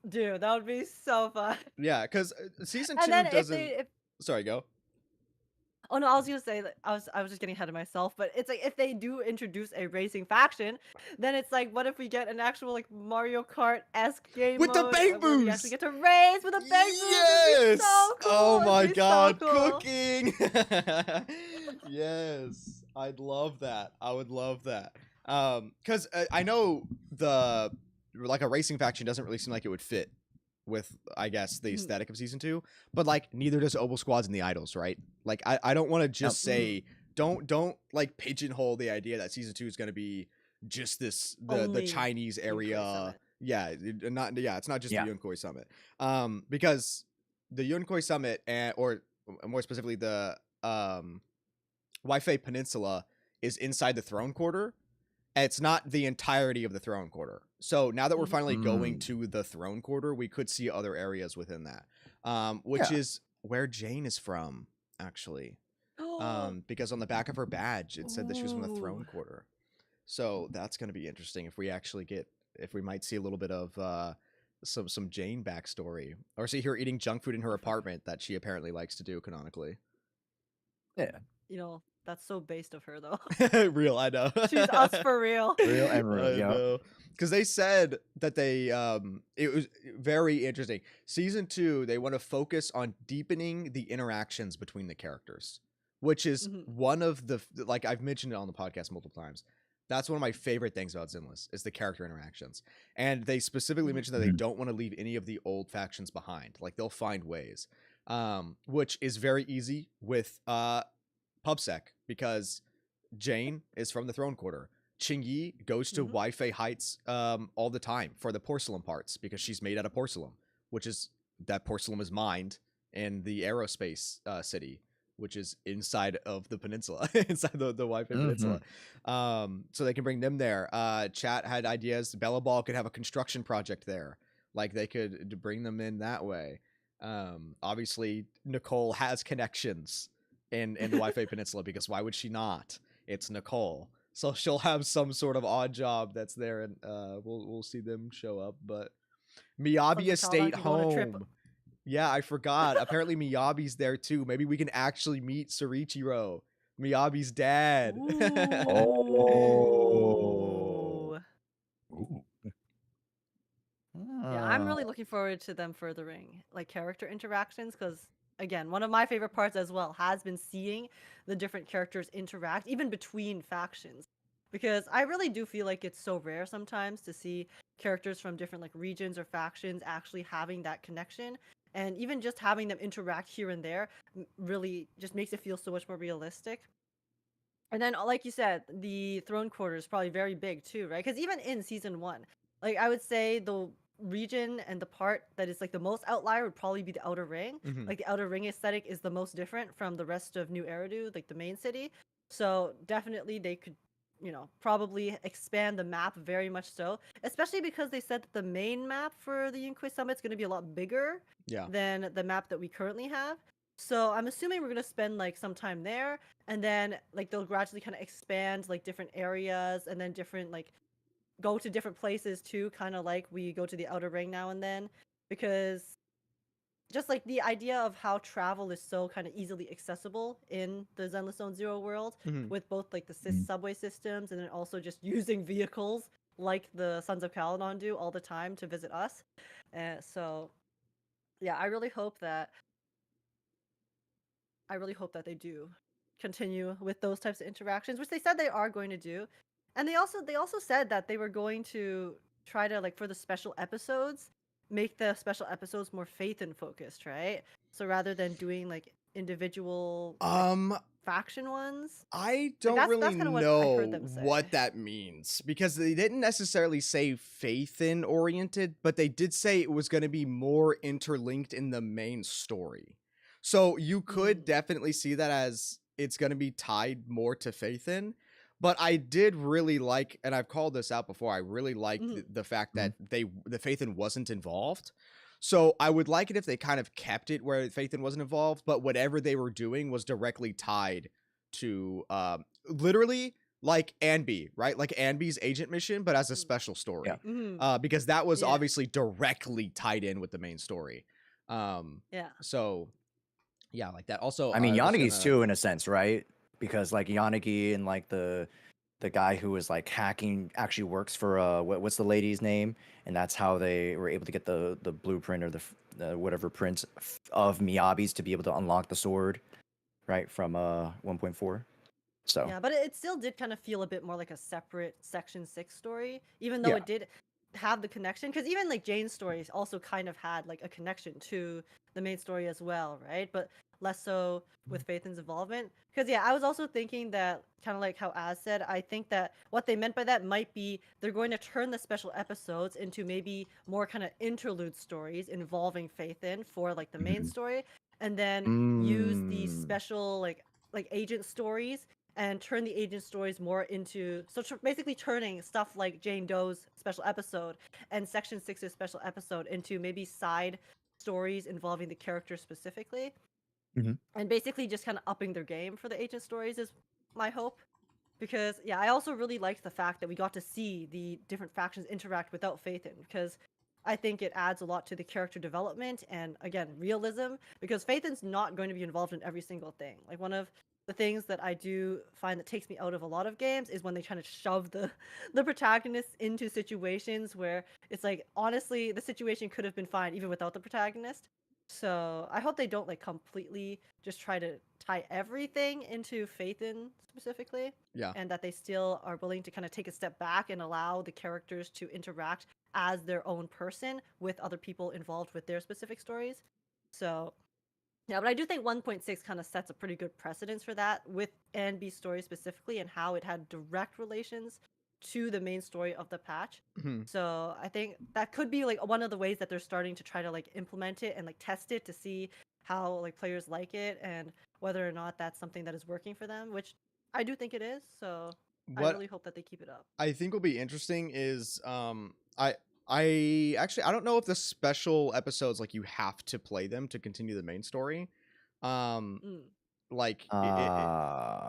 dude, that would be so fun. Yeah, because season And 2 then doesn't. Sorry, go. Oh no, I was gonna say that I was just getting ahead of myself, but it's like if they do introduce a racing faction, then it's like, what if we get an actual like Mario Kart-esque game With the mode Bang where we Boos! actually get to race with a Bang Boos? Yes! So cool. Oh my god, so cool. cooking! Yes, I'd love that. I would love that. Because I know like a racing faction doesn't really seem like it would fit with, I guess, the aesthetic of season 2, but like neither does Obel Squads and the Idols, right? Like I don't want to just say don't like pigeonhole the idea that season 2 is going to be just this the Chinese area. It's not just the Yunkoi Summit. Because the Yunkoi Summit or more specifically the Waifei Peninsula is inside the Throne Quarter. And it's not the entirety of the Throne Quarter. So now that we're finally going to the Throne Quarter, we could see other areas within that, which is where Jane is from, actually. Because on the back of her badge, it said that she was from the Throne Quarter. So that's going to be interesting if we actually if we might see a little bit of some Jane backstory, or see her eating junk food in her apartment that she apparently likes to do canonically. Yeah. You know, that's so based of her though. Real, I know. She's us for real. Real and real. I Yeah. know. Because they said that they it was very interesting. Season 2, they want to focus on deepening the interactions between the characters, which is one of the, like I've mentioned it on the podcast multiple times. That's one of my favorite things about Zenless is the character interactions. And they specifically mentioned that they don't want to leave any of the old factions behind. Like they'll find ways. Which is very easy with PubSec, because Jane is from the Throne Quarter. Qingyi goes to Weifei Heights all the time for the porcelain parts because she's made out of porcelain, which is, that porcelain is mined in the aerospace city, which is inside of the peninsula, inside the Weifei Peninsula. So they can bring them there. Chat had ideas. Bella Ball could have a construction project there. Like they could bring them in that way. Obviously, Nicole has connections in the Weifei Peninsula because why would she not? It's Nicole. So she'll have some sort of odd job that's there, and we'll see them show up. But Miyabi Estate Home. Yeah, I forgot. Apparently Miyabi's there too. Maybe we can actually meet Sorichiro, Miyabi's dad. Oh. Ooh. Yeah, I'm really looking forward to them furthering like character interactions because again, one of my favorite parts as well has been seeing the different characters interact even between factions. Because I really do feel like it's so rare sometimes to see characters from different like regions or factions actually having that connection. And even just having them interact here and there really just makes it feel so much more realistic. And then, like you said, the throne quarter is probably very big too, right? Because even in season 1, like I would say the region and the part that is like the most outlier would probably be the Outer Ring. Like the Outer Ring aesthetic is the most different from the rest of New Eridu, like the main city. So definitely they could, you know, probably expand the map very much so, especially because they said that the main map for the Inquis Summit is going to be a lot bigger than the map that we currently have. So I'm assuming we're going to spend like some time there, and then like they'll gradually kind of expand like different areas and then different like go to different places too, kind of like we go to the Outer Ring now and then, because just like the idea of how travel is so kind of easily accessible in the Zenless Zone Zero world with both like the subway systems and then also just using vehicles like the Sons of Caledon do all the time to visit us. So yeah, I really hope that they do continue with those types of interactions, which they said they are going to do. And they also said that they were going to try to like for the special episodes make the special episodes more faith and focused, right? So rather than doing like individual faction ones. I don't that's really kinda what I heard know them say. what that means because they didn't necessarily say faith in oriented, but they did say it was going to be more interlinked in the main story. So you could definitely see that as it's going to be tied more to faith in. But I did really like, and I've called this out before, I really liked the fact that the Faithin wasn't involved. So I would like it if they kind of kept it where Faithin wasn't involved, but whatever they were doing was directly tied to literally like Anby, right? Like Anby's agent mission, but as a special story. Because that was obviously directly tied in with the main story. So yeah, like that. Also, I mean, Yanagi's too, in a sense, right? Because like Yanagi and like the guy who was like hacking actually works for what's the lady's name, and that's how they were able to get the blueprint or the whatever print of Miyabi's to be able to unlock the sword, right, from 1.4. So yeah, but it still did kind of feel a bit more like a separate Section 6 story, even though it did have the connection. Because even like Jane's stories also kind of had like a connection to the main story as well, right? But less so with Faithin's involvement. Because yeah, I was also thinking that kind of like how Az said, I think that what they meant by that might be they're going to turn the special episodes into maybe more kind of interlude stories involving Faithin for like the main story, and then use the special like agent stories and turn the agent stories more into basically turning stuff like Jane Doe's special episode and Section 6's special episode into maybe side stories involving the character specifically. And basically just kind of upping their game for the agent stories is my hope. Because yeah, I also really liked the fact that we got to see the different factions interact without Faithin, because I think it adds a lot to the character development and again realism because Phaethon's not going to be involved in every single thing. Like one of the things that I do find that takes me out of a lot of games is when they try to shove the the protagonists into situations where it's like honestly the situation could have been fine even without the protagonist. So I hope they don't like completely just try to tie everything into Phaethon specifically. Yeah. And that they still are willing to kind of take a step back and allow the characters to interact as their own person with other people involved with their specific stories. So yeah, but I do think 1.6 kind of sets a pretty good precedence for that with NB's story specifically and how it had direct relations to the main story of the patch. Mhm. So I think that could be like one of the ways that they're starting to try to like implement it and like test it to see how like players like it and whether or not that's something that is working for them, which I do think it is. So I What really hope that they keep it up. I think will be interesting is I actually I don't know if the special episodes like you have to play them to continue the main story. Um Mm. like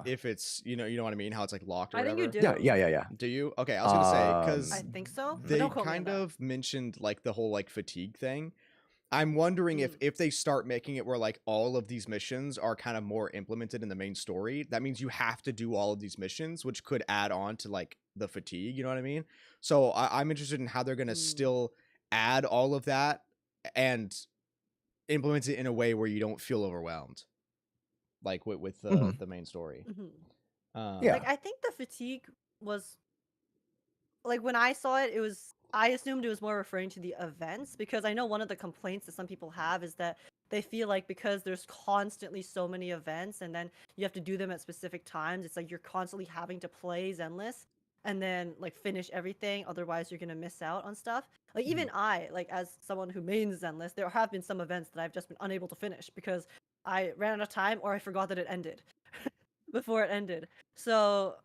if it's you know what I mean, how it's like locked or I think you whatever. do. Yeah. Do you? Okay, I was gonna say I because think so. But they don't quote me on kind that. of mentioned like the whole like fatigue thing. I'm wondering if they start making it where like all of these missions are kind of more implemented in the main story, that means you have to do all of these missions, which could add on to like the fatigue. You know what I mean? So I'm interested in how they're gonna still add all of that and implement it in a way where you don't feel overwhelmed, like with Mhm. the main story. Yeah. Like I think the fatigue was like when I saw it, it was I assumed it was more referring to the events because I know one of the complaints that some people have is that they feel like because there's constantly so many events and then you have to do them at specific times, it's like you're constantly having to play Zenless and then like finish everything, otherwise you're gonna miss out on stuff. Like even I, like as someone who mains Zenless, there have been some events that I've just been unable to finish because I ran out of time or I forgot that it ended before it ended. So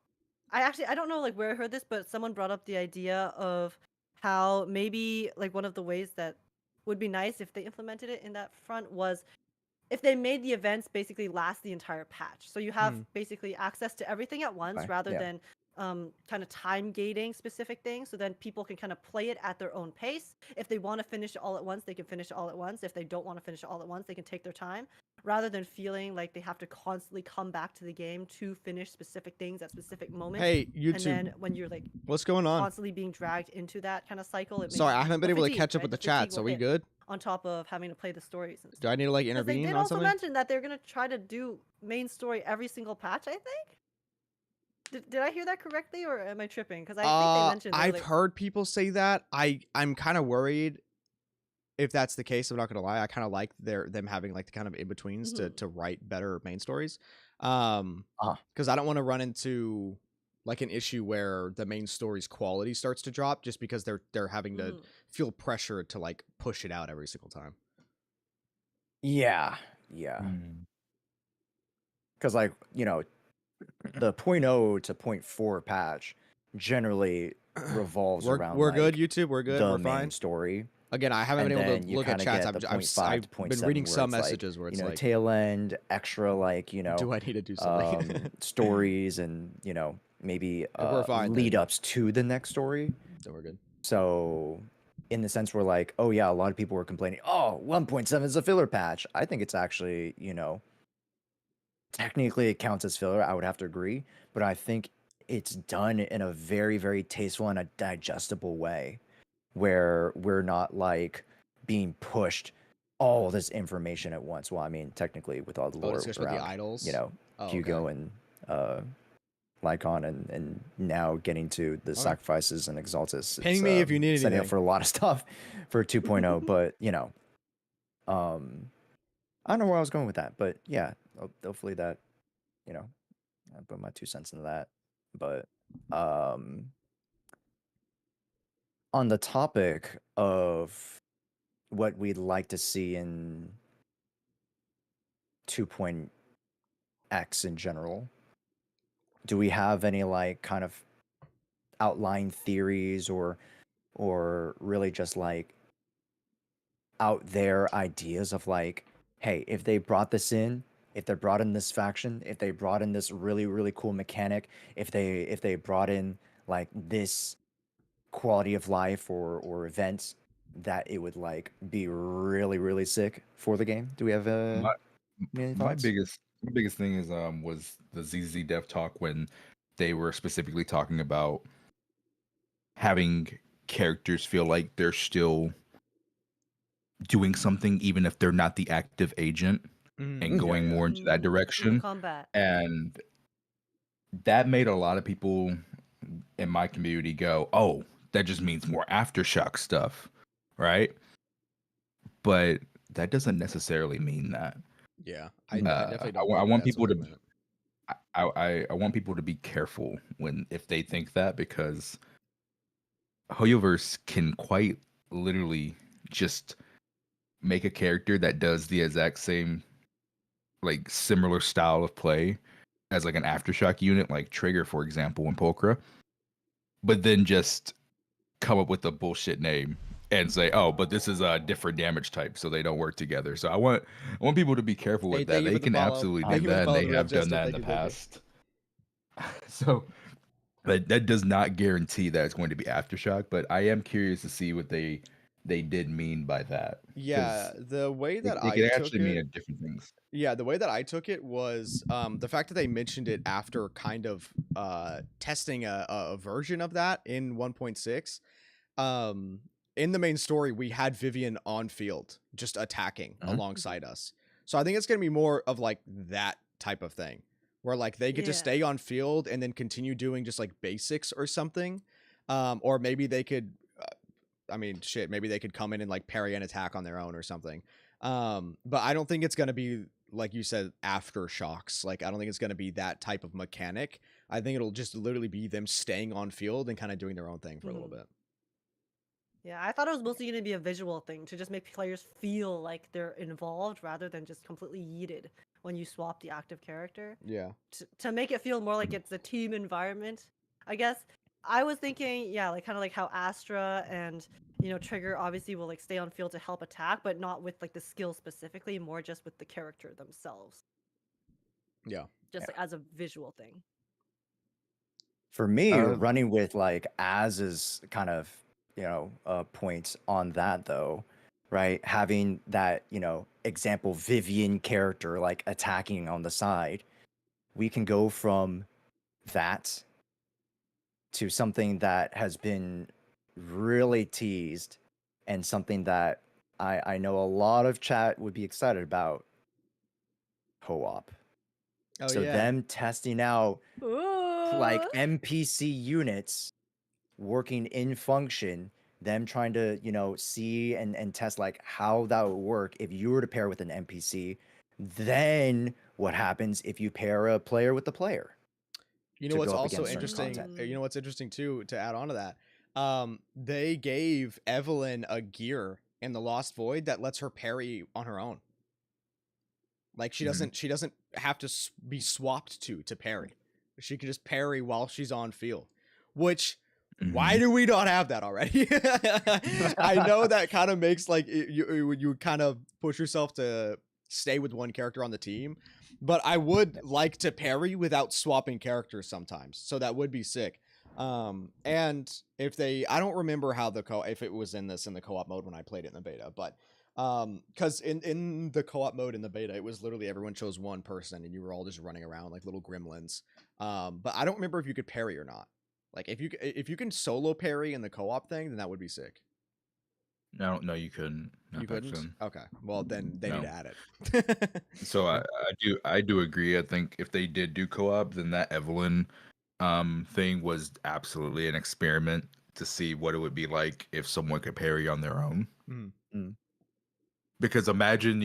I don't know like where I heard this, but someone brought up the idea of how maybe like one of the ways that would be nice if they implemented it in that front was if they made the events basically last the entire patch. So you have basically access to everything at once Okay, rather yeah. than kind of time gating specific things. So then people can kind of play it at their own pace. If they want to finish it all at once, they can finish it all at once. If they don't want to finish it all at once, they can take their time rather than feeling like they have to constantly come back to the game to finish specific things at specific moments. Hey, And YouTube, then when you're like what's going on? constantly being dragged into that kind of cycle, it Sorry, makes I haven't the been able to fatigue, catch up right? with the fatigue chats. Are will we hit good? on top of having to play the stories and Do stuff. I need to like Because they intervene did on also something? mention that they're gonna try to do main story every single patch. I think. Did I hear that correctly, or am I tripping? Because I think they mentioned they were I've like, heard people say that. I'm kind of worried if that's the case. I'm not gonna lie. I kind of like them having like the kind of in betweens to write better main stories. Because I don't want to run into like an issue where the main story's quality starts to drop just because they're having to feel pressure to like push it out every single time. Yeah. Because like the 0.0 to 0.4 patch generally revolves around We're like, good, YouTube. We're good. the We're main fine. story. Again, I haven't And been able then to you look at kind of chats. get the I've 0.5 to 0.7 been reading where some it's like, messages where it's like, tail end extra like do I need to do something? stories and maybe we're fine, lead then. ups to the next story. So we're good. So in the sense where like, oh yeah, a lot of people were complaining, oh, 1.7 is a filler patch. I think it's actually, technically it counts as filler. I would have to agree, but I think it's done in a very, very tasteful and a digestible way where we're not like being pushed all this information at once. Well, I mean, technically with all the lore Discussion with the around, idols. Hugo Okay. and Lycon and now getting to the sacrifices and Exaltus. Ping me if you need setting anything. up for a lot of stuff for 2.0, but I don't know where I was going with that, but yeah, hopefully that, I put my 2 cents into that. But on the topic of what we'd like to see in 2.x in general, do we have any like kind of outline theories or really just like out there ideas of like, hey, if they brought this in, if they brought in this faction, if they brought in this really, really cool mechanic, if they brought in like this quality of life or events, that it would like be really really sick for the game? Do we have My any my thoughts? biggest thing is was the ZZ Dev talk when they were specifically talking about having characters feel like they're still doing something even if they're not the active agent and Yeah, going yeah. more into that In the direction. combat. And that made a lot of people in my community go, "Oh, that just means more aftershock stuff." Right? But that doesn't necessarily mean that. Yeah, I Mhm. definitely don't I think want that's what people they to meant. I want people to be careful when if they think that, because Hoyoverse can quite literally just make a character that does the exact same, like similar style of play as like an aftershock unit, like Trigger, for example, in Pulchra, but then just come up with a bullshit name and say, "Oh, but this is a different damage type, so they don't work together." So I want people to be careful Hey, with that. thank you They for the can follow. absolutely do Thank you for the that, and follow they to Rev have done Jester. that in Thank the you, thank you. past. So that does not guarantee that it's going to be aftershock, but I am curious to see what they did mean by that, Yeah, because the way that they I could took actually mean it, different things. yeah, the way that I took it was the fact that they mentioned it after kind of testing a version of that in 1.6. Um, in the main story, we had Vivian on field just attacking Mhm. alongside us. So I think it's gonna be more of like that type of thing, where like they get to Yeah. stay on field and then continue doing just like basics or something, or maybe they could. I mean, shit, maybe they could come in and like parry an attack on their own or something. But I don't think it's gonna be like you said aftershocks. Like I don't think it's gonna be that type of mechanic. I think it'll just literally be them staying on field and kind of doing their own thing for a little Mhm. bit. Yeah, I thought it was mostly going to be a visual thing to just make players feel like they're involved rather than just completely yeeted when you swap the active character. Yeah. To make it feel more like it's a team environment, I guess. I was thinking, yeah, like kind of like how Astra and Trigger obviously will like stay on field to help attack, but not with like the skill specifically, more just with the character themselves, Yeah. just like as a visual thing. For me, Uh, running with like Az's kind of points on that though, right? Having that example Vivian character like attacking on the side, we can go from that to something that has been really teased and something that I know a lot of chat would be excited about, co-op. Oh So yeah. them testing out like Ooh. NPC units working in function, them trying to see and test like how that would work if you were to pair with an NPC. Then what happens if you pair a player with the player You know to what's go up also against certain interesting? content? You know what's interesting too to add on to that. They gave Evelyn a gear in the Lost Void that lets her parry on her own. Like she doesn't have to be swapped to parry. She can just parry while she's on field. Which why do we not have that already? I know that kind of makes like you kind of push yourself to stay with one character on the team, but I would like to parry without swapping characters sometimes. So that would be sick. And if they, I don't remember how if it was in the co-op mode when I played it in the beta, but because in the co-op mode in the beta, it was literally everyone chose one person and you were all just running around like little gremlins. But I don't remember if you could parry or not. Like if you can solo parry in the co-op thing, then that would be sick. No, you couldn't. Not You back couldn't? then. Okay. Well, then they need No. to add it. So I do agree. I think if they did do co-op, then that Evelyn thing was absolutely an experiment to see what it would be like if someone could parry on their own. Mhm. Because imagine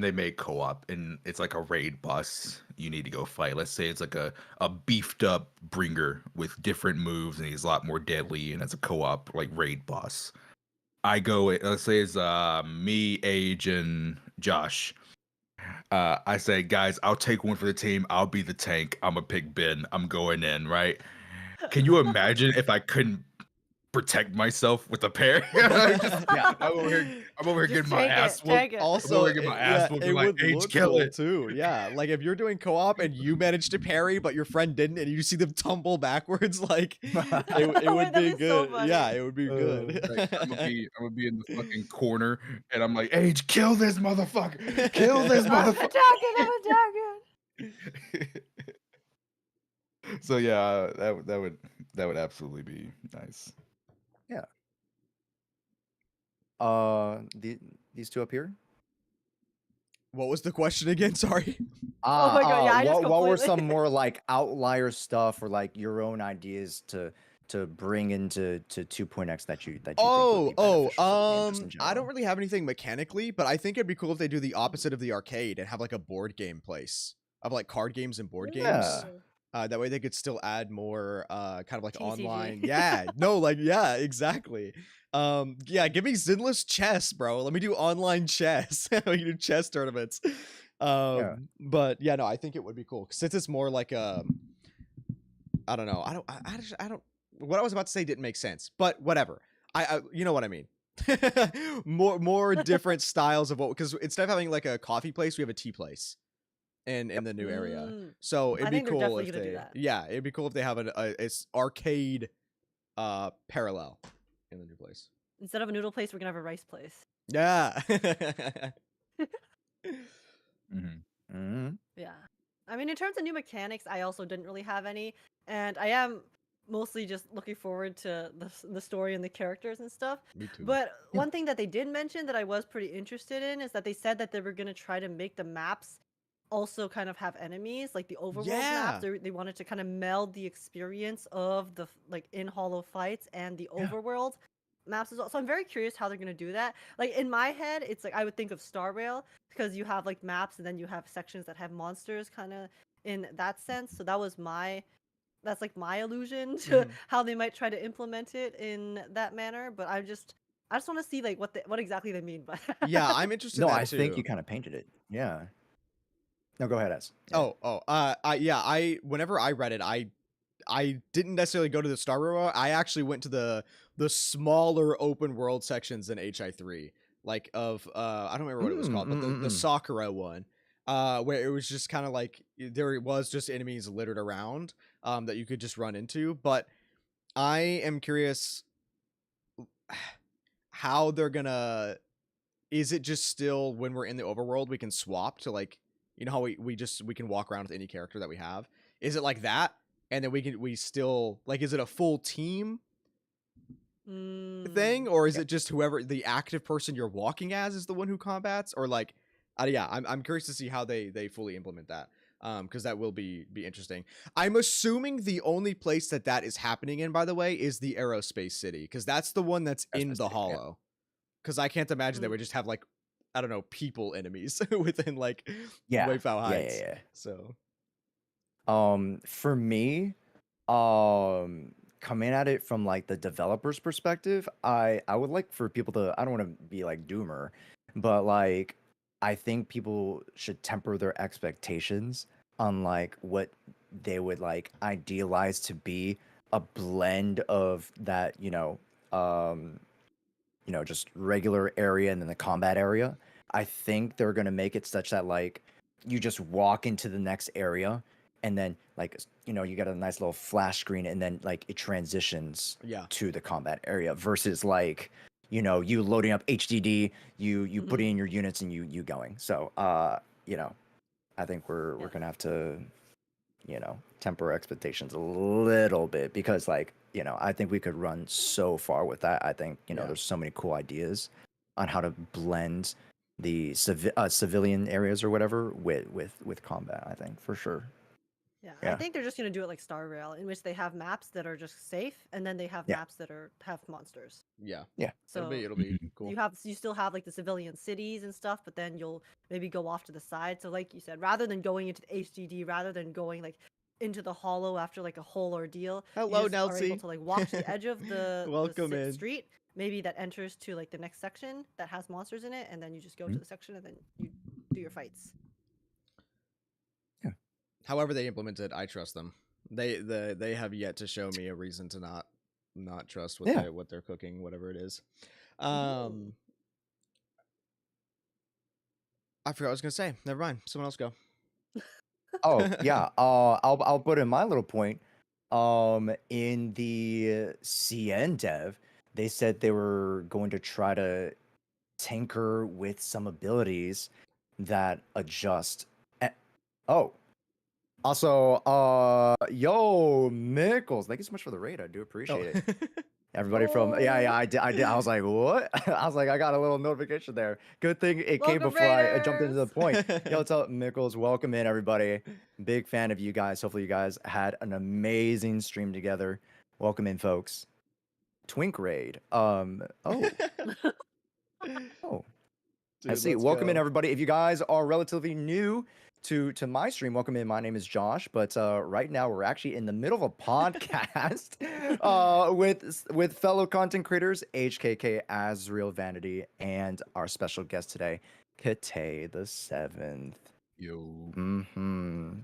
they make co-op and it's like a raid boss you need to go fight. Let's say it's like a beefed up bringer with different moves and he's a lot more deadly and it's a co-op like raid boss. I go, let's say it's me, Age, and Josh. I say, guys, I'll take one for the team. I'll be the tank. I'm a pick Ben. I'm going in, right? Can you imagine if I couldn't protect myself with a parry. Yeah. I'm over here Just getting my take it, ass take whooped. it. Also, over getting my ass whooped it and like, would H, look kill cool it. too. Yeah, like if you're doing co-op and you manage to parry, but your friend didn't, and you see them tumble backwards, like it Wait, would be that'd be so good. Yeah, funny. it would be good. Like, I'm gonna be in the fucking corner, and I'm like, H, kill this motherfucker, kill this I'm motherfucker. attacking, I'm attacking. So yeah, that would absolutely be nice. These two up here. What was the question again? Sorry. Oh my God, yeah, I just what were completely- some more like outlier stuff or like your own ideas to bring into 2.x that you think would be beneficial for the game just in I don't general? really have anything mechanically, but I think it'd be cool if they do the opposite of the arcade and have like a board game place of like card games and board games. Yeah. That way they could still add more kind of like TCG. online. Yeah. No, like yeah, exactly. Yeah, give me Zenless chess, bro. Let me do online chess. We can do chess tournaments. But yeah, no, I think it would be cool since it's more like I don't know. I don't what I was about to say didn't make sense, but whatever. I you know what I mean. more different styles of what, because instead of having like a coffee place, we have a tea place in the new area. Mm. So it'd I be think they're cool definitely if gonna do they that. yeah, it'd be cool if they have it's arcade parallel in the new place. Instead of a noodle place, we're gonna have a rice place. Yeah. Mm-hmm. Yeah. I mean, in terms of new mechanics, I also didn't really have any, and I am mostly just looking forward to the story and the characters and stuff. Me too. But one thing that they did mention that I was pretty interested in is that they said that they were going to try to make the maps also kind of have enemies, like the overworld maps. They wanted to kind of meld the experience of the like in Hollow fights and the overworld maps as well. So I'm very curious how they're going to do that. Like in my head, it's like I would think of Star Rail because you have like maps and then you have sections that have monsters kind of in that sense. So that's like my illusion to how they might try to implement it in that manner. But I just want to see like what exactly they mean by that. Yeah, I'm interested No, in that I think too. you kind of painted it. Yeah. No, go ahead, S. I whenever I read it, I didn't necessarily go to the Star Rail. I actually went to the smaller open world sections in HI3, like of I don't remember what it was called, but the Sakura one, where it was just kind of like there was just enemies littered around that you could just run into. But I am curious how they're gonna. Is it just still when we're in the overworld we can swap to like, you know how we can walk around with any character that we have? Is it like that? And then we still like, is it a full team thing, or is it just whoever the active person you're walking as is the one who combats, or like yeah, I'm curious to see how they fully implement that, because that will be interesting. I'm assuming the only place that is happening in, by the way, is the Aerospace City, because that's the one that's in the Hollow, because I can't imagine they would just have like, I don't know, people enemies within like Wayfowl Heights. Yeah. So for me, coming at it from like the developer's perspective, I would like for people to, I don't want to be like doomer, but like I think people should temper their expectations on like what they would like idealize to be a blend of that, just regular area and then the combat area. I think they're gonna make it such that like you just walk into the next area and then like you got a nice little flash screen and then like it transitions to the combat area versus like you loading up HDD, you putting in your units and you going. So I think we're gonna have to temper expectations a little bit because like I think we could run so far with that. I think there's so many cool ideas on how to blend the civilian areas or whatever with combat. I think for sure. I think they're just gonna do it like Star Rail, in which they have maps that are just safe, and then they have maps that have monsters. Yeah. So it'll be cool. You still have like the civilian cities and stuff, but then you'll maybe go off to the side. So like you said, rather than going into the HDD, rather than going like into the Hollow after like a whole ordeal, Hello, you just are Nelsie. able to like walk to the edge of the Welcome in. street, maybe that enters to like the next section that has monsters in it, and then you just go to the section and then you do your fights. However they implement it, I trust them. They have yet to show me a reason to not not trust what Yeah. they're cooking, whatever it is. Ooh. I forgot what I was gonna say. Never mind. Someone else go. Oh yeah. I'll put in my little point. In the CN dev, they said they were going to try to tinker with some abilities that adjust. Oh, also, yo, Mickles, thank you so much for the raid. I do appreciate it. Everybody from yeah, I did. I was like, what? I was like, I got a little notification there. Good thing it came Welcome, before I jumped into the Raiders! point. Yo, what's up, Mickles? Welcome in, everybody. Big fan of you guys. Hopefully, you guys had an amazing stream together. Welcome in, folks. Twink raid. Oh, oh. I Dude, see. let's Welcome in, go. everybody. If you guys are relatively new to my stream, welcome in. My name is Josh, but right now we're actually in the middle of a podcast with fellow content creators HKK, Azrael, Vanity, and our special guest today, Kate the Seventh. Yo.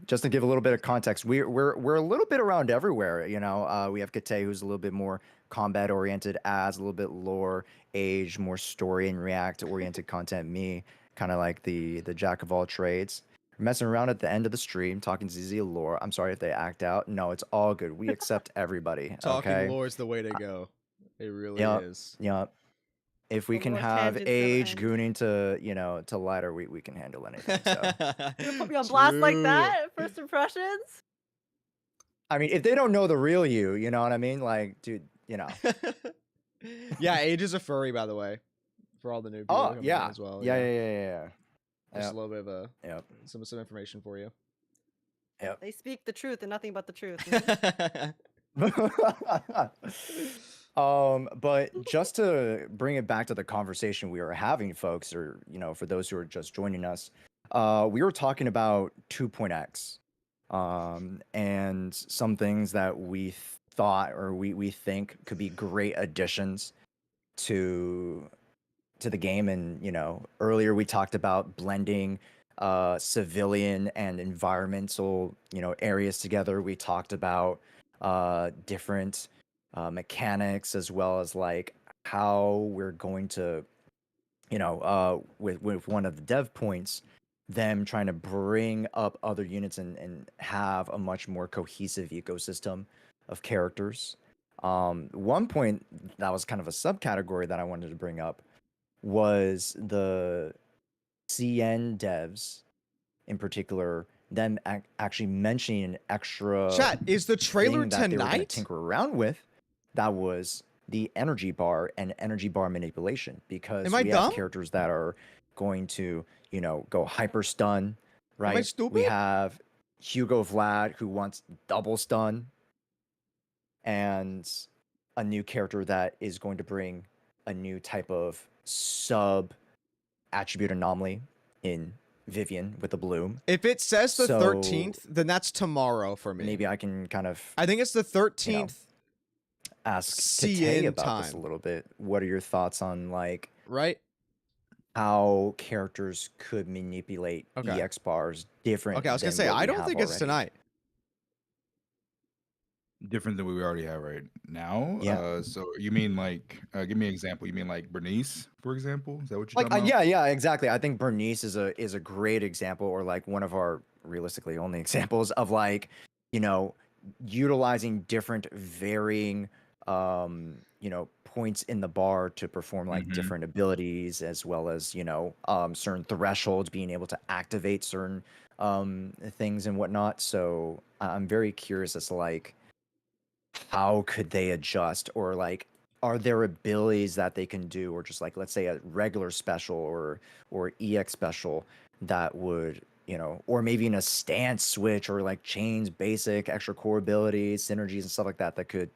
Just to give a little bit of context, we're a little bit around everywhere. You know, we have Kate, who's a little bit more combat oriented, as a little bit lore, age, more story and react oriented content. Me, kind of like the jack of all trades. We're messing around at the end of the stream, talking ZZ lore. I'm sorry if they act out. No, it's all good. We accept everybody. Talking Okay. lore's the way to go. It really Yep. is. Yep. If we The can lore have tangents never age end. gooning to lighter, we can handle anything. So. You gonna put me on blast like True. that? First impressions? I mean, if they don't know the real you know what I mean? Like, dude, you know. Yeah, Age is a furry, by the way, for all the new people Oh, coming in yeah. as well. Yeah. Just Yep. a little bit of a Yep. some information for you. Yep. They speak the truth and nothing but the truth. But just to bring it back to the conversation we were having, folks, or for those who are just joining us, we were talking about 2.x, and some things that we thought or we think could be great additions to the game. And earlier we talked about blending civilian and environmental areas together. We talked about different mechanics, as well as like how we're going to with one of the dev points, them trying to bring up other units and have a much more cohesive ecosystem of characters. One point that was kind of a subcategory that I wanted to bring up was the CN devs, in particular, them actually mentioning an extra Chat, is the trailer thing that they were going to tonight? tinker around with. That was the energy bar and energy bar manipulation, because Am I we dumb? have characters that are going to go hyper stun, right? Am I We stupid? have Hugo Vlad, who wants double stun, and a new character that is going to bring a new type of sub attribute anomaly in Vivian with the bloom. If it says the So 13th, then that's tomorrow for me. maybe I can kind of I think it's the 13th ask CN Kate about this a time. little bit. What are your thoughts on like Right? how characters could manipulate Okay. EX bars different? Okay, I was gonna than say what I we don't have think it's already? tonight. Different than what we already have right now. Yeah. So you mean like, give me an example. You mean like Bernice, for example? Is that what you're Like talking about? yeah, exactly. I think Bernice is a great example, or like one of our realistically only examples of like utilizing different varying points in the bar to perform like Mhm. different abilities, as well as certain thresholds, being able to activate certain things and whatnot. So I'm very curious as to like how could they adjust, or like are there abilities that they can do, or just like let's say a regular special or EX special that would or maybe in a stance switch, or like chains basic extra core abilities, synergies and stuff like that that could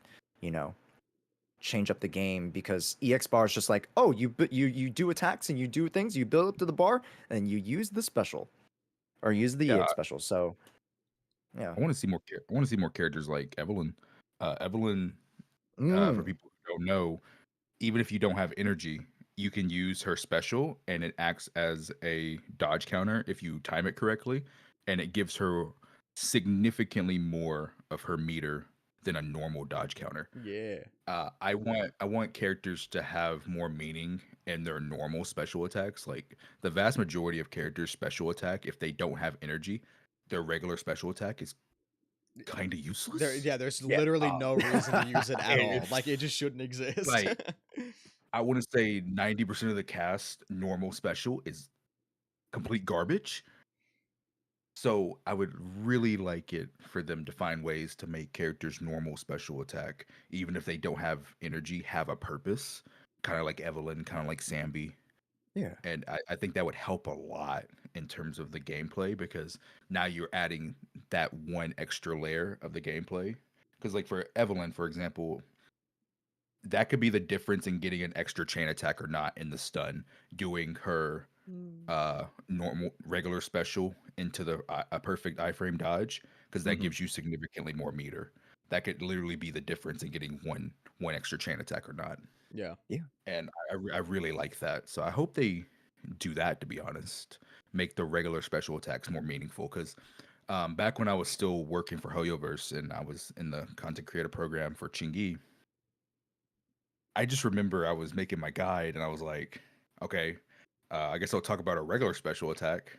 change up the game. Because EX bar is just like, oh, you do attacks and you do things, you build up to the bar and you use the special or use the Yeah, EX special. So yeah. I want to see more. I want to see more characters like Evelyn. Evelyn, for Mm. people who don't know, even if you don't have energy, you can use her special, and it acts as a dodge counter if you time it correctly, and it gives her significantly more of her meter than a normal dodge counter. Yeah. I want characters to have more meaning in their normal special attacks. Like the vast majority of characters' special attack, if they don't have energy, their regular special attack is kind of useless. There's Yeah, literally no reason to use it at all. It's Like it just shouldn't exist. like I want to say 90% of the cast normal special is complete garbage. So I would really like it for them to find ways to make characters normal special attack, even if they don't have energy, have a purpose, kind of like Evelyn, kind of like Sambi. Yeah. And I think that would help a lot in terms of the gameplay because now you're adding that one extra layer of the gameplay. Because like for Evelyn, for example, that could be the difference in getting an extra chain attack or not in the stun, doing her normal regular special into the a perfect iframe dodge because that Mhm. gives you significantly more meter. That could literally be the difference in getting one extra chain attack or not. Yeah. And I really like that. So I hope they do that. To be honest, make the regular special attacks more meaningful. Because back when I was still working for Hoyoverse and I was in the content creator program for Chingy, I just remember I was making my guide and I was like, okay, I guess I'll talk about a regular special attack.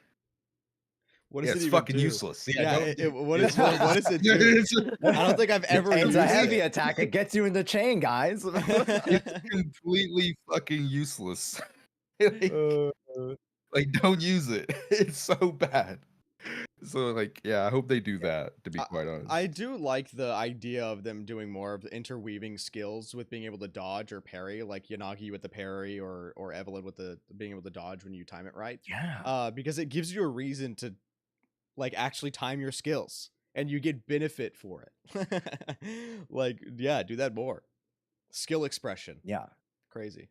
What Yeah, does it's it even fucking do? useless. Yeah, Yeah, don't- what it's does it do? it's, I don't think I've ever It's used a heavy it. attack. It gets you in the chain, guys. it's completely fucking useless. like, like, don't use it. It's so bad. So like, yeah, I hope they do that. To be quite honest, I do like the idea of them doing more of the interweaving skills with being able to dodge or parry, like Yanagi with the parry or Evelyn with the being able to dodge when you time it right. Yeah. Because it gives you a reason to like actually time your skills and you get benefit for it. Like, yeah, do that more. Skill expression. Yeah. Crazy.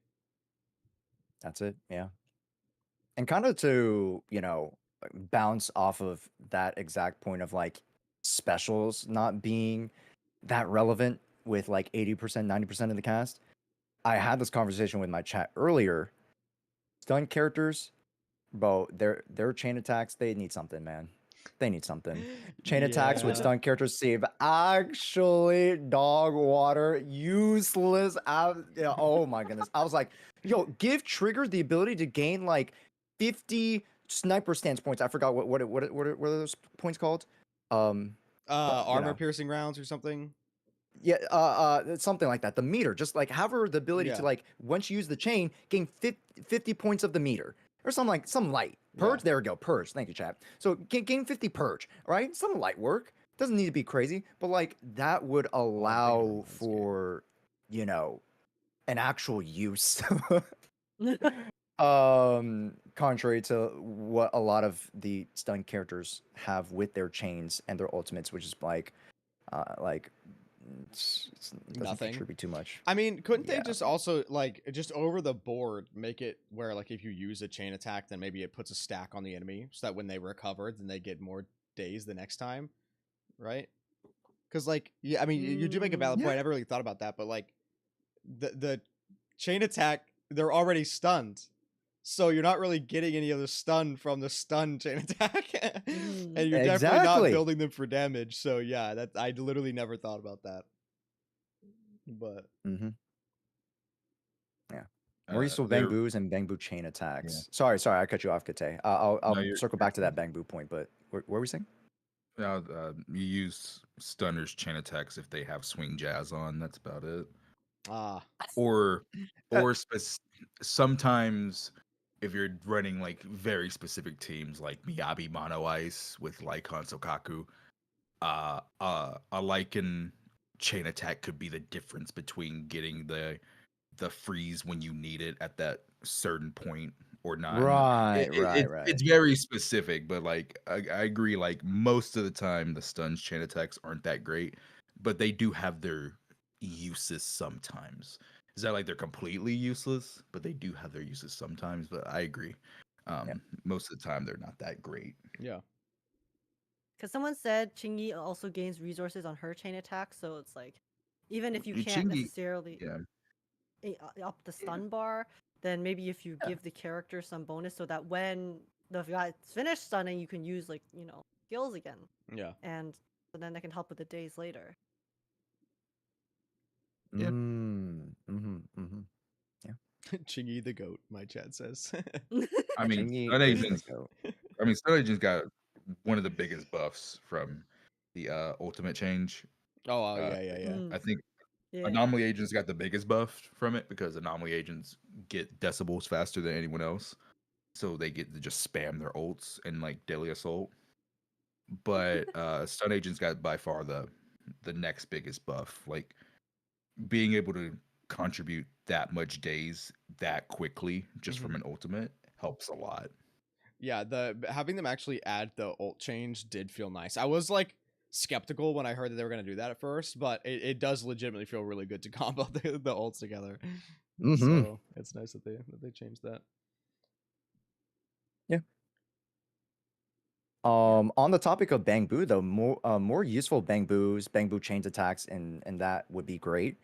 That's it. Yeah. And kind of to, bounce off of that exact point of like specials not being that relevant with like 80%, 90% of the cast. I had this conversation with my chat earlier. Stunt characters, bro, their chain attacks, they need something, man. They need something. Chain attacks with Yeah. stunt characters save actually dog water useless. Oh my goodness. I was like, yo, give Trigger the ability to gain like 50 sniper stance points. I forgot what are those points called? Armor piercing rounds or something. Yeah, something like that. The meter, just like have her the ability to Yeah. like once you use the chain, gain 50 points of the meter or something like some light purge. Yeah. There we go, purge. Thank you, chat. So gain 50 purge. All right, some light work. Doesn't need to be crazy, but like that would allow ones, yeah. for an actual use. Contrary to what a lot of the stun characters have with their chains and their ultimates, which is like it doesn't Nothing. contribute too much. I mean, couldn't they Yeah. just also like just over the board make it where like if you use a chain attack, then maybe it puts a stack on the enemy so that when they recover, then they get more days the next time, right? Because like yeah, I mean you do make a valid point. I never really thought about that, but like the chain attack, they're already stunned. So you're not really getting any of the stun from the stun chain attack, and you're definitely not Exactly. building them for damage. So yeah, that I literally never thought about that. But Mm-hmm. Yeah. Maurice will there- bang boos and bang boo chain attacks. Sorry, I cut you off, Kate. I'll No, you're- circle back to that bang boo point, but what were we saying? you use stunners chain attacks if they have swing jazz on. That's about it. Or sometimes if you're running like very specific teams like Miyabi Mono Ice with Lycon Sokaku, a Lycan chain attack could be the difference between getting the freeze when you need it at that certain point or not. Right. It's very specific, but like I agree. Like most of the time, the stuns chain attacks aren't that great, but they do have their uses sometimes. Is that like they're completely useless? But they do have their uses sometimes. But I agree. Most of the time, they're not that great. yeah. Because someone said Chingy also gains resources on her chain attack, so it's like, even if you Yeah, can't Chingy- necessarily up the stun bar, then maybe if you give the character some bonus so that when the guy's finished stunning, you can use like skills again, Yeah. and so then that can help with the days later. Yeah. Chingy the goat, my chat says. I mean, Chingy Sun is the Agents. goat. I mean, Sun Agents got one of the biggest buffs from the ultimate change. Oh, Uh, yeah. I think Yeah. Anomaly Agents got the biggest buff from it because Anomaly Agents get decibels faster than anyone else, so they get to just spam their ults and like daily assault. But Stun Agents got by far the next biggest buff. Like being able to contribute that much days that quickly just from an ultimate helps a lot. Yeah, having them actually add the ult change did feel nice. I was like skeptical when I heard that they were gonna do that at first, but it does legitimately feel really good to combo the ults together. So it's nice that they changed that. Yeah. On the topic of Bang Boo, though, more useful Bang Boo chains attacks, and that would be great.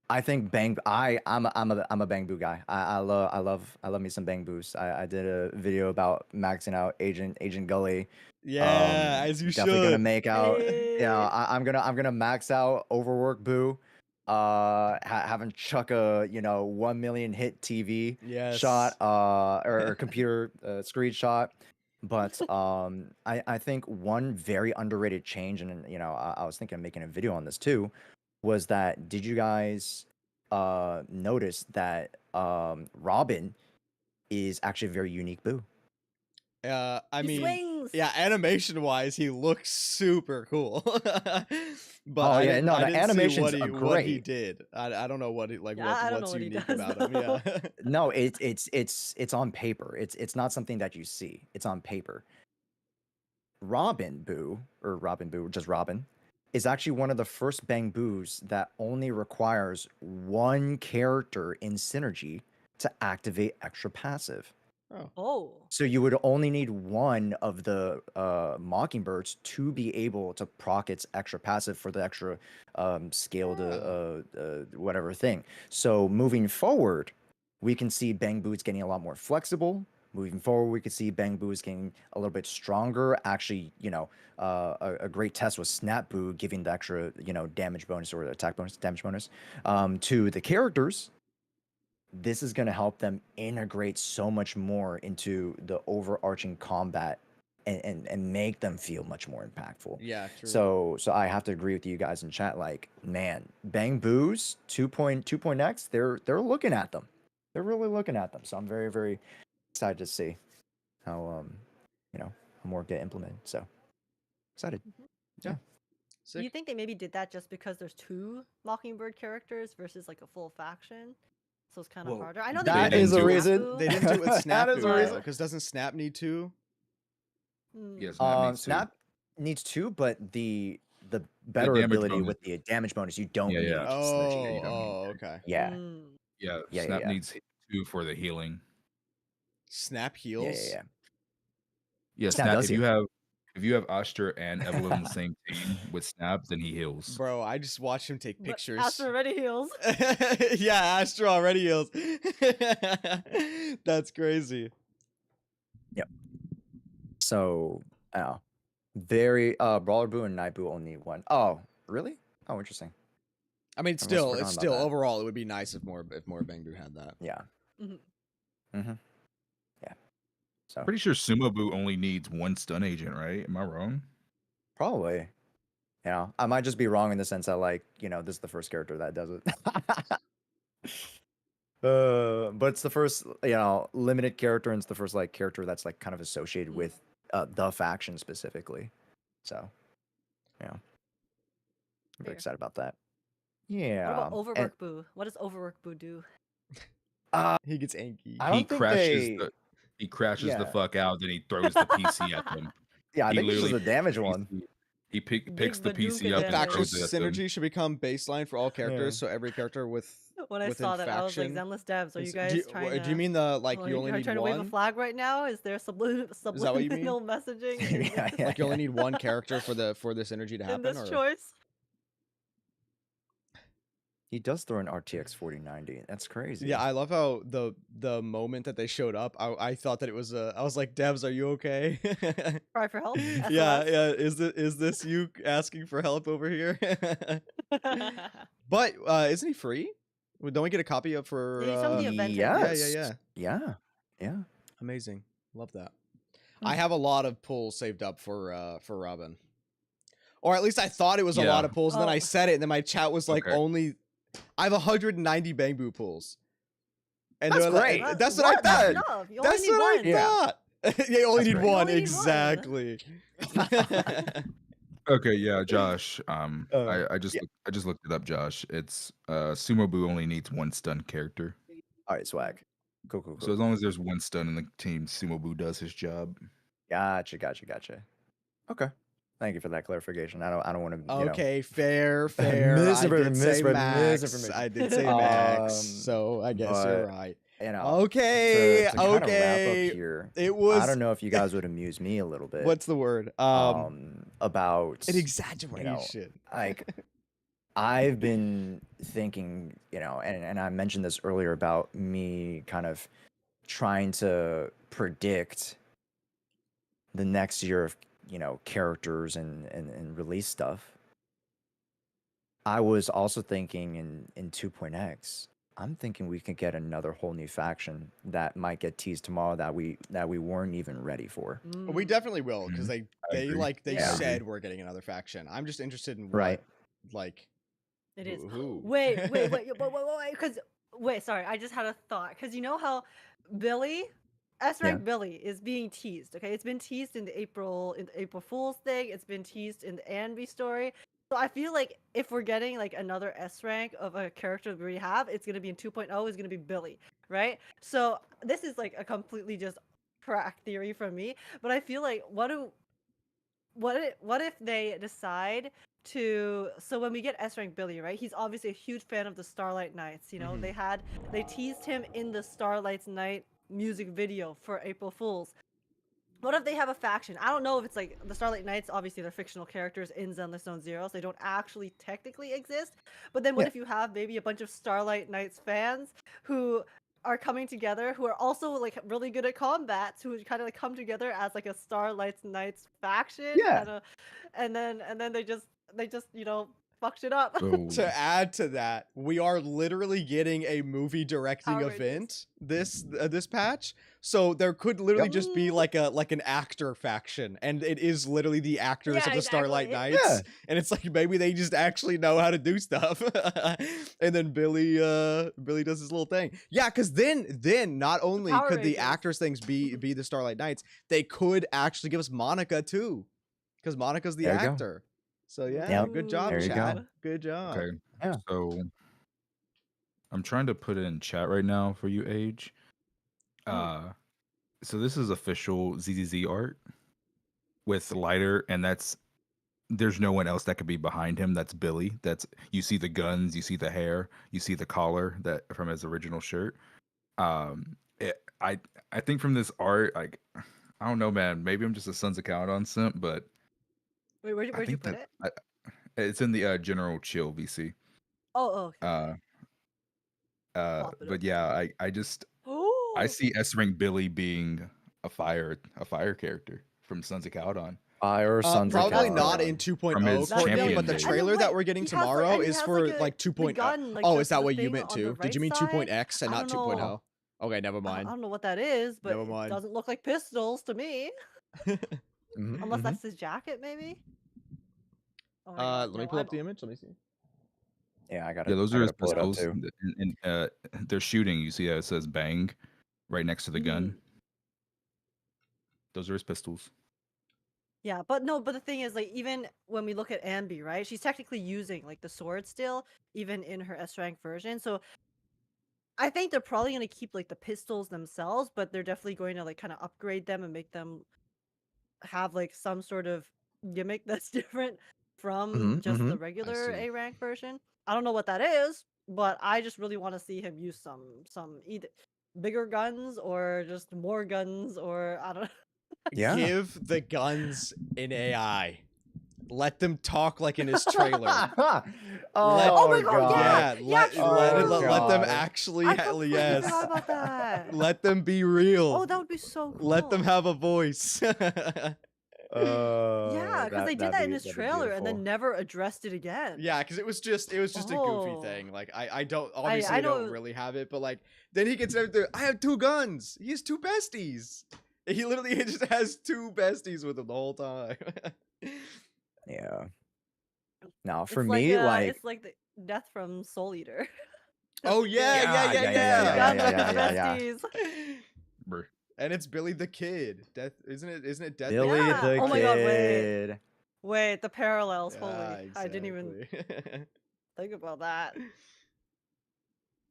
I think I'm a Bang Boo guy. I love me some Bang Boos. I did a video about maxing out Agent Gully. Yeah, as you Definitely gonna should. make out. Yeah, Hey. I'm gonna max out Overwork Boo. Having chuck a 1 million hit TV Yes. shot or computer screenshot. But I think one very underrated change, and I was thinking of making a video on this too, was that did you guys notice that Robin is actually a very unique Boo? I He mean, swings. yeah, animation wise, he looks super cool. But Oh I yeah, didn't no, I the didn't see animations are what he great. did. I don't know what he like Yeah, I don't know what's what he unique does, about him. though. Yeah. No, it's on paper. It's not something that you see. It's on paper. Robin Boo, just Robin, is actually one of the first Bang Boos that only requires one character in synergy to activate extra passive. Oh. So you would only need one of the Mockingbirds to be able to proc its extra passive for the extra scale to whatever thing. So moving forward, we can see Bang Boots getting a lot more flexible. Moving forward, we could see Bang Boots getting a little bit stronger. Actually, a great test was Snap Boo giving the extra, damage bonus or attack bonus, damage bonus to the characters. This is going to help them integrate so much more into the overarching combat and make them feel much more impactful. Yeah, true. So I have to agree with you guys in chat. Like, man, Bang Boos 2.x, they're looking at them. They're really looking at them. So I'm very, very excited to see how more get implemented. So excited. Yeah. Do you think they maybe did that just because there's 2 Mockingbird characters versus like a full faction? So it's kind of Well, harder. I know they That did it is with a do it. reason. Snafu. They didn't do it with Snap That is a Boo, reason. because doesn't Snap need 2? Yeah, Snap needs Snap needs 2, but the better damage ability bonus. with the damage bonus, you don't Yeah, need yeah. synergy. you don't need Oh, it. okay. Yeah. Mm. Yeah, Yeah, Snap yeah. needs 2 for the healing. Snap Yeah, heals. yeah. Yeah, Snap Snap. does heal. If you have Astra and Evelyn on the same team with Snap, then he heals. Bro, I just watched him take But pictures. Astra already heals. Yeah, Astra already heals. That's crazy. Yep. So, very Brawler Boo and Night Boo only one. Oh, really? Oh, interesting. I mean, I must have still, forgotten it's about still that. overall, it would be nice if more Bang Boo had that. Yeah. Mhm. Yeah. So Pretty sure Sumo Boo only needs 1 stun agent, right? Am I wrong? probably. Yeah. I might just be wrong in the sense that this is the first character that does it. But it's the first, limited character, and it's the first character that's kind of associated with the faction specifically. So, yeah, I'm very Fair. excited about that. What Yeah. about Overwork Boo? What does Overwork Boo do? He gets angry. I don't think He crashes the Yeah. fuck out, then he throws the PC at them. Yeah, I He think it's just literally the damage picks one. PC He picks Big the PC Badooka up The and faction throws it at them. synergy should become baseline for all characters, so every character within When I saw that, I was like, faction Zenless devs, are you is- guys trying to... do you mean the like oh, you only are need trying to wave a one? flag right now? Is there that what you subliminal mean? messaging Yeah, in, yeah, Like you only yeah. need one character for this energy to in happen, this or choice? He does throw an RTX 4090. That's crazy. yeah, I love how the moment that they showed up, I thought that it was I was like, Devs, are you okay? Cry for help? Yeah, SOS? yeah. Is this you asking for help over here? But isn't he free? Well, don't we get a copy of for? Yeah, he's from the event. Yes. Yeah. Yeah. Amazing. Love that. Mm. I have a lot of pulls saved up for Robin. Or at least I thought it was a Yeah. lot of pulls, and then I Oh. said it, and then my chat was like, Okay. only I have 190 Bamboo pulls. And That's they're like- great. That's what I What? thought. Enough. You only That's need what one. I Yeah. thought. Yeah, you only That's need great. You one. only need one. Exactly. Okay, yeah, Josh. I just yeah. I just looked it up, Josh. It's Sumo Boo only needs one stun character. All right, swag. Cool. So as long as there's one stun in the team, Sumo Boo does his job. Gotcha. Okay. Thank you for that clarification. I don't want to. Okay, fair. I did say max. misinformation. I did say max. Um, So I guess you're but, right. You know. Okay. To kind of wrap Okay. up here. It was. I don't know if you guys would amuse me a little bit. What's the word? About An exaggeration. like I've been thinking, and I mentioned this earlier about me kind of trying to predict the next year of characters and release stuff. I was also thinking in 2.x, I'm thinking we can get another whole new faction that might get teased tomorrow that we weren't even ready for. We definitely will, because I they agree. they Yeah. said we're getting another faction. I'm just interested in what, Right. like. It is. Who? Wait, because sorry, I just had a thought. Because you know how Billy, S-rank Billy, is being teased. Okay, it's been teased in the April Fool's thing. It's been teased in the Anby story. So I feel like if we're getting like another S rank of a character we already have, it's gonna be in 2.0. It's gonna be Billy, right? So this is like a completely just crack theory from me. But I feel like what if they decide to, so when we get S rank Billy, right? He's obviously a huge fan of the Starlight Nights. You know, they teased him in the Starlight Night music video for April Fools. What if they have a faction? I don't know if it's like the Starlight Knights, obviously they're fictional characters in Zenless Zero, so they don't actually technically exist. But then what if you have maybe a bunch of Starlight Knights fans who are coming together, who are also like really good at combats, who kind of like come together as like a Starlight Knights faction, kinda, and then they just fuck shit up. So To add to that, we are literally getting a movie directing Power Rangers. event this patch. So there could literally just be like an actor faction, and it is literally the actors Yeah, of the Starlight exactly. Knights. Yeah. And it's like maybe they just actually know how to do stuff. And then Billy does his little thing. Yeah, because then not only Power could the Rangers. actors things be the Starlight Knights, they could actually give us Monica too, because Monica's the There you go. actor. So yeah, Yep. good job, There you chat. go. Good job. okay. Yeah. So I'm trying to put it in chat right now for you, Age. So this is official ZZZ art with lighter, and there's no one else that could be behind him. That's Billy. You see the guns, you see the hair, you see the collar that from his original shirt. I think from this art, like, I don't know, man. Maybe I'm just a Sons of Caledon simp, but Wait, where'd you put it? It's in the general chill VC. Oh, okay. Pop it But up. yeah, I see S rank Billy being a fire character from Sons of Caledon. Fire Sons of Probably Caledon. not in From 2.0, his Courtney, champion but the days. trailer that we're getting He has, like- tomorrow and he is has, for like, like the 2.0. gun, like, Oh, the- is that the what you thing meant on the too? Did you right mean side? 2.x and I not don't know. 2.0? Okay, never I mind. don't know what that is, but Never mind. it doesn't look like pistols to me. Mhm, Unless mhm. that's his jacket, maybe. Oh my God, Let me no, pull up I'm- the image. Let me see. Yeah, I got Yeah, those are his pull it up pistols. too. And they're shooting. You see how it says bang right next to the gun? Those are his pistols. Yeah, but the thing is, like, even when we look at Ambi, right? She's technically using like the sword still, even in her S rank version. So I think they're probably gonna keep like the pistols themselves, but they're definitely going to like kind of upgrade them and make them have like some sort of gimmick that's different from Mhm, just the mhm. regular see. A rank version. I don't know what that is, but I just really want to see him use some either bigger guns or just more guns, or I don't know. Yeah. Give the guns an AI. Let them talk like in his trailer. Oh my God, yeah, let them God. actually I completely yes. forgot about that. Let them be real. Oh, that would be so cool. Let them have a voice. Yeah, because they did that in his that'd be trailer and then beautiful. never addressed it again. Yeah, because it was just a goofy Oh. thing. Like I don't obviously I know don't really have it, but like then he gets out there. I have 2 guns. He has 2 besties. He literally just has 2 besties with him the whole time. Yeah. Now it's for me, like it's like the death from Soul Eater. Oh yeah, Yeah, yeah, yeah, yeah, yeah, Gun yeah, with yeah, his yeah, yeah. besties. Brr. And it's Billy the Kid. Death, isn't it? Isn't it Death? Billy Yeah. the Oh my God, wait. Kid. Wait, the parallels. Yeah, Holy. I didn't even exactly. think about that.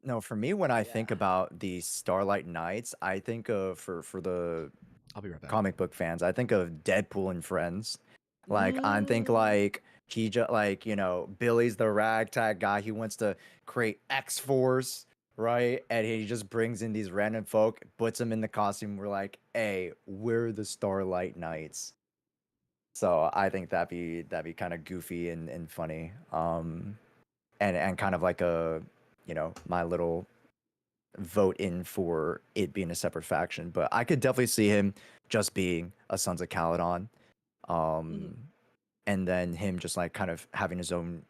No, for me, when I think Yeah. about the Starlight Knights, I think of for the I'll be right back. comic book fans, I think of Deadpool and Friends. Like I think Mm. like he just like Billy's the ragtag guy. He wants to create X-Force, right? And he just brings in these random folk, puts them in the costume. We're like, hey, we're the Starlight Knights. So I think that'd be kind of goofy and funny. And kind of like a my little vote in for it being a separate faction. But I could definitely see him just being a Sons of Caledon. Mhm. And then him just like kind of having his own,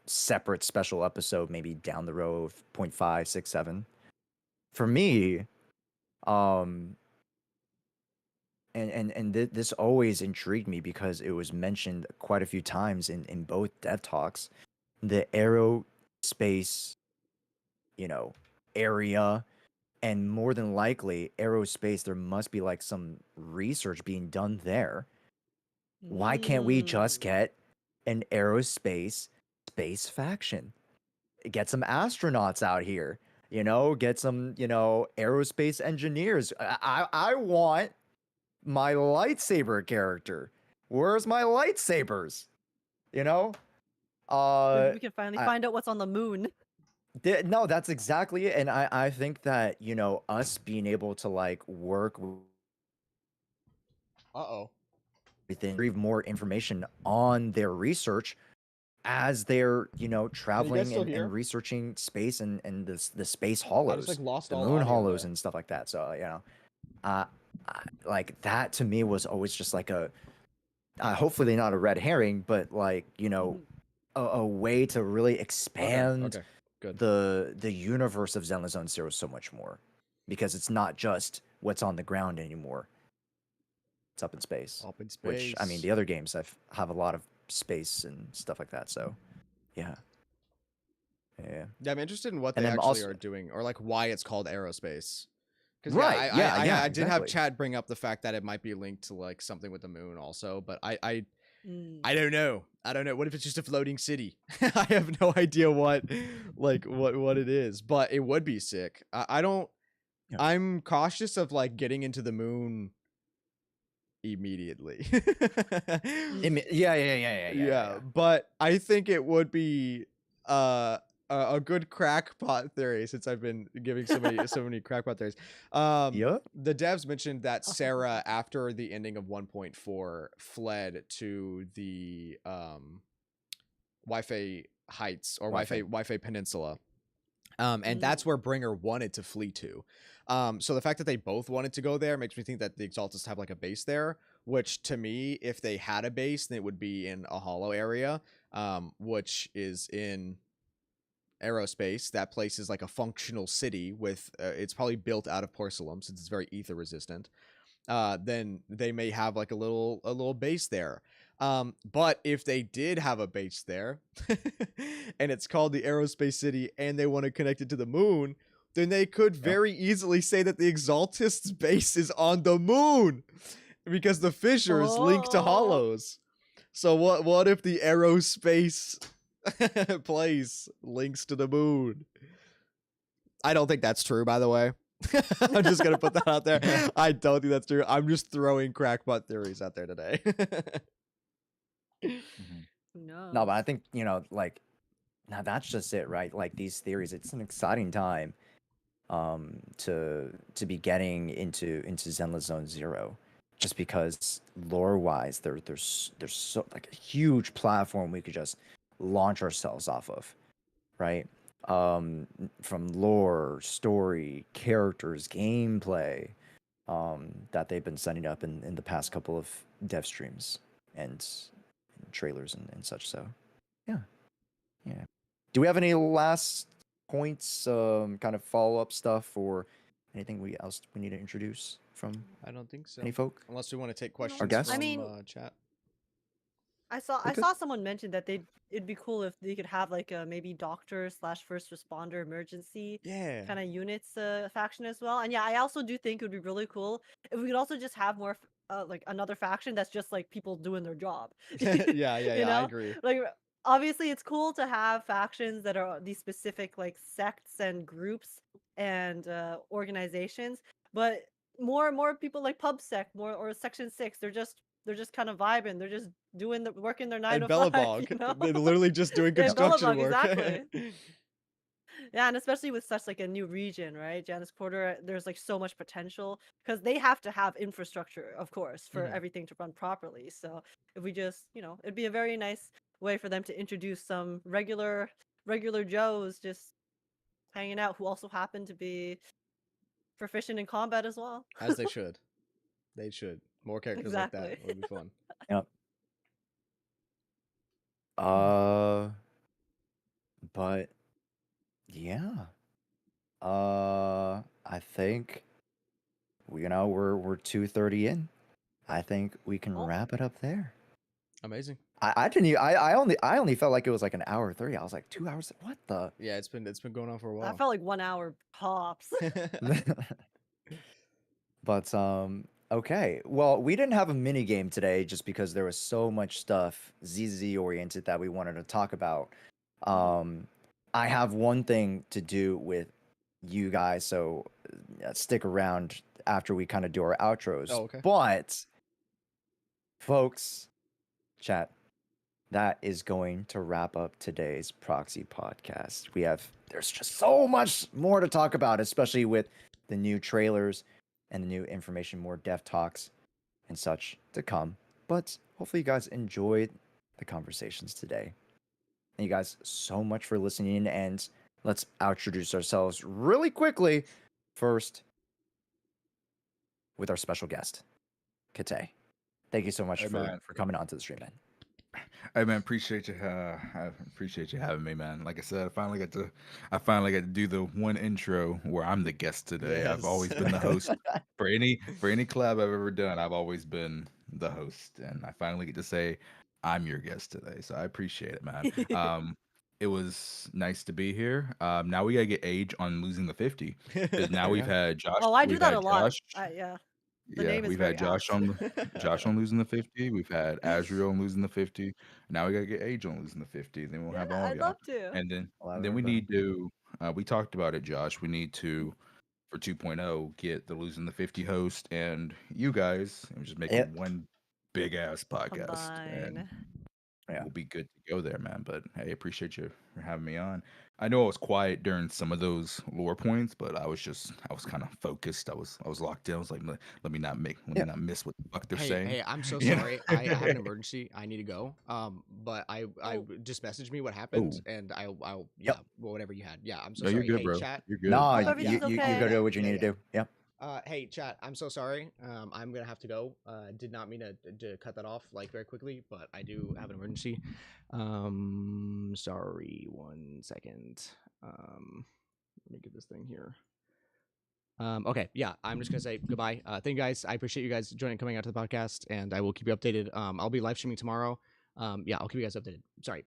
separate special episode maybe down the road of 0.5, 6, 7. For me, um, this always intrigued me because it was mentioned quite a few times in both dev talks. The aerospace, area, and more than likely aerospace, there must be like some research being done there. Why can't we just Mm. get an aerospace space faction? Get some astronauts out here, get some, aerospace engineers. I want my lightsaber character. Where's my lightsabers? You know? Maybe Uh we can finally I, find out what's on the moon. no, that's exactly it. And I think that, us being able to like work with Uh-oh. everything, retrieve more information on their research as they're Are you guys traveling still and here? researching space and the space I just like hollows, lost the all moon audio hollows there. and stuff like that. So uh, like that to me was always just like a hopefully not a red herring, but like Mhm. a way to really Okay. expand Okay. Good. the universe of Zenless Zone Zero so much more, because it's not just what's on the ground anymore. It's up in space. Up in Which I mean, space. the other games have a lot of space and stuff like that. So yeah. Yeah. Yeah, I'm interested in what And they then actually also are doing, or like why it's called aerospace. Because right. Yeah, yeah, I did have exactly. Chad bring up the fact that it might be linked to like something with the moon also, but Mm. I don't know. I don't know. What if it's just a floating city? I have no idea what what it is, but it would be sick. I don't. Yeah. I'm cautious of like getting into the moon immediately. Yeah, but I think it would be a good crackpot theory, since I've been giving so many crackpot theories. Yep. The devs mentioned that Sarah, after the ending of 1.4, fled to the Wi-Fi Heights or Wi-Fi Peninsula. And that's where Bringer wanted to flee to. So the fact that they both wanted to go there makes me think that the Exaltists have like a base there, which to me, if they had a base, then it would be in a hollow area, which is in aerospace. That place is like a functional city with, it's probably built out of porcelain since it's very ether resistant. Then they may have like a little base there. But if they did have a base there and it's called the Aerospace City and they want to connect it to the moon, then they could very easily say that the Exaltists base is on the moon because the fissures link to hollows. So what if the aerospace place links to the moon? I don't think that's true, by the way. I'm just gonna put that out there. I don't think that's true. I'm just throwing crackpot theories out there today. No. No, but I think, like now that's just it, right? Like these theories, it's an exciting time to be getting into Zenless Zone Zero, just because lore wise there's so like a huge platform we could just launch ourselves off of, right? From lore, story, characters, gameplay, that they've been setting up in the past couple of dev streams and trailers and such. So, yeah. Do we have any last points, kind of follow up stuff, or anything else we need to introduce from I don't think so. any folk? Unless we want to take No. questions guest? I from mean, chat. I saw We I could. saw someone mention that it'd be cool if they could have like a maybe doctor slash first responder emergency Yeah. kind of units faction as well. And yeah, I also do think it would be really cool if we could also just have more like another faction that's just like people doing their job. Yeah, I You know? agree. Like obviously it's cool to have factions that are these specific like sects and groups and organizations, but more people like PubSec, more or Section 6, they're just kind of vibing. They're just working their 9 And to 5, Bellabog, you know? they're literally just doing Yeah, construction Bellabog, work. exactly. Yeah, and especially with such like a new region, right? Janus Quarter, there's like so much potential because they have to have infrastructure, of course, for Mhm. everything to run properly. So if we just, it'd be a very nice way for them to introduce some regular Joes just hanging out who also happen to be proficient in combat as well. As they should. They should. More characters like that Exactly. would be fun. Yep. But yeah. I think we're 2:30 in. I think we can Oh. wrap it up there. Amazing. I didn't even, I only felt like it was like an hour 30. I was like 2 hours. What the? Yeah, it's been going on for a while. That felt like 1 hour tops. But okay. Well, we didn't have a mini game today just because there was so much stuff ZZ oriented that we wanted to talk about. I have one thing to do with you guys, so stick around after we kind of do our outros. Oh, okay. But folks, chat, that is going to wrap up today's Proxy podcast. There's just so much more to talk about, especially with the new trailers and the new information, more dev talks and such to come. But hopefully you guys enjoyed the conversations today. Thank you guys so much for listening, and let's introduce ourselves really quickly. First, with our special guest, Kate. Thank you so much Hey, for man. coming onto the stream, man. Hey man, I appreciate you having me, man. Like I said, I finally got to do the one intro where I'm the guest today. I've always been the host for any collab I've ever done. I've always been the host, and I finally get to say I'm your guest today. So I appreciate it, man. It was nice to be here. Now we gotta get Age on losing the 50 because now we've had Josh. Oh, I do We've that a had lot. Josh. Yeah. The Yeah, name is we've very had Josh apt. on losing the 50. We've had Azriel on losing the 50. Now we gotta get Age on losing the 50. Then we'll Yeah, have all of I'd y'all. love to. And then Well, then we everybody. need to we talked about it, Josh. We need to for 2.0 get the losing the 50 host and you guys and just make Yep. one big ass podcast and Combine. Yeah. we'll be good to go there, man. But hey, appreciate you for having me on. I know I was quiet during some of those lore points, but I was kind of focused. I was locked in. I was like, let me not miss what the fuck they're saying. Hey, I'm so Yeah. sorry. I have an emergency. I need to go. But I Oh. just messaged me what happened, Oh. and I'll Yep. well, whatever you had. Yeah, I'm so No, you're sorry. good, Hey, bro. chat. You're good. Nah, Hope everything's you okay. go do what you need to do. Yep. Hey, chat. I'm so sorry. I'm gonna have to go. Did not mean to cut that off like very quickly, but I do have an emergency. Sorry. 1 second. Let me get this thing here. Okay, yeah, I'm just gonna say goodbye. Thank you guys. I appreciate you guys coming out to the podcast, and I will keep you updated. I'll be live streaming tomorrow. Yeah, I'll keep you guys updated. Sorry.